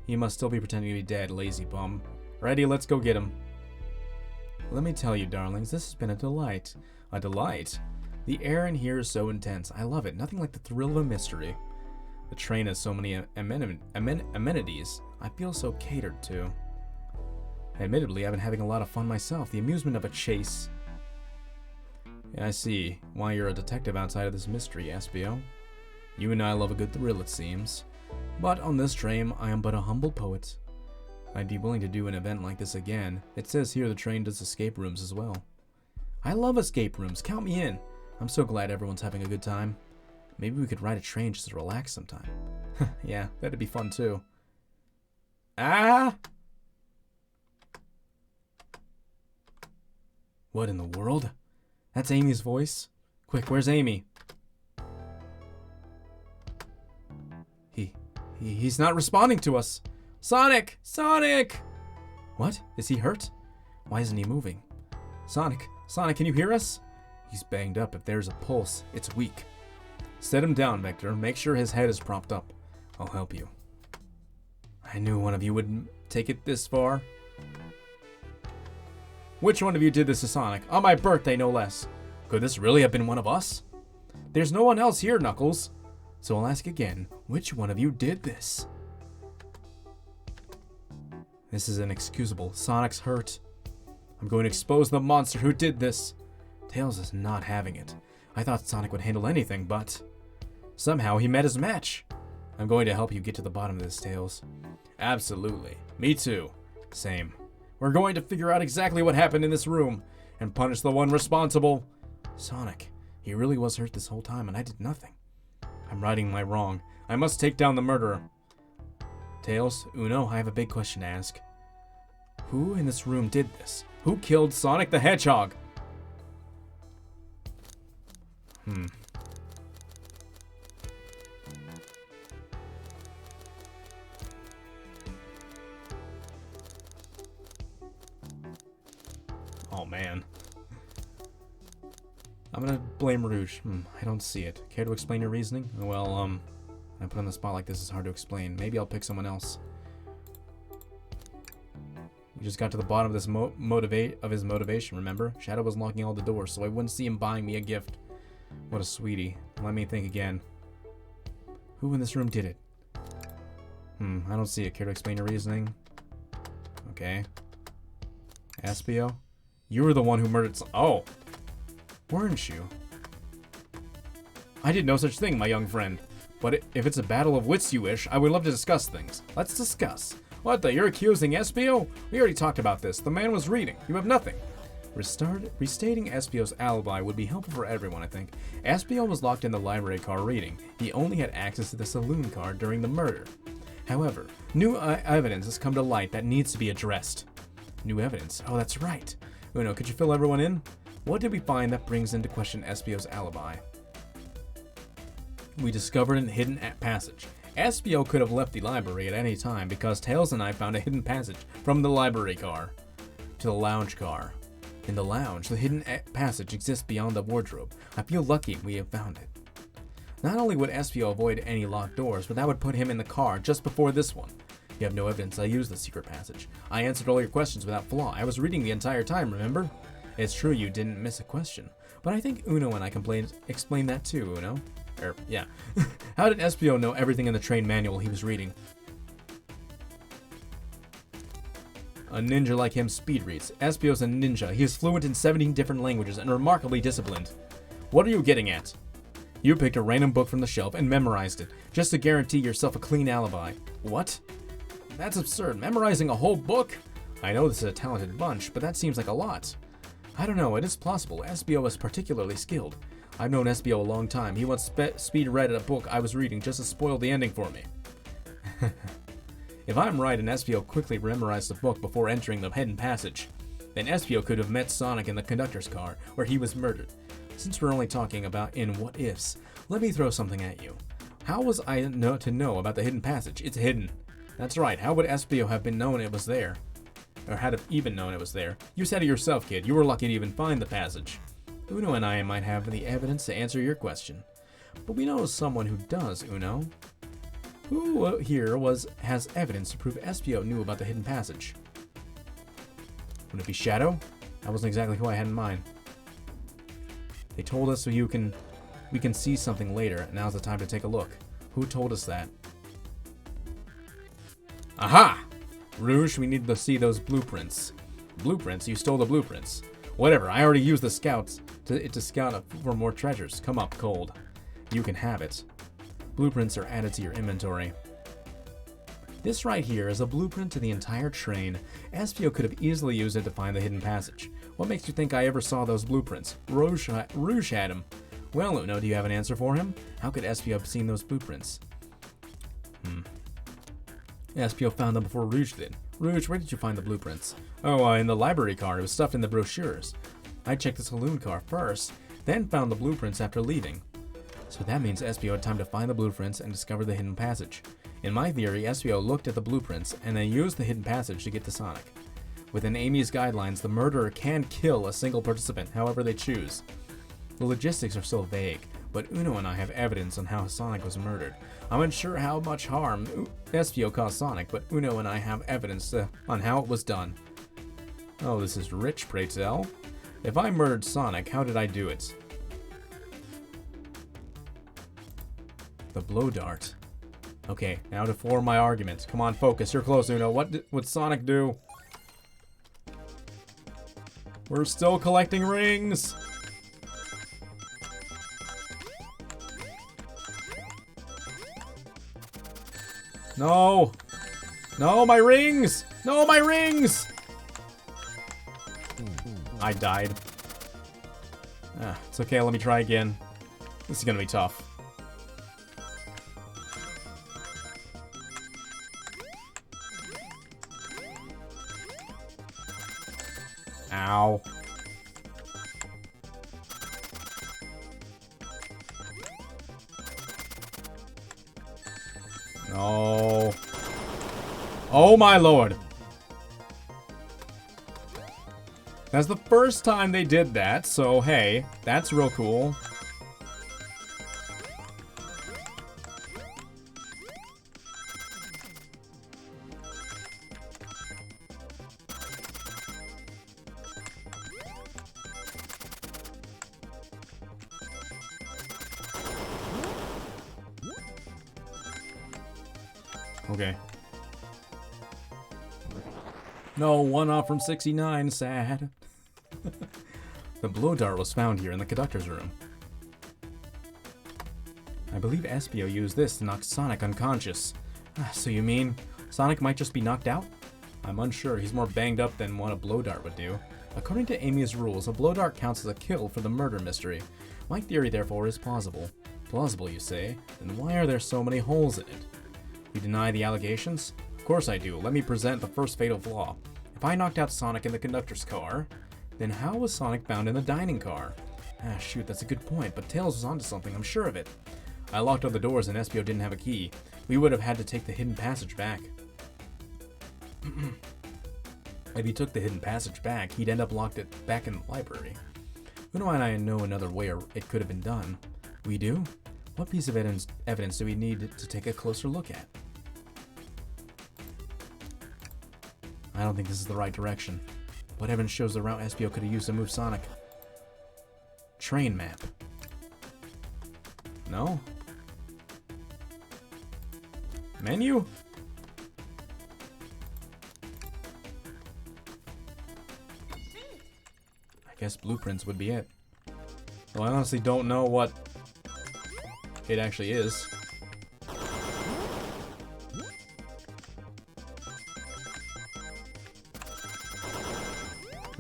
He must still be pretending to be dead, lazy bum. Ready, let's go get him. Let me tell you, darlings, this has been a delight. A delight? The air in here is so intense. I love it. Nothing like the thrill of a mystery. The train has so many amenities. I feel so catered to. Admittedly, I've been having a lot of fun myself. The amusement of a chase. I see why you're a detective outside of this mystery, Espio. You and I love a good thrill, it seems. But on this train, I am but a humble poet. I'd be willing to do an event like this again. It says here the train does escape rooms as well. I love escape rooms. Count me in. I'm so glad everyone's having a good time. Maybe we could ride a train just to relax sometime. Yeah, that'd be fun too. Ah! What in the world? That's Amy's voice. Quick, where's Amy? He's not responding to us. Sonic! Sonic! What? Is he hurt? Why isn't he moving? Sonic! Sonic, can you hear us? He's banged up. If there's a pulse, it's weak. Set him down, Vector. Make sure his head is propped up. I'll help you. I knew one of you would take it this far. Which one of you did this to Sonic? On my birthday, no less. Could this really have been one of us? There's no one else here, Knuckles. So I'll ask again, which one of you did this? This is inexcusable. Sonic's hurt. I'm going to expose the monster who did this. Tails is not having it. I thought Sonic would handle anything, but somehow he met his match. I'm going to help you get to the bottom of this, Tails. Absolutely. Me too. Same. We're going to figure out exactly what happened in this room and punish the one responsible. Sonic, he really was hurt this whole time and I did nothing. I'm righting my wrong. I must take down the murderer. Tails, Uno, I have a big question to ask. Who in this room did this? Who killed Sonic the Hedgehog? Oh man. I'm gonna blame Rouge. I don't see it. Care to explain your reasoning? Well, I put on the spot like this is hard to explain. Maybe I'll pick someone else. We just got to the bottom of this his motivation, remember? Shadow was locking all the doors, so I wouldn't see him buying me a gift. What a sweetie. Let me think again. Who in this room did it? I don't see it. Care to explain your reasoning? Okay. Espio? You were the one who murdered Oh! Weren't you? I did no such thing, my young friend. But if it's a battle of wits you wish, I would love to discuss things. Let's discuss. What the? You're accusing Espio? We already talked about this. The man was reading. You have nothing. Restating Espio's alibi would be helpful for everyone, I think. Espio was locked in the library car reading. He only had access to the saloon car during the murder. However, new evidence has come to light that needs to be addressed. New evidence? Oh, that's right. Uno, could you fill everyone in? What did we find that brings into question Espio's alibi? We discovered a hidden passage. Espio could have left the library at any time because Tails and I found a hidden passage from the library car to the lounge car. In the lounge, the hidden passage exists beyond the wardrobe. I feel lucky we have found it. Not only would Espio avoid any locked doors, but that would put him in the car just before this one. You have no evidence I used the secret passage. I answered all your questions without flaw. I was reading the entire time, remember? It's true you didn't miss a question, but I think Uno and I can explain that too, Uno. Yeah. How did SPO know everything in the train manual he was reading? A ninja like him speed reads. SPO's a ninja. He is fluent in 17 different languages and remarkably disciplined. What are you getting at? You picked a random book from the shelf and memorized it, just to guarantee yourself a clean alibi. What? That's absurd. Memorizing a whole book? I know this is a talented bunch, but that seems like a lot. I don't know, it is possible. SBO is particularly skilled. I've known SBO a long time. He once speed read a book I was reading just to spoil the ending for me. If I'm right and SBO quickly memorized the book before entering the hidden passage, then SBO could have met Sonic in the conductor's car, where he was murdered. Since we're only talking about in what ifs, let me throw something at you. How was I to know about the hidden passage? It's hidden. That's right, how would SBO have been known it was there? Or had have even known it was there? You said it yourself, kid. You were lucky to even find the passage. Uno and I might have the evidence to answer your question. But we know someone who does, Uno. Who here has evidence to prove SBO knew about the hidden passage? Would it be Shadow? That wasn't exactly who I had in mind. They told us so we can see something later. Now's the time to take a look. Who told us that? Aha! Rouge, we need to see those blueprints. Blueprints? You stole the blueprints. Whatever, I already used the scouts to scout for more treasures. Come up, Cold. You can have it. Blueprints are added to your inventory. This right here is a blueprint to the entire train. SPO could have easily used it to find the hidden passage. What makes you think I ever saw those blueprints? Rouge had them. Well, Uno, do you have an answer for him? How could SPO have seen those blueprints? SPO found them before Rouge did. Rouge, where did you find the blueprints? Oh, in the library car. It was stuffed in the brochures. I checked the saloon car first, then found the blueprints after leaving. So that means SPO had time to find the blueprints and discover the hidden passage. In my theory, SPO looked at the blueprints and then used the hidden passage to get to Sonic. Within Amy's guidelines, the murderer can kill a single participant however they choose. The logistics are so vague, but Uno and I have evidence on how Sonic was murdered. I'm unsure how much harm SPO caused Sonic, but Uno and I have evidence on how it was done. Oh, this is rich, pray tell. If I murdered Sonic, how did I do it? The blow dart. Okay, now to form my argument. Come on, focus. You're close, Uno. What would Sonic do? We're still collecting rings. No. No, my rings. No, my rings. I died. It's okay. Let me try again. This is gonna be tough. Ow. No. Oh my lord. That's the first time they did that, so hey, that's real cool. Okay. No, one off from 69, sad. The blow dart was found here in the conductor's room. I believe SPO used this to knock Sonic unconscious. So you mean Sonic might just be knocked out? I'm unsure. He's more banged up than what a blow dart would do. According to Amy's rules, a blow dart counts as a kill for the murder mystery. My theory, therefore, is plausible. Plausible, you say? Then why are there so many holes in it? You deny the allegations? Of course I do. Let me present the first fatal flaw. If I knocked out Sonic in the conductor's car, then how was Sonic found in the dining car? Shoot, that's a good point, but Tails was onto something, I'm sure of it. I locked all the doors and SPO didn't have a key. We would have had to take the hidden passage back. If he took the hidden passage back, he'd end up locked it back in the library. Uno and I know another way it could have been done. We do? What piece of evidence do we need to take a closer look at? I don't think this is the right direction. What evidence shows the route SPO could have used to move Sonic? Train map. No? Menu? I guess blueprints would be it. Well, I honestly don't know what it actually is.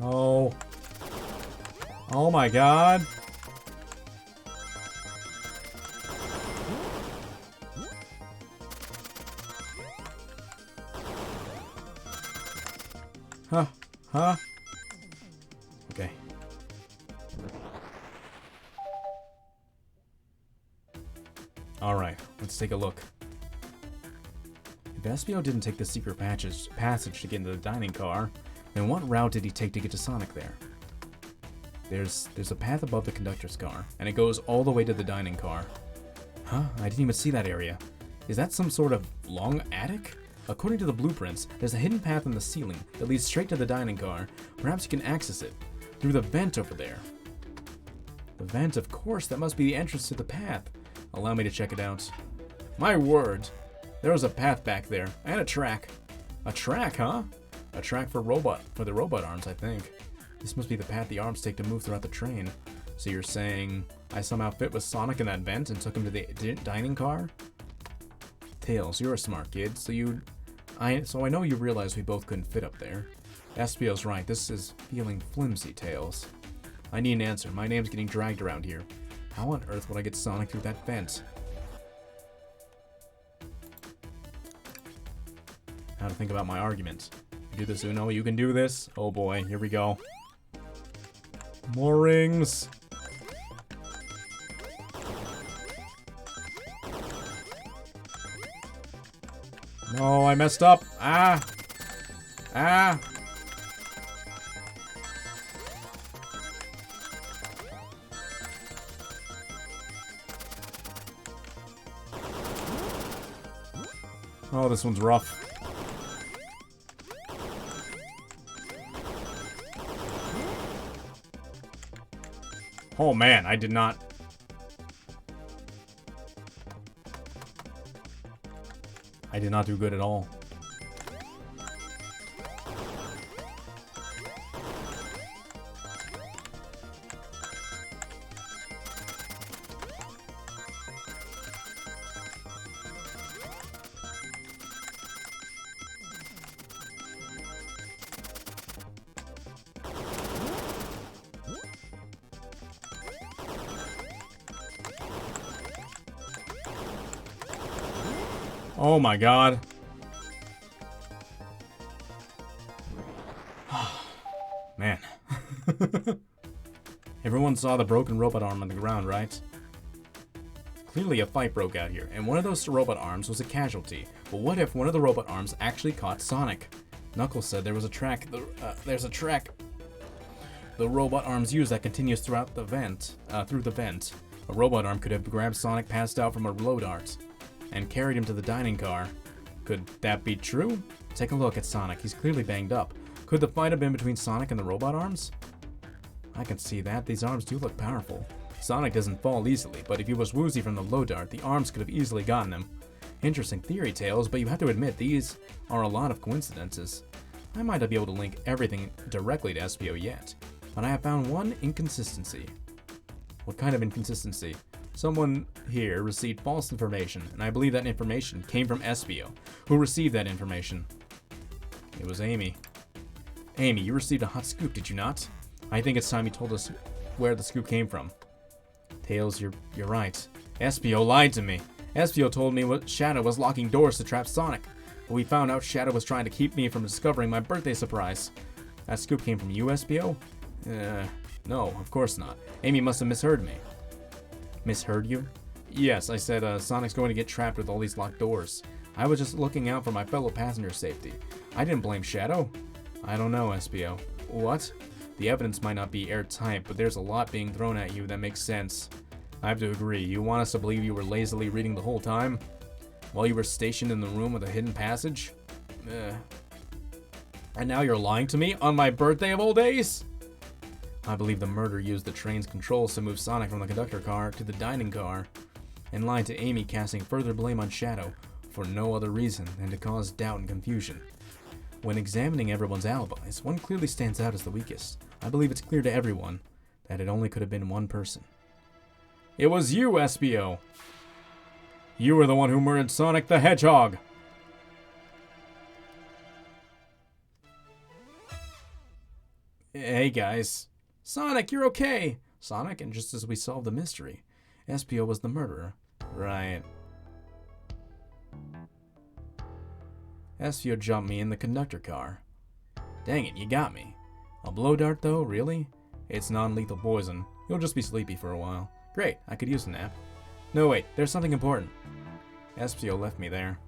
Oh. Oh my god. Huh? Huh? Okay. Alright, let's take a look. If Espio didn't take the secret passage to get into the dining car, then what route did he take to get to Sonic there? There's a path above the conductor's car, and it goes all the way to the dining car. Huh? I didn't even see that area. Is that some sort of long attic? According to the blueprints, there's a hidden path in the ceiling that leads straight to the dining car. Perhaps you can access it through the vent over there. The vent, of course, that must be the entrance to the path. Allow me to check it out. My word! There was a path back there, and a track. A track, huh? A track for the robot arms, I think. This must be the path the arms take to move throughout the train. So you're saying I somehow fit with Sonic in that vent and took him to the dining car? Tails, you're a smart kid, so I know you realize we both couldn't fit up there. Espio's right, this is feeling flimsy, Tails. I need an answer. My name's getting dragged around here. How on earth would I get Sonic through that vent? How to think about my argument. You do this, Uno. You can do this. Oh boy, here we go. More rings. No, I messed up. Ah. Ah. Oh, this one's rough. Oh man, I did not. I did not do good at all. Oh my god. Man. Everyone saw the broken robot arm on the ground, right? Clearly a fight broke out here, and one of those robot arms was a casualty. But what if one of the robot arms actually caught Sonic? Knuckles said there was a track, there's a track the robot arms use that continues throughout the vent, through the vent. A robot arm could have grabbed Sonic passed out from a blow dart and carried him to the dining car. Could that be true? Take a look at Sonic. He's clearly banged up. Could the fight have been between Sonic and the robot arms? I can see that. These arms do look powerful. Sonic doesn't fall easily, but if he was woozy from the blow dart, the arms could have easily gotten him. Interesting theory, Tails, but you have to admit these are a lot of coincidences. I might not be able to link everything directly to Espio yet, but I have found one inconsistency. What kind of inconsistency? Someone here received false information, and I believe that information came from Espio. Who received that information? It was Amy. Amy, you received a hot scoop, did you not? I think it's time you told us where the scoop came from. Tails, you're right. Espio lied to me. Espio told me Shadow was locking doors to trap Sonic, but we found out Shadow was trying to keep me from discovering my birthday surprise. That scoop came from you, Espio? No, of course not. Amy must have misheard me. Misheard you? Yes, I said Sonic's going to get trapped with all these locked doors. I was just looking out for my fellow passenger's safety. I didn't blame Shadow. I don't know, Espio. What? The evidence might not be airtight, but there's a lot being thrown at you that makes sense. I have to agree. You want us to believe you were lazily reading the whole time? While you were stationed in the room with a hidden passage? And now you're lying to me on my birthday of all days? I believe the murderer used the train's controls to move Sonic from the conductor car to the dining car. and lied to Amy, casting further blame on Shadow for no other reason than to cause doubt and confusion. When examining everyone's alibis, one clearly stands out as the weakest. I believe it's clear to everyone that it only could have been one person. It was you, SBO! You were the one who murdered Sonic the Hedgehog! Hey guys. Sonic, you're okay! Sonic, and just as we solved the mystery, SBO was the murderer. Right. SBO jumped me in the conductor car. Dang it, you got me. A blow dart though, really? It's non-lethal poison. You'll just be sleepy for a while. Great, I could use a nap. No wait, there's something important. SBO left me there.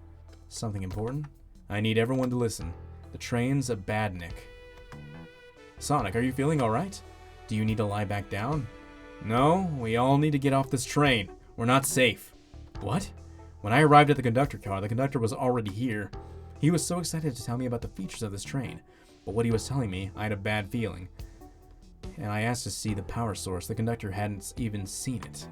Something important? I need everyone to listen. The train's a badnik. Sonic, are you feeling alright? Do you need to lie back down? No, we all need to get off this train. We're not safe. What? When I arrived at the conductor car, the conductor was already here. He was so excited to tell me about the features of this train, but what he was telling me, I had a bad feeling. And I asked to see the power source. The conductor hadn't even seen it.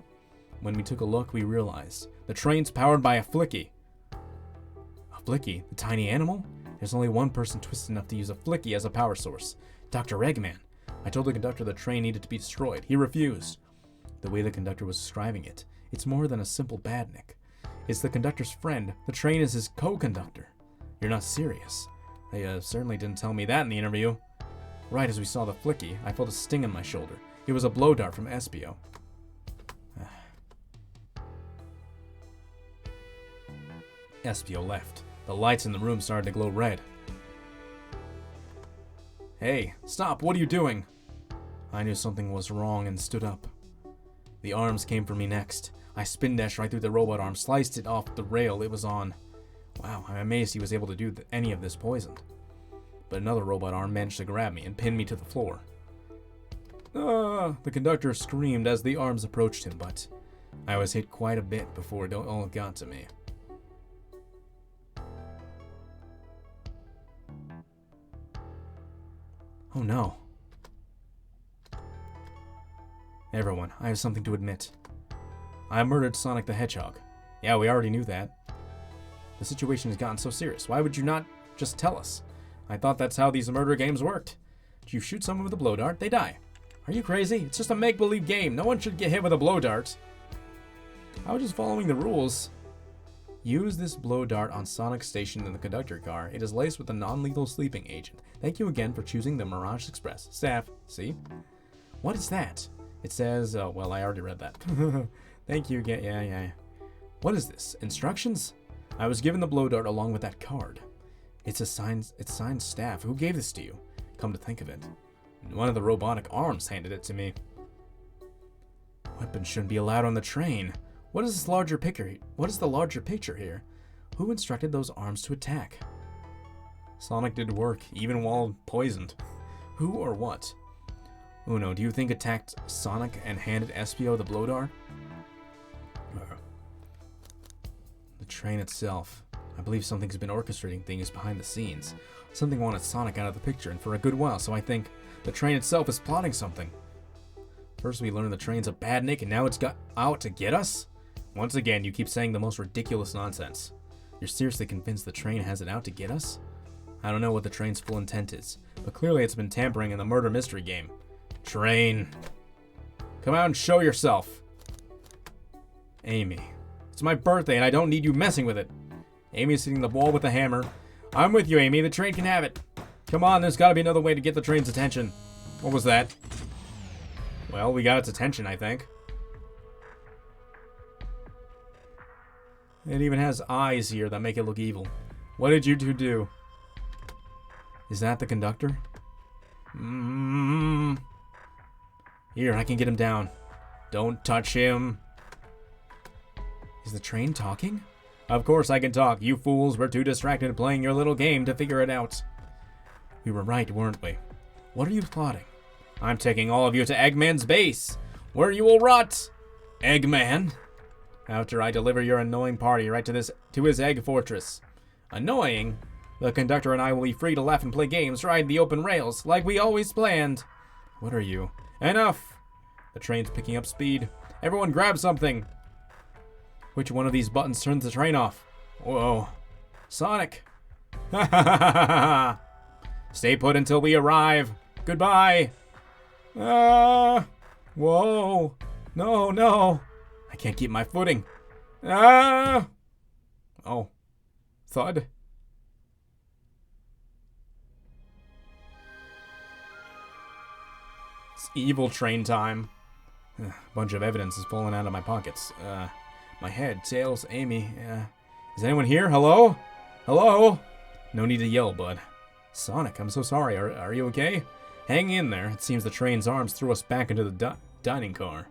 When we took a look, we realized the train's powered by a flicky. A flicky? The tiny animal? There's only one person twisted enough to use a flicky as a power source. Dr. Eggman. I told the conductor the train needed to be destroyed. He refused. The way the conductor was describing it, it's more than a simple badnik. It's the conductor's friend. The train is his co-conductor. You're not serious. They certainly didn't tell me that in the interview. Right as we saw the flicky, I felt a sting in my shoulder. It was a blow dart from SBO. SBO left. The lights in the room started to glow red. Hey, stop, what are you doing? I knew something was wrong and stood up. The arms came for me next. I spin dashed right through the robot arm, sliced it off the rail it was on. Wow, I'm amazed he was able to do any of this poisoned. But another robot arm managed to grab me and pin me to the floor. The conductor screamed as the arms approached him, but I was hit quite a bit before it all got to me. Oh no. Everyone, I have something to admit. I murdered Sonic the Hedgehog. Yeah, we already knew that. The situation has gotten so serious. Why would you not just tell us? I thought that's how these murder games worked. If you shoot someone with a blow dart, they die. Are you crazy? It's just a make-believe game. No one should get hit with a blow dart. I was just following the rules. Use this blow dart on Sonic's station in the conductor car. It is laced with a non-lethal sleeping agent. Thank you again for choosing the Mirage Express. Staff, see? What is that? It says, well, I already read that. Thank you again. Yeah. What is this? Instructions? I was given the blow dart along with that card. It's signed Staff. Who gave this to you? Come to think of it, one of the robotic arms handed it to me. Weapons shouldn't be allowed on the train. What is this larger picture? What is the larger picture here? Who instructed those arms to attack? Sonic did work, even while poisoned. Who or what? Uno, do you think attacked Sonic and handed SBO the blow dart? The train itself. I believe something's been orchestrating things behind the scenes. Something wanted Sonic out of the picture, and for a good while, so I think the train itself is plotting something. First we learned the train's a badnik, and now it's got out to get us? Once again, you keep saying the most ridiculous nonsense. You're seriously convinced the train has it out to get us? I don't know what the train's full intent is, but clearly it's been tampering in the murder mystery game. Train. Come out and show yourself. Amy. It's my birthday and I don't need you messing with it. Amy's hitting the wall with a hammer. I'm with you, Amy. The train can have it. Come on, there's gotta be another way to get the train's attention. What was that? Well, we got its attention, I think. It even has eyes here that make it look evil. What did you two do? Is that the conductor? Here, I can get him down. Don't touch him. Is the train talking? Of course I can talk. You fools were too distracted playing your little game to figure it out. We were right, weren't we? What are you plotting? I'm taking all of you to Eggman's base, where you will rot. Eggman? After I deliver your annoying party right to his egg fortress. Annoying? The conductor and I will be free to laugh and play games, ride the open rails, like we always planned. What are you? Enough! The train's picking up speed. Everyone grab something. Which one of these buttons turns the train off? Whoa. Sonic! Stay put until we arrive. Goodbye. Whoa. No, no. I can't keep my footing. Oh. Thud. It's evil train time. Bunch of evidence is falling out of my pockets. My head, tails, Amy. Is anyone here? Hello? Hello? No need to yell, bud. Sonic, I'm so sorry. Are you okay? Hang in there. It seems the train's arms threw us back into the dining car.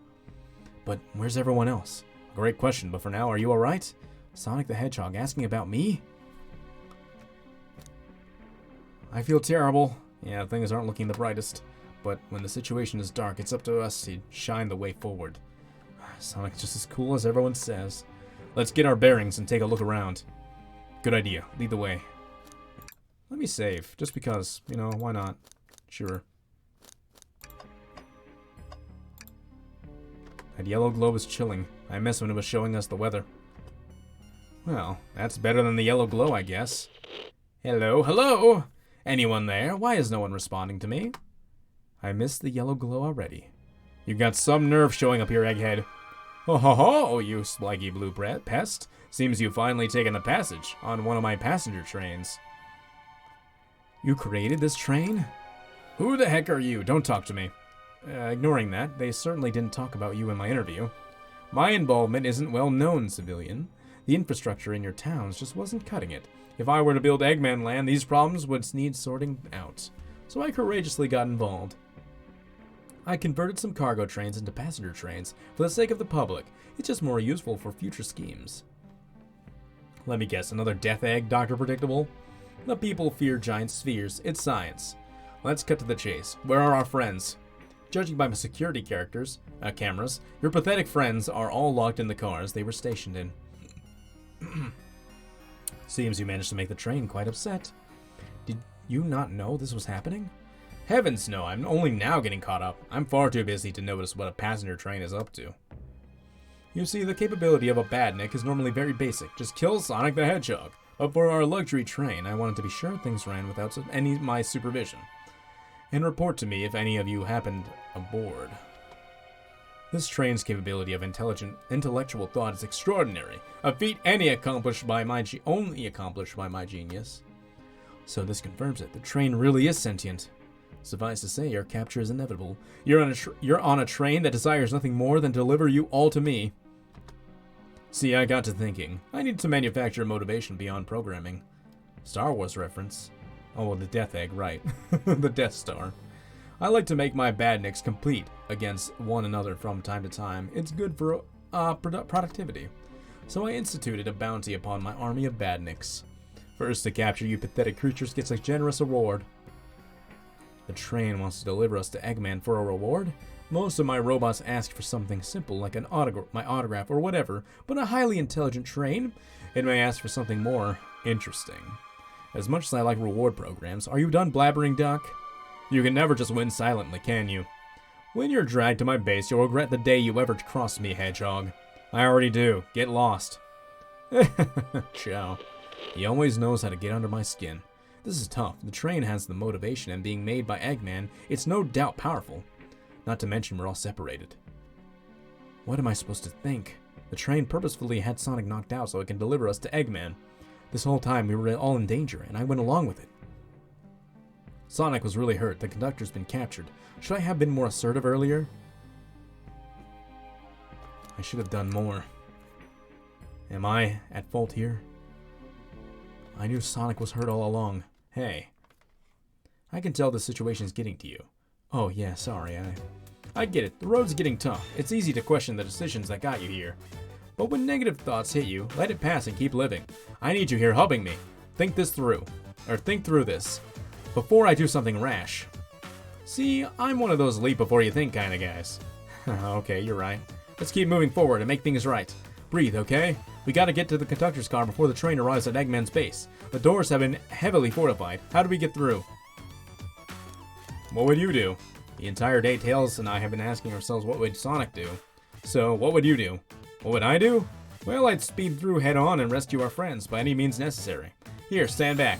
But where's everyone else? Great question, but for now, are you alright? Sonic the Hedgehog asking about me? I feel terrible. Yeah, things aren't looking the brightest. But when the situation is dark, it's up to us to shine the way forward. Sonic's just as cool as everyone says. Let's get our bearings and take a look around. Good idea. Lead the way. Let me save, just because, you know, why not? Sure. That yellow glow was chilling. I missed when it was showing us the weather. Well, that's better than the yellow glow, I guess. Hello, hello! Anyone there? Why is no one responding to me? I missed the yellow glow already. You got some nerve showing up here, Egghead. Ho ho ho, you splaggy blue pest. Seems you've finally taken the passage on one of my passenger trains. You created this train? Who the heck are you? Don't talk to me. Ignoring that, they certainly didn't talk about you in my interview. My involvement isn't well known, civilian. The infrastructure in your towns just wasn't cutting it. If I were to build Eggman Land, these problems would need sorting out. So I courageously got involved. I converted some cargo trains into passenger trains for the sake of the public. It's just more useful for future schemes. Let me guess, another death egg, Dr. Predictable? The people fear giant spheres. It's science. Let's cut to the chase. Where are our friends? Judging by my security cameras, your pathetic friends are all locked in the cars they were stationed in. Seems you managed to make the train quite upset. Did you not know this was happening? Heavens no, I'm only now getting caught up. I'm far too busy to notice what a passenger train is up to. You see, the capability of a badnik is normally very basic. Just kill Sonic the Hedgehog. But for our luxury train, I wanted to be sure things ran without any of my supervision. And report to me if any of you happened aboard. This train's capability of intellectual thought is extraordinary. A feat only accomplished by my genius. So this confirms it. The train really is sentient. Suffice to say, your capture is inevitable. You're on a train that desires nothing more than to deliver you all to me. See, I got to thinking. I need to manufacture motivation beyond programming. Star Wars reference. Oh, well, the Death Egg, right. The Death Star. I like to make my badniks compete against one another from time to time. It's good for productivity. So I instituted a bounty upon my army of badniks. First to capture you pathetic creatures gets a generous reward. The train wants to deliver us to Eggman for a reward. Most of my robots ask for something simple like my autograph or whatever, but a highly intelligent train, it may ask for something more interesting. As much as I like reward programs, are you done blabbering, Duck? You can never just win silently, can you? When you're dragged to my base, you'll regret the day you ever crossed me, Hedgehog. I already do. Get lost. Ciao. He always knows how to get under my skin. This is tough. The train has the motivation, and being made by Eggman, it's no doubt powerful. Not to mention we're all separated. What am I supposed to think? The train purposefully had Sonic knocked out so it can deliver us to Eggman. This whole time we were all in danger, and I went along with it. Sonic was really hurt. The conductor's been captured. Should I have been more assertive earlier? I should have done more. Am I at fault here? I knew Sonic was hurt all along. Hey. I can tell the situation's getting to you. Oh yeah, sorry, I get it. The road's getting tough. It's easy to question the decisions that got you here. But when negative thoughts hit you, let it pass and keep living. I need you here helping me. Think through this. Before I do something rash. See, I'm one of those leap before you think kind of guys. Okay, you're right. Let's keep moving forward and make things right. Breathe, okay? We gotta get to the conductor's car before the train arrives at Eggman's base. The doors have been heavily fortified. How do we get through? What would you do? The entire day, Tails and I have been asking ourselves what would Sonic do. So, what would you do? What would I do? Well, I'd speed through head on and rescue our friends by any means necessary. Here, stand back.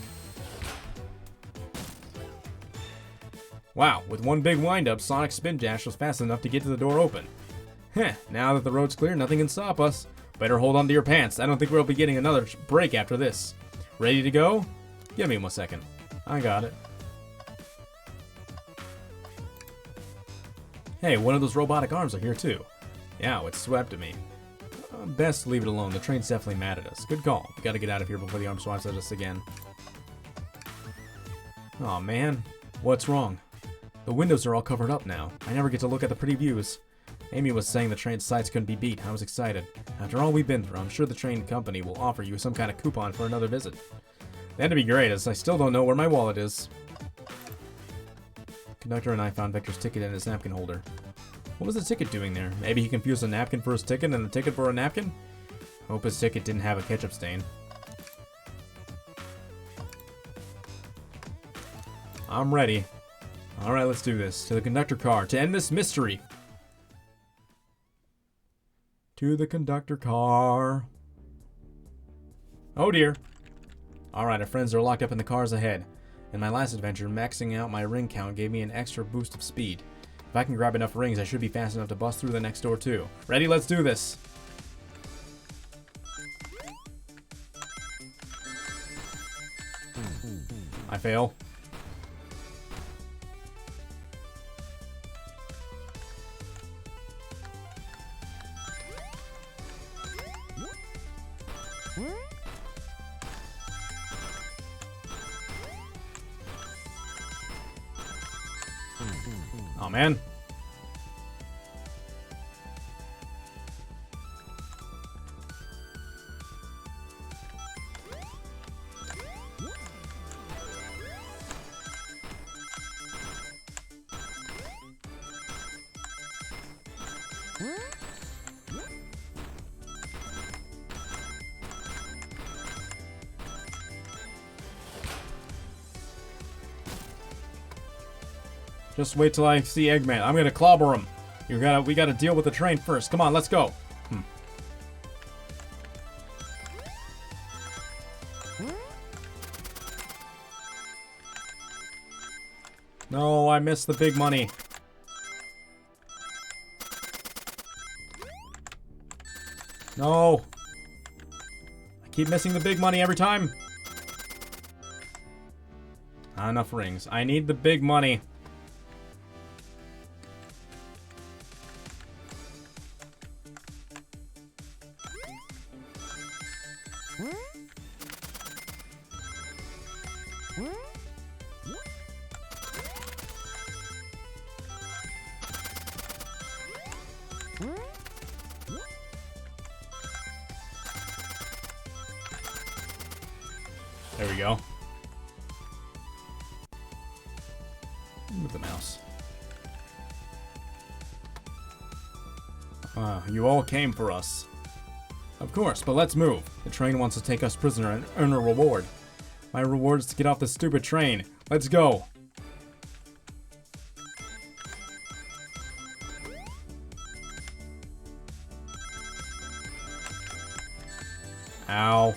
Wow, with one big wind-up, Sonic's spin dash was fast enough to get to the door open. Heh, now that the road's clear, nothing can stop us. Better hold on to your pants. I don't think we'll be getting another break after this. Ready to go? Give me 1 second. I got it. Hey, one of those robotic arms are here too. Yeah, it swept at me. Best leave it alone. The train's definitely mad at us. Good call. We gotta get out of here before the arm swipes at us again. Aw, man. What's wrong? The windows are all covered up now. I never get to look at the pretty views. Amy was saying the train's sights couldn't be beat. I was excited. After all we've been through, I'm sure the train company will offer you some kind of coupon for another visit. That'd be great, as I still don't know where my wallet is. Conductor and I found Victor's ticket in his napkin holder. What was the ticket doing there? Maybe he confused a napkin for his ticket and a ticket for a napkin? Hope his ticket didn't have a ketchup stain. I'm ready. Alright, let's do this. To the conductor car, to end this mystery. To the conductor car. Oh dear. Alright, our friends are locked up in the cars ahead. In my last adventure, maxing out my ring count gave me an extra boost of speed. If I can grab enough rings, I should be fast enough to bust through the next door too. Ready? Let's do this. I fail. Oh man. Just wait till I see Eggman. I'm gonna clobber him. We gotta deal with the train first. Come on, let's go. No, I missed the big money. No. I keep missing the big money every time. Not enough rings. I need the big money. There we go. Move the mouse. You all came for us. Of course, but let's move. The train wants to take us prisoner and earn a reward. My reward is to get off this stupid train. Let's go. Ow.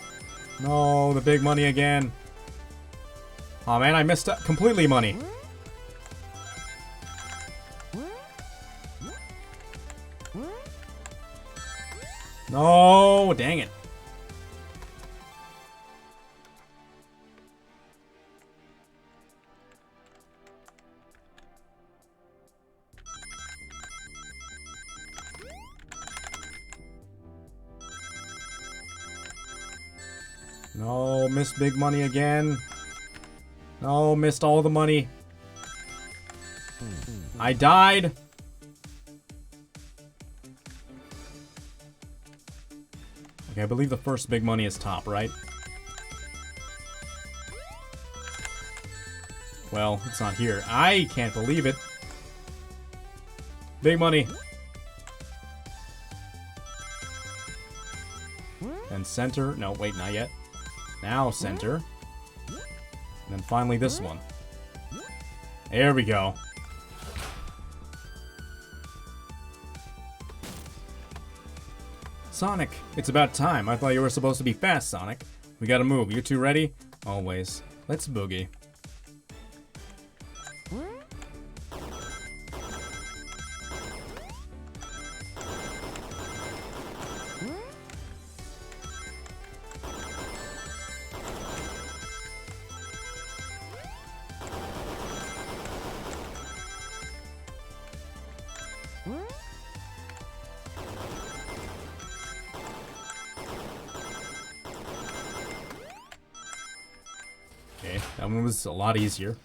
No, the big money again. Oh man, I missed completely money. No, dang it. No, missed big money again. No, missed all the money. I died. Okay, I believe the first big money is top, right? Well, it's not here. I can't believe it. Big money. And center. No, wait, not yet. Now center. And then finally this one. There we go. Sonic, it's about time. I thought you were supposed to be fast, Sonic. We gotta move. You two ready? Always. Let's boogie. Okay, that one was a lot easier.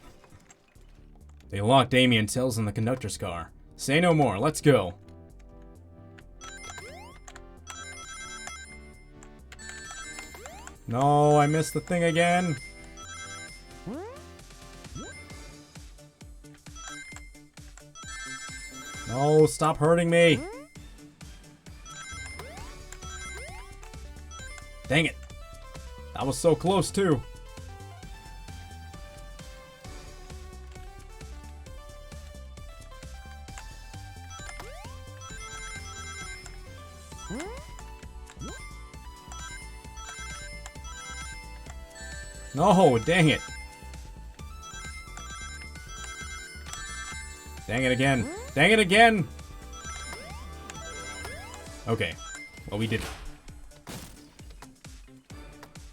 They locked Amy and Tails in the conductor's car. Say no more, let's go. No, I missed the thing again. No, stop hurting me. Dang it. That was so close too. No, dang it. Dang it again. Dang it again! Okay. Well, we did it.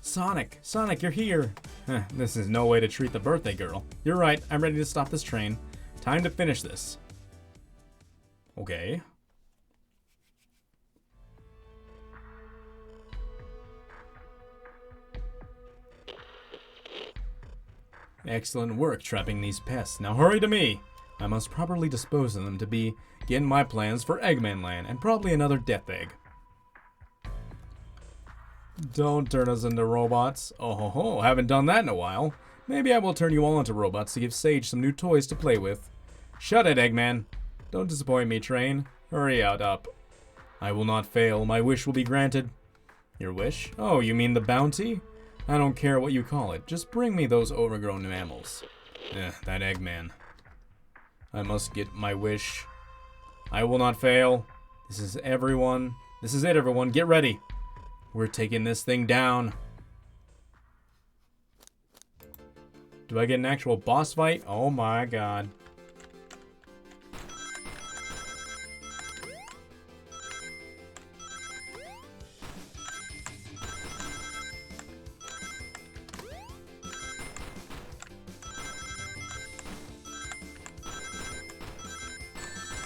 Sonic! Sonic, you're here! This is no way to treat the birthday girl. You're right, I'm ready to stop this train. Time to finish this. Okay. Excellent work trapping these pests. Now hurry to me! I must properly dispose of them to begin my plans for Eggman Land, and probably another Death Egg. Don't turn us into robots. Oh ho ho, haven't done that in a while. Maybe I will turn you all into robots to give Sage some new toys to play with. Shut it, Eggman. Don't disappoint me, train. Hurry up. I will not fail. My wish will be granted. Your wish? Oh, you mean the bounty? I don't care what you call it. Just bring me those overgrown mammals. That Eggman. I must get my wish. I will not fail. This is it, everyone. Get ready. We're taking this thing down. Do I get an actual boss fight? Oh my god.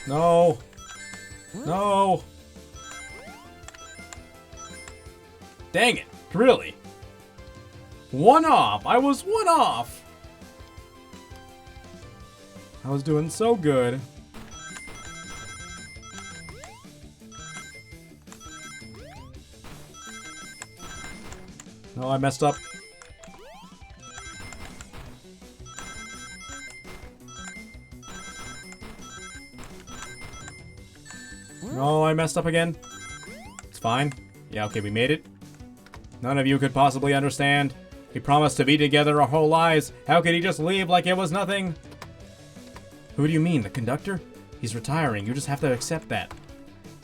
No. No. Dang it. Really? One off. I was one off. I was doing so good. No, I messed up. No, I messed up again. It's fine. Yeah, okay, we made it. None of you could possibly understand. We promised to be together our whole lives. How could he just leave like it was nothing? Who do you mean, the conductor? He's retiring. You just have to accept that.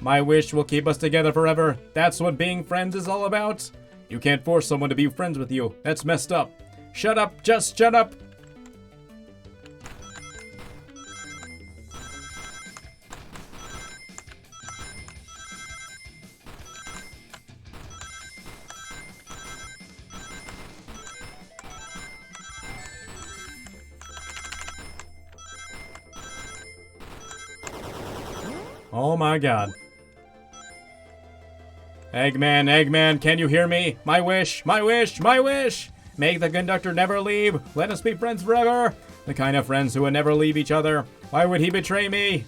My wish will keep us together forever. That's what being friends is all about. You can't force someone to be friends with you. That's messed up. Shut up. Just shut up. Oh my god. Eggman, can you hear me? My wish. Make the conductor never leave. Let us be friends forever. The kind of friends who would never leave each other. Why would he betray me?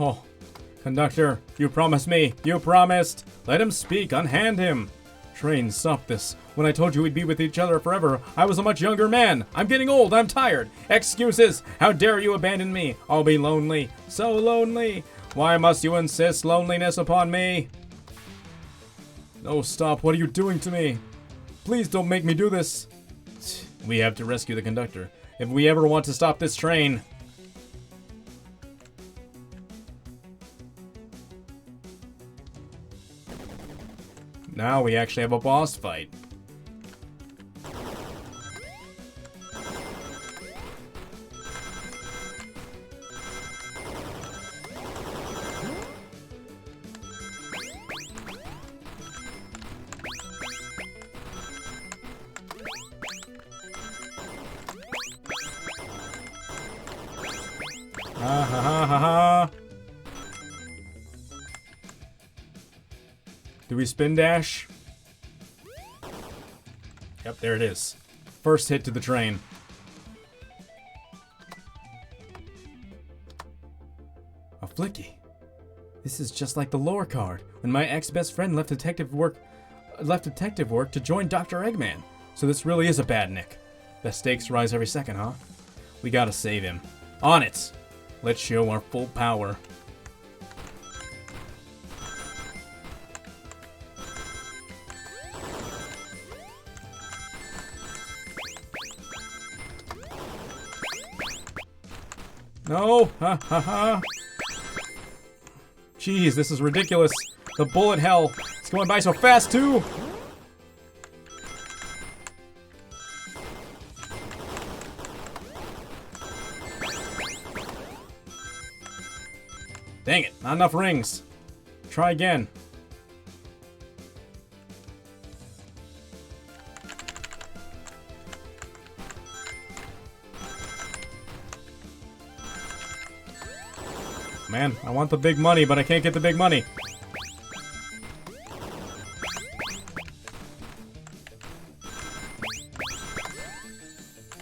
Oh, Conductor, you promised me. You promised. Let him speak. Unhand him. Train, stop this. When I told you we'd be with each other forever, I was a much younger man. I'm getting old. I'm tired. Excuses. How dare you abandon me? I'll be lonely. So lonely. Why must you insist loneliness upon me? No, stop. What are you doing to me? Please don't make me do this. We have to rescue the conductor. If we ever want to stop this train. Now we actually have a boss fight. Ha ha ha ha ha. Do we spin dash? Yep, there it is. First hit to the train. A flicky. This is just like the lore card when my ex-best friend left detective work to join Dr. Eggman. So this really is a bad Nick. The stakes rise every second, huh? We gotta save him. On it! Let's show our full power. No! Ha ha ha! Jeez, this is ridiculous. The bullet hell. It's going by so fast, too! Dang it, not enough rings. Try again. Man, I want the big money, but I can't get the big money.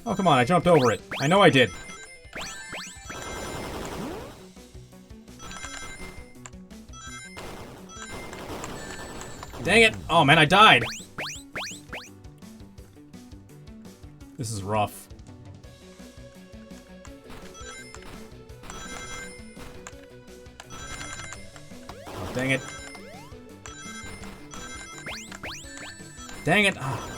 Oh, come on, I jumped over it. I know I did. Dang it! Oh man, I died! This is rough. Oh, dang it. Dang it! Oh.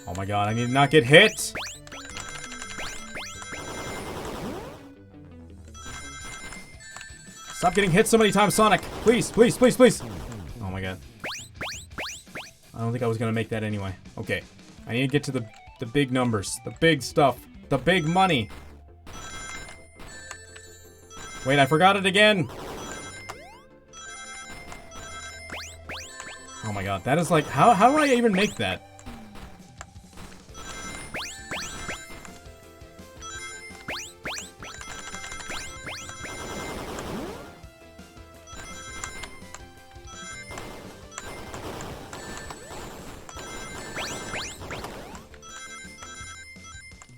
Oh my god, I need to not get hit! Stop getting hit so many times, Sonic! Please, please, please, please! Oh my god. I don't think I was gonna make that anyway. Okay. I need to get to the big numbers. The big stuff. The big money. Wait, I forgot it again! Oh my god, that is like... How do I even make that?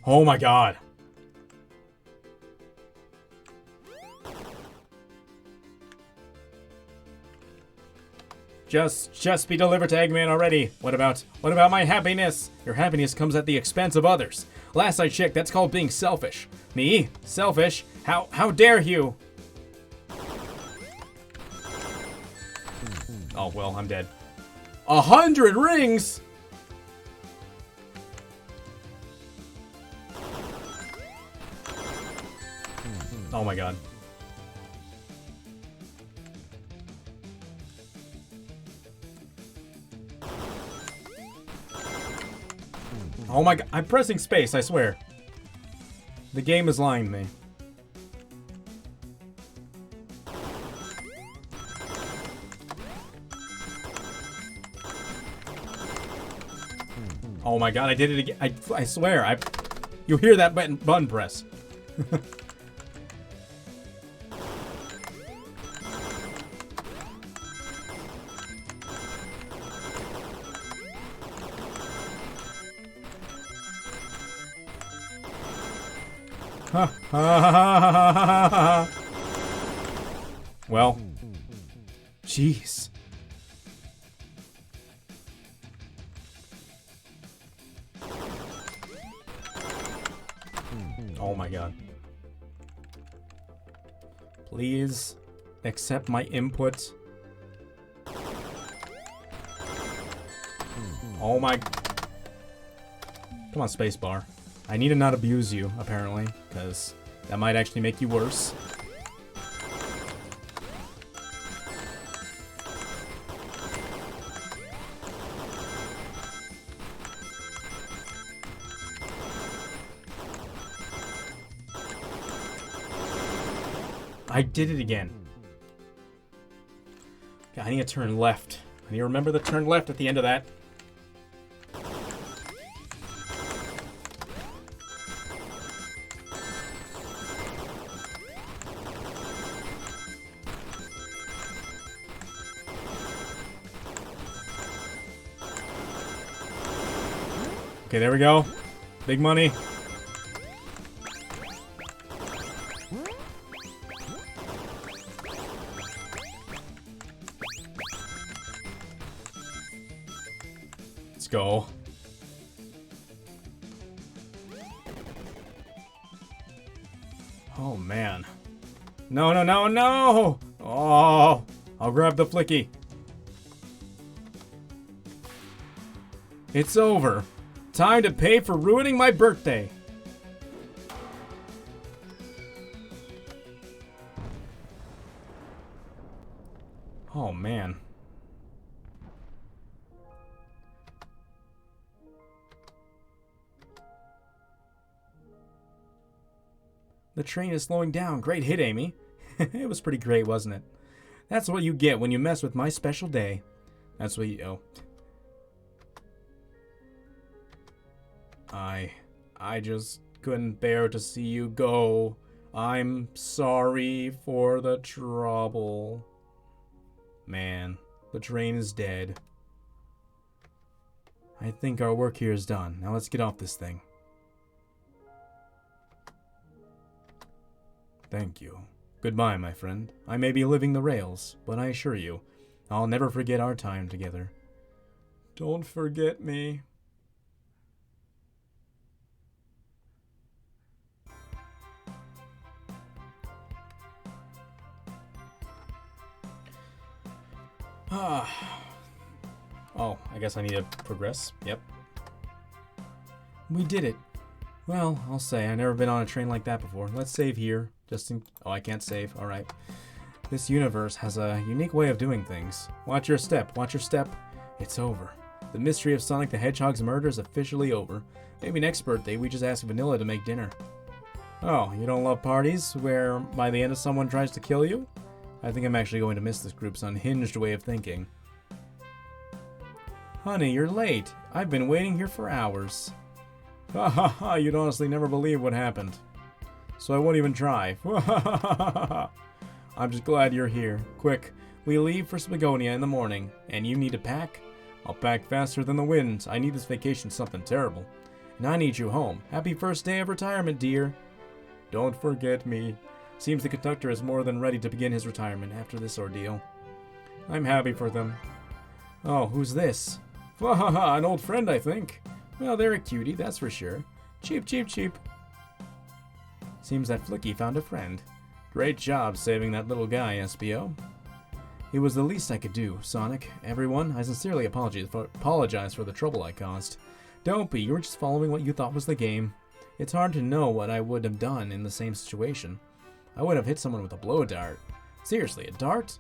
Oh my god. Just be delivered to Eggman already. What about my happiness? Your happiness comes at the expense of others. Last I checked, that's called being selfish. Me? Selfish? How dare you? Oh well, I'm dead. 100 rings? Oh my god. Oh my god, I'm pressing space, I swear. The game is lying to me. Oh my god, I did it again. I swear, you hear that button press. Well, jeez. Oh my god. Please accept my input. Oh my... Come on, spacebar. I need to not abuse you, apparently, because that might actually make you worse. I did it again. Okay, I need to turn left. I need to remember to turn left at the end of that. Okay, there we go. Big money. Let's go. Oh, man. No, no, no, no! Oh, I'll grab the flicky. It's over. Time to pay for ruining my birthday. Oh, man. The train is slowing down. Great hit, Amy. It was pretty great, wasn't it? That's what you get when you mess with my special day. That's what you... Oh. I just couldn't bear to see you go. I'm sorry for the trouble. Man, the train is dead. I think our work here is done. Now let's get off this thing. Thank you. Goodbye, my friend. I may be living the rails, but I assure you, I'll never forget our time together. Don't forget me. Oh, I guess I need to progress. Yep. We did it. Well, I'll say, I've never been on a train like that before. Let's save here. Just in... Oh, I can't save. Alright. This universe has a unique way of doing things. Watch your step. Watch your step. It's over. The mystery of Sonic the Hedgehog's murder is officially over. Maybe next birthday we just ask Vanilla to make dinner. Oh, you don't love parties where by the end someone tries to kill you? I think I'm actually going to miss this group's unhinged way of thinking. Honey, you're late. I've been waiting here for hours. Ha ha ha, you'd honestly never believe what happened. So I won't even try. I'm just glad you're here. Quick, we leave for Spagonia in the morning, and you need to pack? I'll pack faster than the wind. I need this vacation something terrible. And I need you home. Happy first day of retirement, dear. Don't forget me. Seems the conductor is more than ready to begin his retirement after this ordeal. I'm happy for them. Oh, who's this? Wahaha, an old friend, I think. Well, they're a cutie, that's for sure. Cheap, cheap, cheap. Seems that Flicky found a friend. Great job saving that little guy, SBO. It was the least I could do, Sonic. Everyone, I sincerely apologize for the trouble I caused. Don't be, you were just following what you thought was the game. It's hard to know what I would have done in the same situation. I would have hit someone with a blow dart. Seriously, a dart?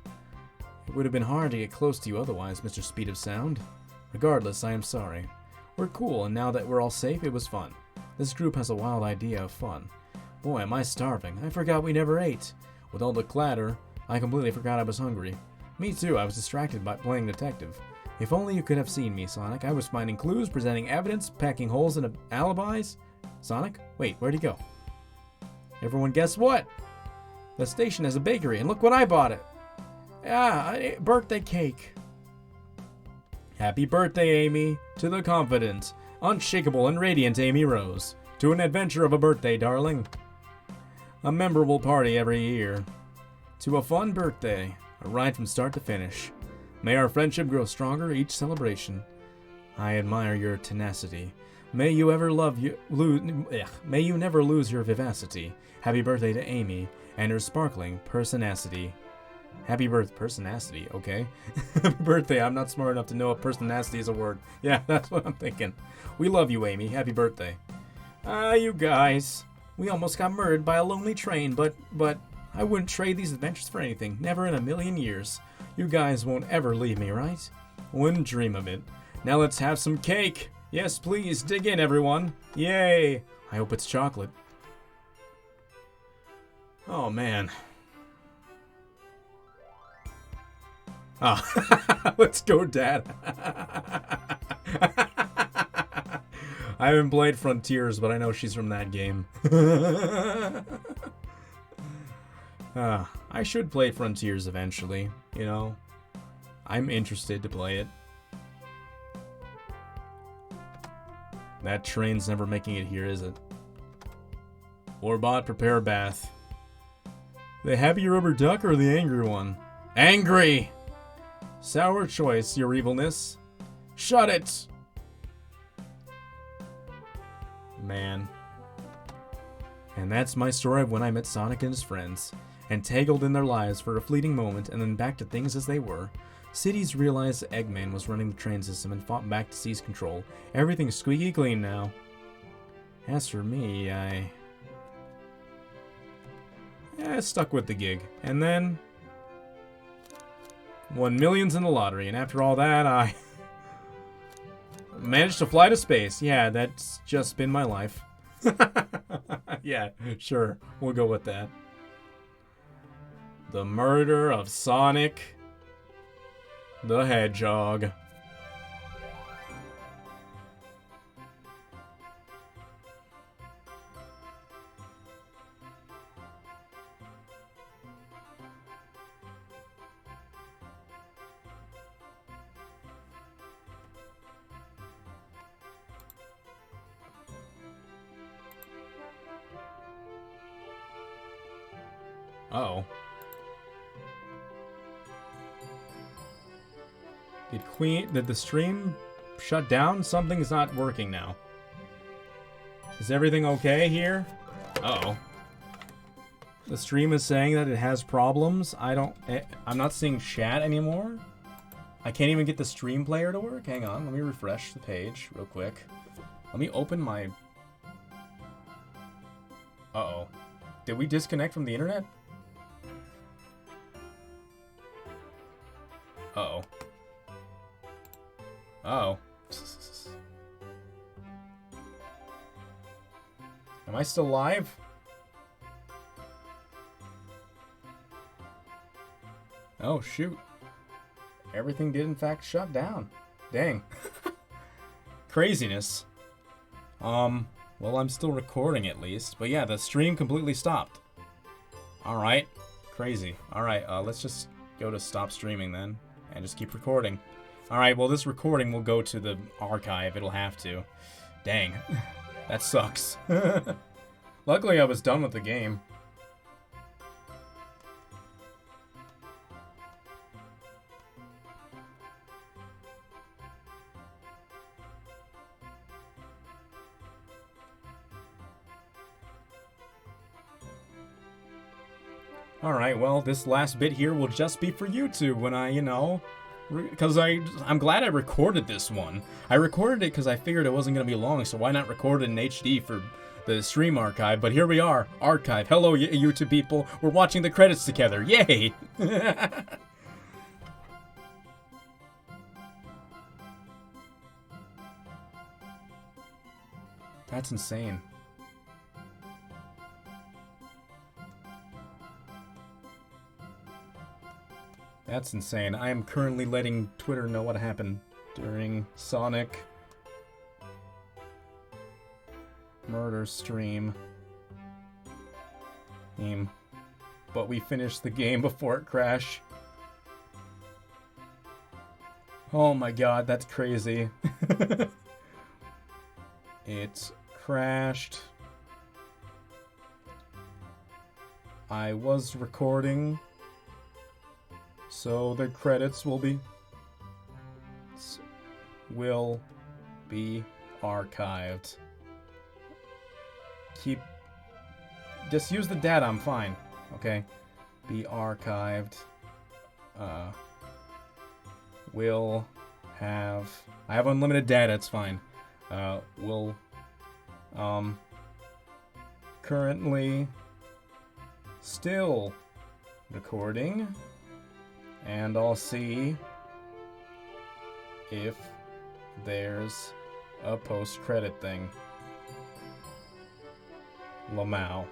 It would have been hard to get close to you otherwise, Mr. Speed of Sound. Regardless, I am sorry. We're cool, and now that we're all safe, it was fun. This group has a wild idea of fun. Boy, am I starving. I forgot we never ate. With all the clatter, I completely forgot I was hungry. Me too, I was distracted by playing detective. If only you could have seen me, Sonic. I was finding clues, presenting evidence, packing holes in alibis. Sonic? Wait, where'd he go? Everyone guess what? The station has a bakery, and look what I bought it. Ah, birthday cake. Happy birthday, Amy. To the confident, unshakable, and radiant Amy Rose. To an adventure of a birthday, darling. A memorable party every year. To a fun birthday, a ride from start to finish. May our friendship grow stronger each celebration. I admire your tenacity. May you may you never lose your vivacity. Happy birthday to Amy and her sparkling personacity. Happy personacity, okay. Happy birthday, I'm not smart enough to know if personacity is a word. Yeah, that's what I'm thinking. We love you, Amy. Happy birthday. You guys. We almost got murdered by a lonely train, but I wouldn't trade these adventures for anything. Never in a million years. You guys won't ever leave me, right? Wouldn't dream of it. Now let's have some cake. Yes, please, dig in, everyone. Yay. I hope it's chocolate. Oh, man. Oh, let's go, Dad. I haven't played Frontiers, but I know she's from that game. I should play Frontiers eventually, you know. I'm interested to play it. That train's never making it here, is it? Warbot, prepare a bath. The happy rubber duck or the angry one? Angry! Sour choice, your evilness. Shut it! Man. And that's my story of when I met Sonic and his friends, entangled in their lives for a fleeting moment and then back to things as they were. Cities realized Eggman was running the train system and fought back to seize control. Everything's squeaky clean now. As for me, I stuck with the gig. And then won millions in the lottery, and after all that, I managed to fly to space. Yeah, that's just been my life. Yeah, sure. We'll go with that. The murder of Sonic the Hedgehog. Uh-oh. Did the stream shut down? Something's not working now. Is everything okay here? Uh-oh. The stream is saying that it has problems. I'm not seeing chat anymore. I can't even get the stream player to work. Hang on, let me refresh the page real quick. Let me open my... Uh-oh. Did we disconnect from the internet? Uh-oh. Uh-oh. Am I still live? Oh, shoot. Everything did in fact shut down. Dang. Craziness. Well, I'm still recording at least. But yeah, the stream completely stopped. Alright. Crazy. Alright, let's just go to stop streaming then. And just keep recording. Alright, well this recording will go to the archive. It'll have to. Dang. That sucks. Luckily I was done with the game. Alright, well, this last bit here will just be for YouTube when I, you know, because I'm glad I recorded this one. I recorded it because I figured it wasn't going to be long, so why not record it in HD for the stream archive? But here we are, archive. Hello, YouTube people. We're watching the credits together. Yay! That's insane. That's insane. I am currently letting Twitter know what happened during Sonic murder stream. But we finished the game before it crashed. Oh my god, that's crazy. It crashed. I was recording, so the credits will be archived. Just use the data, I'm fine. Okay. Be archived. I have unlimited data, it's fine. Will currently still recording, and I'll see if there's a post-credit thing. Lamau.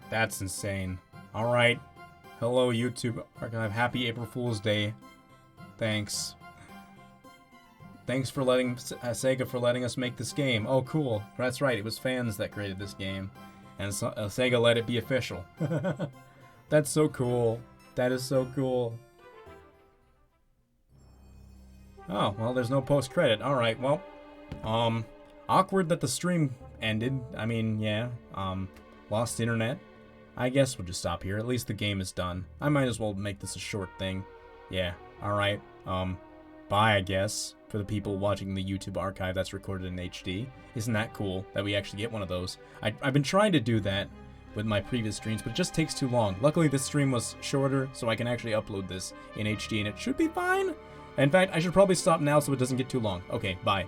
That's insane. Alright. Hello, YouTube Archive. Happy April Fool's Day. Thanks. Thanks for letting Sega for letting us make this game. Oh, cool. That's right. It was fans that created this game. And Sega let it be official. That's so cool. That is so cool. Oh, well, there's no post-credit. Alright, well. Awkward that the stream ended. I mean, yeah. Lost internet. I guess we'll just stop here. At least the game is done. I might as well make this a short thing. Yeah, alright. Bye, I guess, for the people watching the YouTube archive that's recorded in HD. Isn't that cool that we actually get one of those? I've been trying to do that with my previous streams, but it just takes too long. Luckily, this stream was shorter, so I can actually upload this in HD, and it should be fine. In fact, I should probably stop now so it doesn't get too long. Okay, bye.